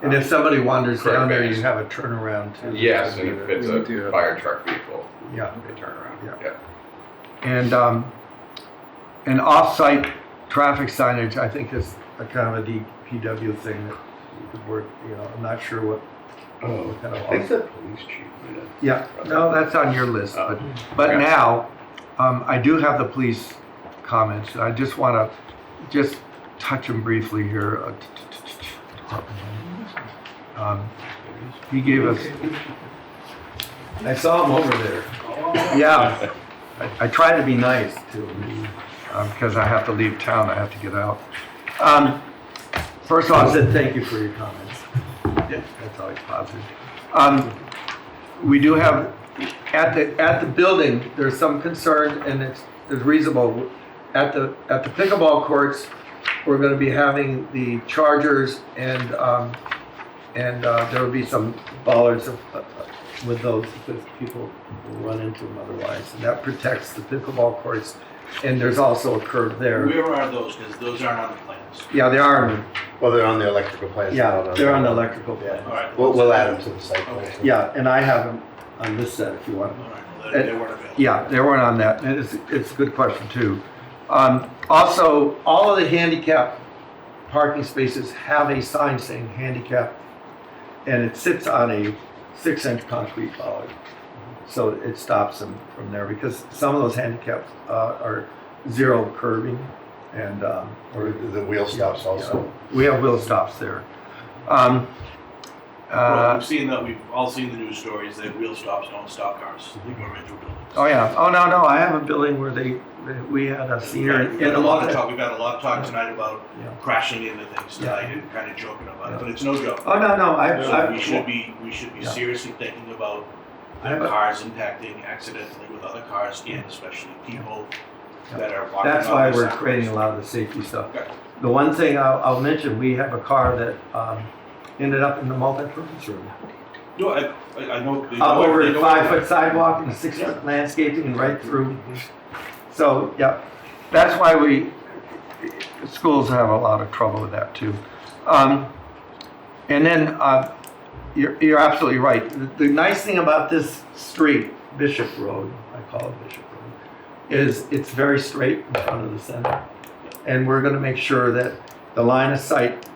And if somebody wanders down there, you have a turnaround too. Yes, and if it's a fire truck vehicle, they turn around. And off-site traffic signage, I think, is a kind of a DPW thing that could work. I'm not sure what. What kind of I think the police chief. No, that's on your list. But now, I do have the police comments. I just want to touch them briefly here. He gave us. I saw him over there. Yeah, I try to be nice too, because I have to leave town. I have to get out. First of all, I said thank you for your comments. Yeah, that's always positive. We do have, at the building, there's some concern, and it's reasonable. At the pickleball courts, we're gonna be having the chargers and there will be some bollards with those, because people will run into them otherwise. And that protects the pickleball courts. And there's also a curb there. Where are those? Because those aren't on the plans. Yeah, they are. Well, they're on the electrical plans. Yeah, they're on the electrical plan. All right. We'll add them to the site plan. Yeah, and I have them on this set if you want. All right. Well, they weren't available. Yeah, they weren't on that, and it's a good question too. Also, all of the handicap parking spaces have a sign saying handicap, and it sits on a 6-inch concrete bollard. So it stops them from there, because some of those handicaps are zero curbing, and Or the wheel stops also. we have wheel stops there. Well, we've all seen the news stories that wheel stops don't stop cars. They go right through buildings. Oh yeah. Oh no. I have a building where we had a senior. We've had a lot of talk tonight about crashing into things tonight and kind of joking about it, but it's no joke. Oh no. So we should be seriously thinking about cars impacting accidentally with other cars, and especially people that are walking. That's why we're creating a lot of the safety stuff. Okay. The one thing I'll mention, we have a car that ended up in the multi-purpose room. No, I know. Over a 5-foot sidewalk and a 6-foot landscaping and right through. So, yeah, that's why schools have a lot of trouble with that too. And then you're absolutely right. The nice thing about this street, Bishop Road, I call it Bishop Road, is it's very straight in front of the center. And we're going to make sure that the line of sight,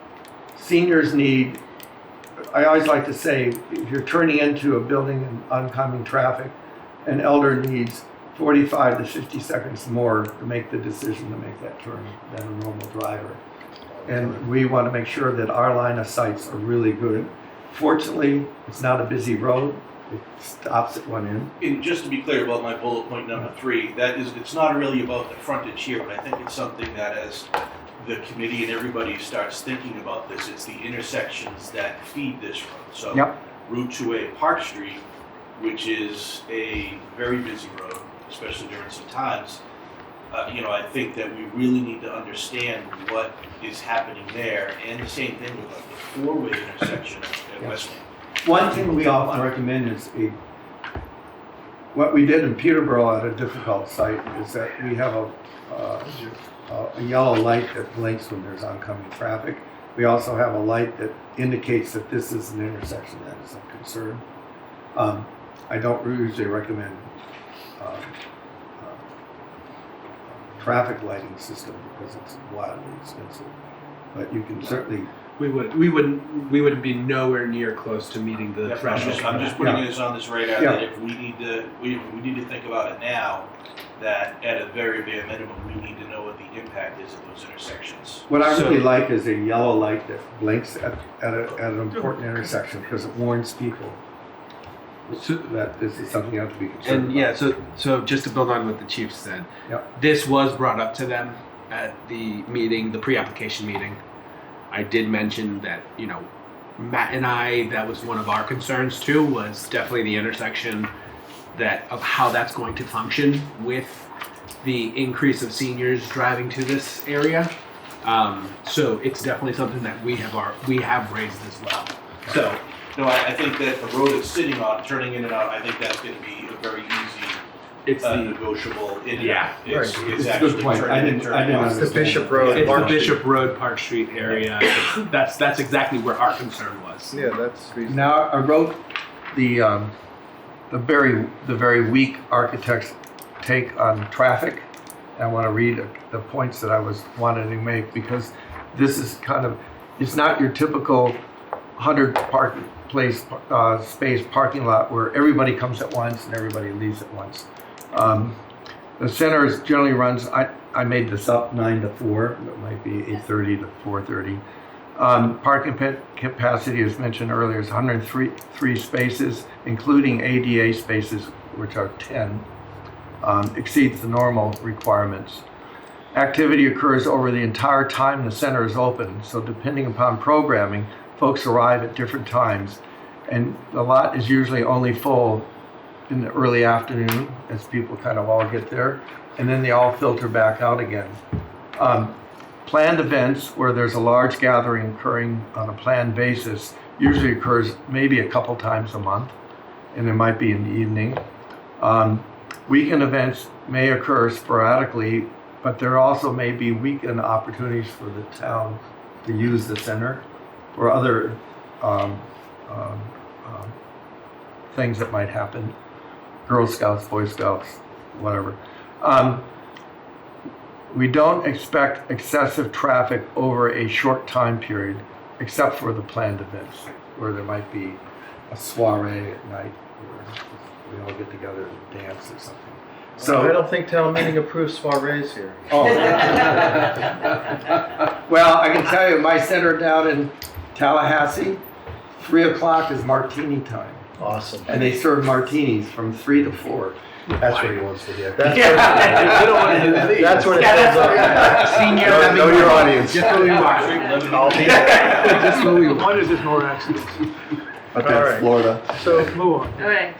seniors need, I always like to say, if you're turning into a building in oncoming traffic, an elder needs 45 to 50 seconds more to make the decision to make that turn than a normal driver. And we want to make sure that our line of sights are really good. Fortunately, it's not a busy road. It stops at one end. And just to be clear about my bullet point number 3, it's not really about the frontage here, but I think it's something that as the committee and everybody starts thinking about this, it's the intersections that feed this road. So Route 2A Park Street, which is a very busy road, especially during some times, I think that we really need to understand what is happening there, and the same thing with the 4-way intersection at Westlake. One thing we often recommend is what we did in Peterborough at a difficult site is that we have a yellow light that blinks when there's oncoming traffic. We also have a light that indicates that this is an intersection that is of concern. I don't usually recommend traffic lighting system because it's wildly expensive, but you can certainly. We wouldn't be nowhere near close to meeting the threshold. I'm just putting this on this radar that if we need to think about it now, that at a very bare minimum we need to know what the impact is of those intersections. What I really like is a yellow light that blinks at an important intersection because it warns people that this is something you have to be concerned about. So just to build on what the chief said, this was brought up to them at the meeting, the pre-application meeting. I did mention that, Matt and I, that was one of our concerns too, was definitely the intersection of how that's going to function with the increase of seniors driving to this area. So it's definitely something that we have raised as well. So, no, I think that the road it's sitting on, turning in and out, I think that's going to be a very easy, negotiable in and out. It's a good point. I didn't It's the Bishop Road. It's Park the Bishop Street. Road Park Street area. That's exactly where our concern was. Yeah, that's reasonable. Now I wrote the very weak architect's take on traffic. I want to read the points that I was wanting to make because this is it's not your typical 100 space parking lot where everybody comes at once and everybody leaves at once. The center generally runs, I made this up, 9 to 4, it might be 8:30 to 4:30. Parking capacity, as mentioned earlier, is 103 spaces, including ADA spaces, which are 10, exceeds the normal requirements. Activity occurs over the entire time the center is open, so depending upon programming, folks arrive at different times. And the lot is usually only full in the early afternoon as people kind of all get there. And then they all filter back out again. Planned events where there's a large gathering occurring on a planned basis usually occurs maybe a couple times a month, and it might be in the evening. Weekend events may occur sporadically, but there also may be weekend opportunities for the town to use the center or other things that might happen. Girl Scouts, Boy Scouts, whatever. We don't expect excessive traffic over a short time period, except for the planned events, where there might be a soiree at night where we all get together and dance or something. So I don't think town meeting approves soirees here. Oh. Well, I can tell you, my center down in Tallahassee, 3 o'clock is martini time. Awesome. And they serve martinis from 3 to 4. That's what he wants to hear. That's That's when it comes up. Senior, know your audience. Just what we want. Just what we want. One is just more accidents. Okay, All right. Florida. So Move on. Okay.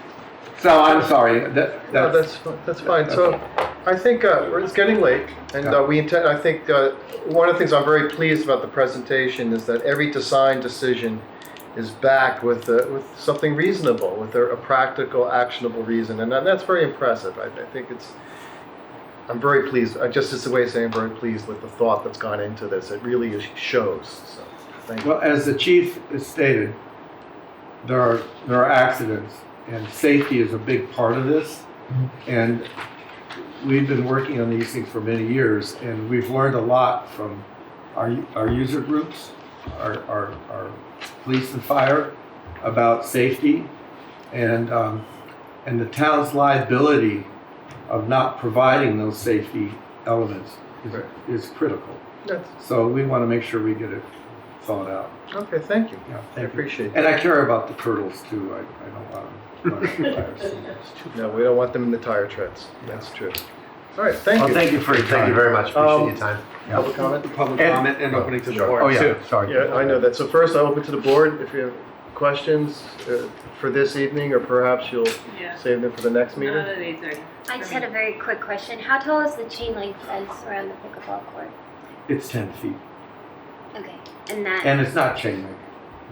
So I'm sorry. No, that's fine. So I think it's getting late, and we intend. I think one of the things I'm very pleased about the presentation is that every design decision is backed with something reasonable, with a practical, actionable reason, and that's very impressive. I think I'm very pleased. Just as a way of saying I'm very pleased with the thought that's gone into this. It really shows. So thank you. Well, as the chief has stated, there are accidents, and safety is a big part of this. And we've been working on these things for many years, and we've learned a lot from our user groups, our police and fire about safety, and the town's liability of not providing those safety elements is critical. Yes. So we want to make sure we get it thought out. Okay, thank you. Yeah, I appreciate it. And I care about the turtles too. I don't want them. No, we don't want them in the tire treads. That's true. All right, thank Well, you. thank you for your time. Thank you very much. Appreciate your time. Public comment? Public comment and opening to the Sure. board. Oh, yeah, too. sorry. Yeah, I know that. So first, I'll open to the board. If you have questions for this evening, or perhaps you'll Yeah. save them for the next meeting. Not at 8:30. I just had a very quick question. How tall is the chain link fence around the pickleball court? It's 10 feet. Okay, and that And it's not chain link.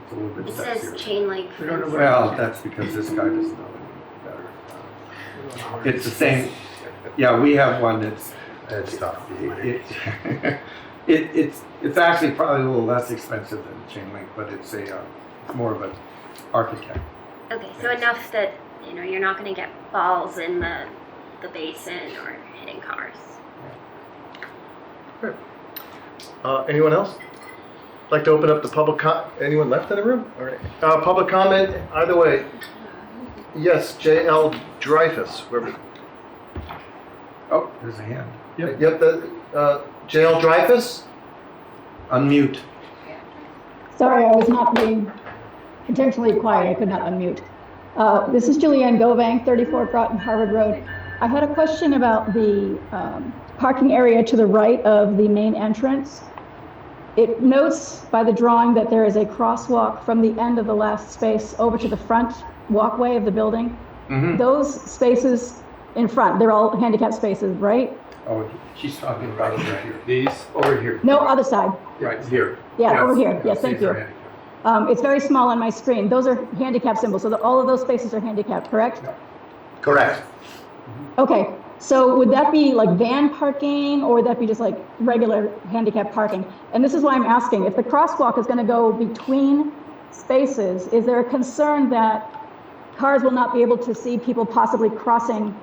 It's a little bit it sexier. says chain link fence. Well, that's because this guy doesn't know any better. It's the same. Yeah, we have one that's tough. It's actually probably a little less expensive than chain link, but it's more of an architect. Okay, so enough that you're not going to get balls in the basin or hitting cars. Anyone else? Like to open up the public anyone left in the room? All right. Public comment, either way. Yes, J.L. Dreyfus. Oh, there's a hand. Yep, J.L. Dreyfus? Unmute. Sorry, I was not being intentionally quiet. I could not unmute. This is Julianne Govank, 34 Broughton Harvard Road. I had a question about the parking area to the right of the main entrance. It notes by the drawing that there is a crosswalk from the end of the last space over to the front walkway of the building. Mm-hmm. Those spaces in front, they're all handicap spaces, right? Oh, she's talking about over here. These? Over here. No, other side. Right here. Yeah, over here. Yes, thank these are you. handicapped. It's very small on my screen. Those are handicap symbols, so all of those spaces are handicapped, correct? Correct. Okay, so would that be like van parking, or would that be just like regular handicap parking? And this is why I'm asking, if the crosswalk is going to go between spaces, is there a concern that cars will not be able to see people possibly crossing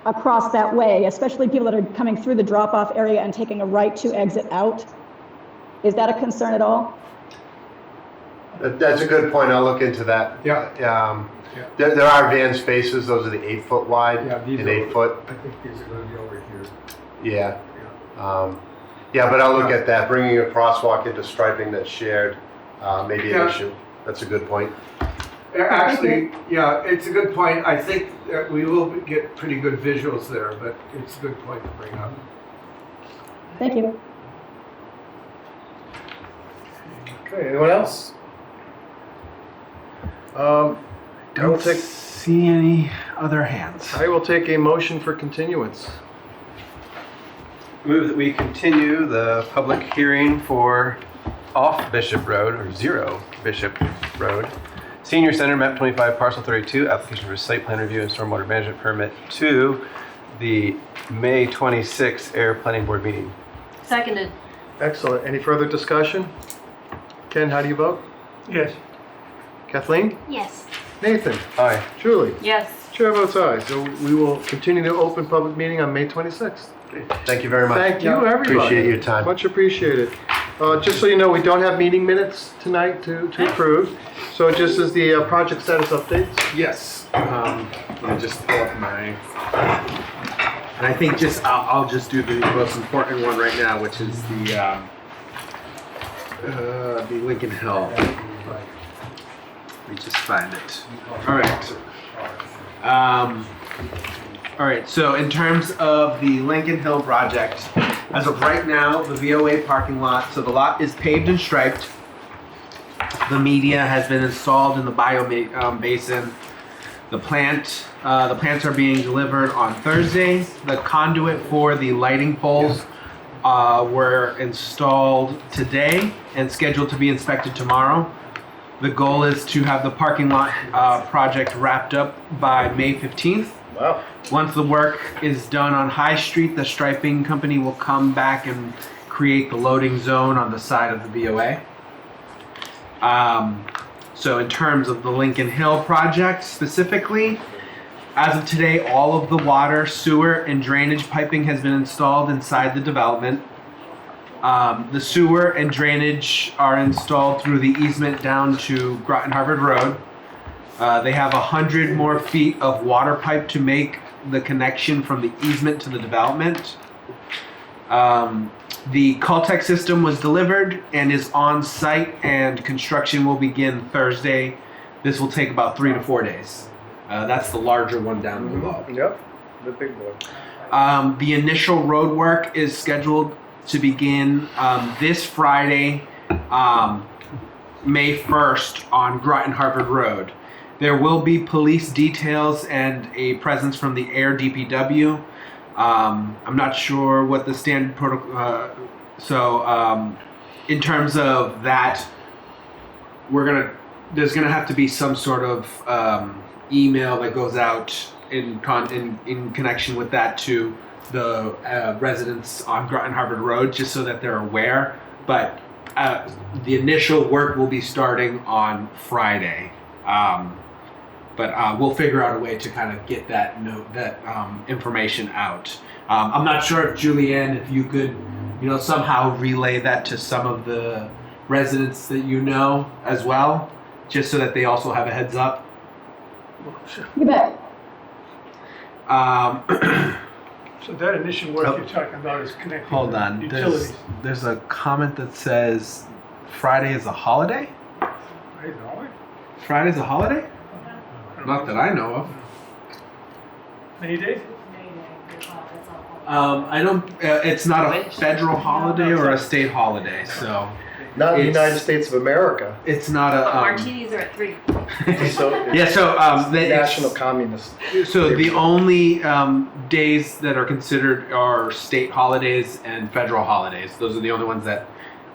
across that way, especially people that are coming through the drop-off area and taking a right to exit out? Is that a concern at all? That's a good point. I'll look into that. Yeah. There are van spaces. Those are the 8 foot wide Yeah, these and are, 8 foot. I think these are going to be over here. Yeah. But I'll look at that. Bringing a crosswalk into striping that's shared may be an issue. That's a good point. Actually, yeah, it's a good point. I think that we will get pretty good visuals there, but it's a good point to bring up. Thank you. Okay, anyone else? I will Don't take, see any other hands. I will take a motion for continuance. Move that we continue the public hearing for off Bishop Road, or 0 Bishop Road, Senior Center, map 25, parcel 32, application for site plan review and stormwater management permit to the May 26th Ayer Planning Board meeting. Seconded. Excellent. Any further discussion? Ken, how do you vote? Yes. Kathleen? Yes. Nathan? Aye. Julie? Yes. Chair votes aye. So we will continue the open public meeting on May 26th. Thank you very much. Thank you, everybody. Appreciate your time. Much appreciated. Just so you know, we don't have meeting minutes tonight to approve. So just as the project status updates. Yes. Let me just pull up my. And I think I'll just do the most important one right now, which is the Lincoln Hill. Let me just find it. All right. All right. So in terms of the Lincoln Hill project, as of right now, the VOA parking lot. So the lot is paved and striped. The media has been installed in the bio basin. The plants are being delivered on Thursday. The conduit for the lighting poles were installed today and scheduled to be inspected tomorrow. The goal is to have the parking lot project wrapped up by May 15th. Wow. Once the work is done on High Street, the striping company will come back and create the loading zone on the side of the BOA. So in terms of the Lincoln Hill project specifically, as of today, all of the water, sewer, and drainage piping has been installed inside the development. The sewer and drainage are installed through the easement down to Groton Harvard Road. They have 100 more feet of water pipe to make the connection from the easement to the development. The Caltech system was delivered and is on site, and construction will begin Thursday. This will take about 3 to 4 days. That's the larger one down below. Yep, the big boy. The initial road work is scheduled to begin this Friday, May 1st on Groton Harvard Road. There will be police details and a presence from the Ayer DPW. I'm not sure what the standard protocol. In terms of that, there's gonna have to be some sort of email that goes out in connection with that to the residents on Groton Harvard Road, just so that they're aware. But the initial work will be starting on Friday. But we'll figure out a way to kind of get that information out. I'm not sure if Julianne, if you could, somehow relay that to some of the residents that you know as well, just so that they also have a heads up. You bet. So that initial work you're talking about is connecting Hold on. utilities. There's a comment that says Friday is a holiday. Right, are we? Friday's a holiday? Not that I know of. May Day? I don't. It's not a federal holiday or a state holiday, so. Not the United States of America. It's not a. Martinis are at 3. Yeah. So National Communist. So the only days that are considered are state holidays and federal holidays. Those are the only ones that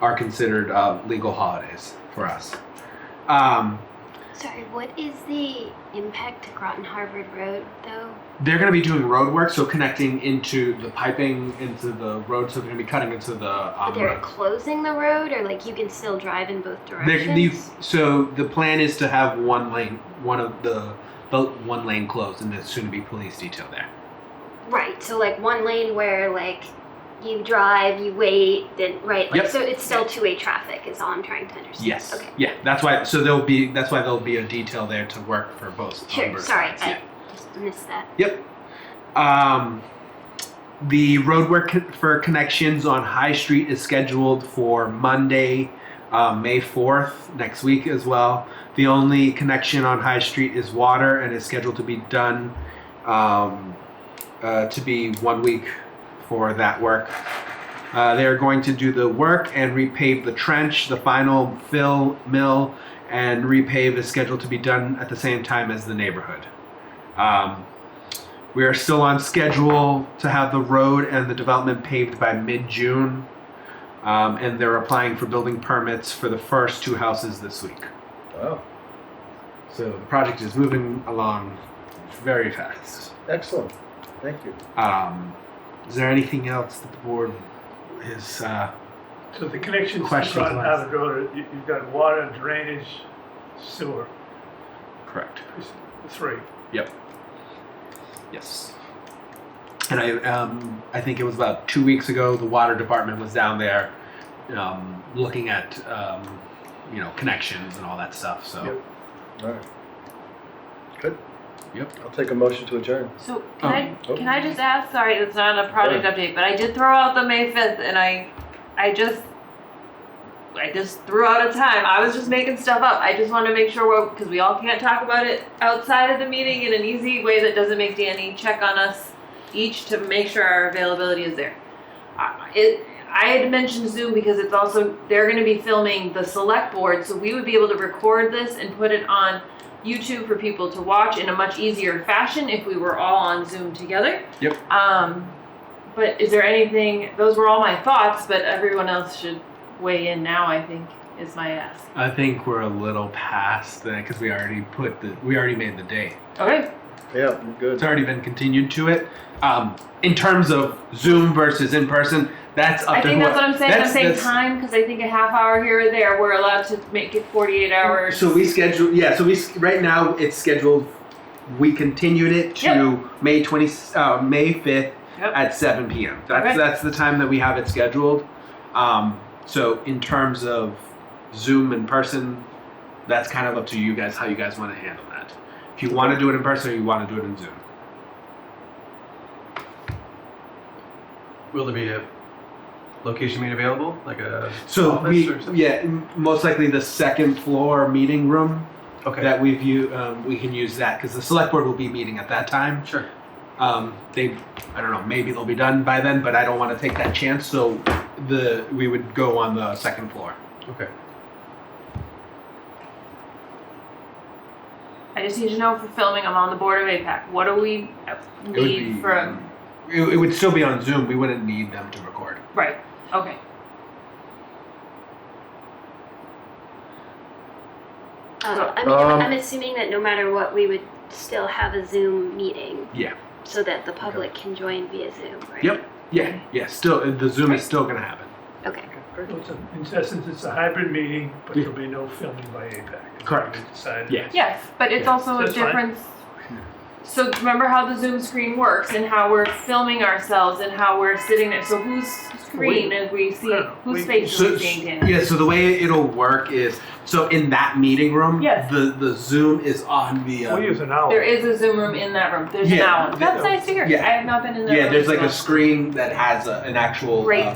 are considered legal holidays for us. Sorry, what is the impact to Groton Harvard Road, though? They're going to be doing road work, so connecting into the piping into the road. So they're going to be cutting into the. They're closing the road, or like you can still drive in both directions? So the plan is to have one lane closed, and there's soon to be police detail there. Right. So like one lane where like you drive, you wait, then right. Like, Yep. So it's still two-way traffic. Is all I'm trying to understand. Yes. Okay. Yeah. That's why. So there'll be a detail there to work for both. Sure. both Sorry, sides. I just missed that. Yep. The road work for connections on High Street is scheduled for Monday, May 4th, next week as well. The only connection on High Street is water, and is scheduled to be done to be 1 week for that work. They're going to do the work and repave the trench. The final fill, mill, and repave is scheduled to be done at the same time as the neighborhood. We are still on schedule to have the road and the development paved by mid-June, and they're applying for building permits for the first 2 houses this week. Wow. So the project is moving along very fast. Excellent. Thank you. Is there anything else that the board is? So the connections to Questions Groton last? Harvard Road, you've got water, drainage, sewer, Correct. the 3. Yep. Yes. And I think it was about 2 weeks ago, the water department was down there, looking at, connections and all that stuff. So. Yep. All right. Good. Yep. I'll take a motion to adjourn. So can Oh. I just ask? Sorry, it's not a project Go update, but I did throw out the May 5th, and I just threw out a time. I was just making stuff up. I just want to make sure because we all can't talk about it outside of the meeting in an easy way that doesn't make Danny check on us each to make sure our availability is there. I had mentioned Zoom because it's also they're going to be filming the select board, so we would be able to record this and put it on YouTube for people to watch in a much easier fashion if we were all on Zoom together. Yep. But is there anything? Those were all my thoughts, but everyone else should weigh in now. I think is my ask. I think we're a little past that because we already made the date. Okay. Yeah, good. It's already been continued to it. In terms of Zoom versus in person, that's up to I think that's what I'm saying. I'm saying that's- time because I think a half hour here or there, we're allowed to make it 48 hours. So we schedule, right now it's scheduled, we continued it to May 5th at 7 p.m. That's the time that we have it scheduled. So in terms of Zoom in person, that's kind of up to you guys, how you guys want to handle that. If you want to do it in person or you want to do it in Zoom. Will there be a location made available, like a So office or something? most likely the second floor meeting room. Okay. That we can use that because the select board will be meeting at that time. Sure. I don't know, maybe they'll be done by then, but I don't want to take that chance. So we would go on the second floor. Okay. I just need to know for filming. I'm on the board of APAC. What do we need from? It would still be on Zoom. We wouldn't need them to record. Right. Okay. I'm assuming that no matter what, we would still have a Zoom meeting. Yeah. So that the public can join via Zoom, right? Yep. Yeah. Still, the Zoom is still going to happen. Okay. In essence, it's a hybrid meeting, but there'll be no filming by APAC. Correct. Yes. Yes, but it's also a That's fine. difference. So remember how the Zoom screen works and how we're filming ourselves and how we're sitting there. So whose screen are we seeing? Whose face are we seeing, Danny? Yeah, so the way it'll work is, so in that meeting room, Yes. the Zoom is on the... We use an owl. There is a Zoom room in that room. There's an Yeah, owl. That's nice to hear. yeah. I have not been in that Yeah, room. there's like so- a screen that has an actual Great.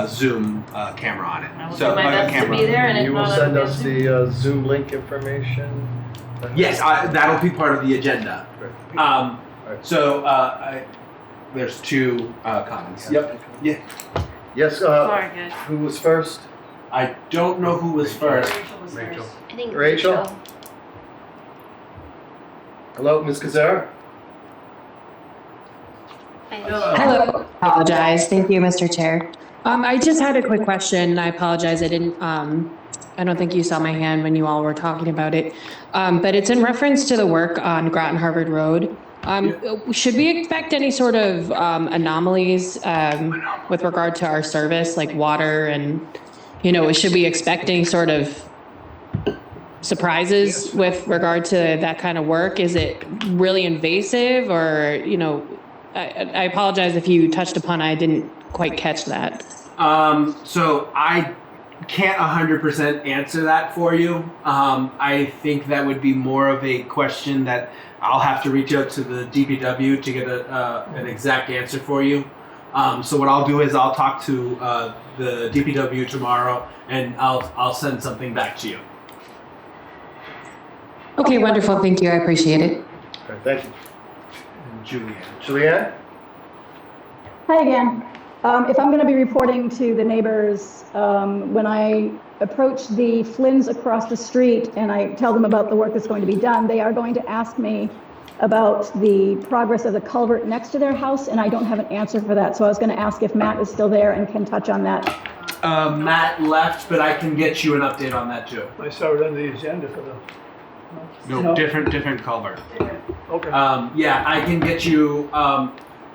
Zoom camera on it. I will do my best to be there, and if You will not, send I'll us be the Zoom link information? Yes, that'll be part of the agenda. There's 2 comments. Yep. Yeah. Yes, Sorry, guys. who was first? I don't know who was first. Rachel. I think Rachel? Hello, Ms. Kazara? Hello. Apologize. Thank you, Mr. Chair. I just had a quick question. I apologize. I don't think you saw my hand when you all were talking about it. But it's in reference to the work on Groton Harvard Road. Should we expect any sort of anomalies with regard to our service, like water and, should we expect any sort of surprises with regard to that kind of work? Is it really invasive or, I apologize if you touched upon, I didn't quite catch that. So I can't 100% answer that for you. I think that would be more of a question that I'll have to reach out to the DPW to get an exact answer for you. So what I'll do is I'll talk to the DPW tomorrow and I'll send something back to you. Okay, wonderful. Thank you. I appreciate it. Okay, thank you. Julianne. Julianne? Hi again. if I'm going to be reporting to the neighbors, when I approach the Flynn's across the street and I tell them about the work that's going to be done, they are going to ask me about the progress of the culvert next to their house, and I don't have an answer for that. So I was going to ask if Matt is still there and can touch on that. Matt left, but I can get you an update on that too. I saw it on the agenda for the. No, different culvert. Okay. Yeah, I can get you.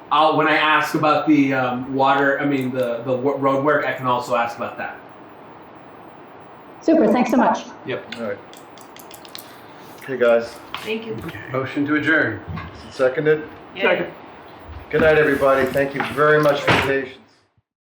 When I ask about the the road work, I can also ask about that. Super, thanks so much. Yep. All right. Okay, guys. Thank you. Motion to adjourn. Seconded? Yeah. Good night, everybody. Thank you very much for your patience.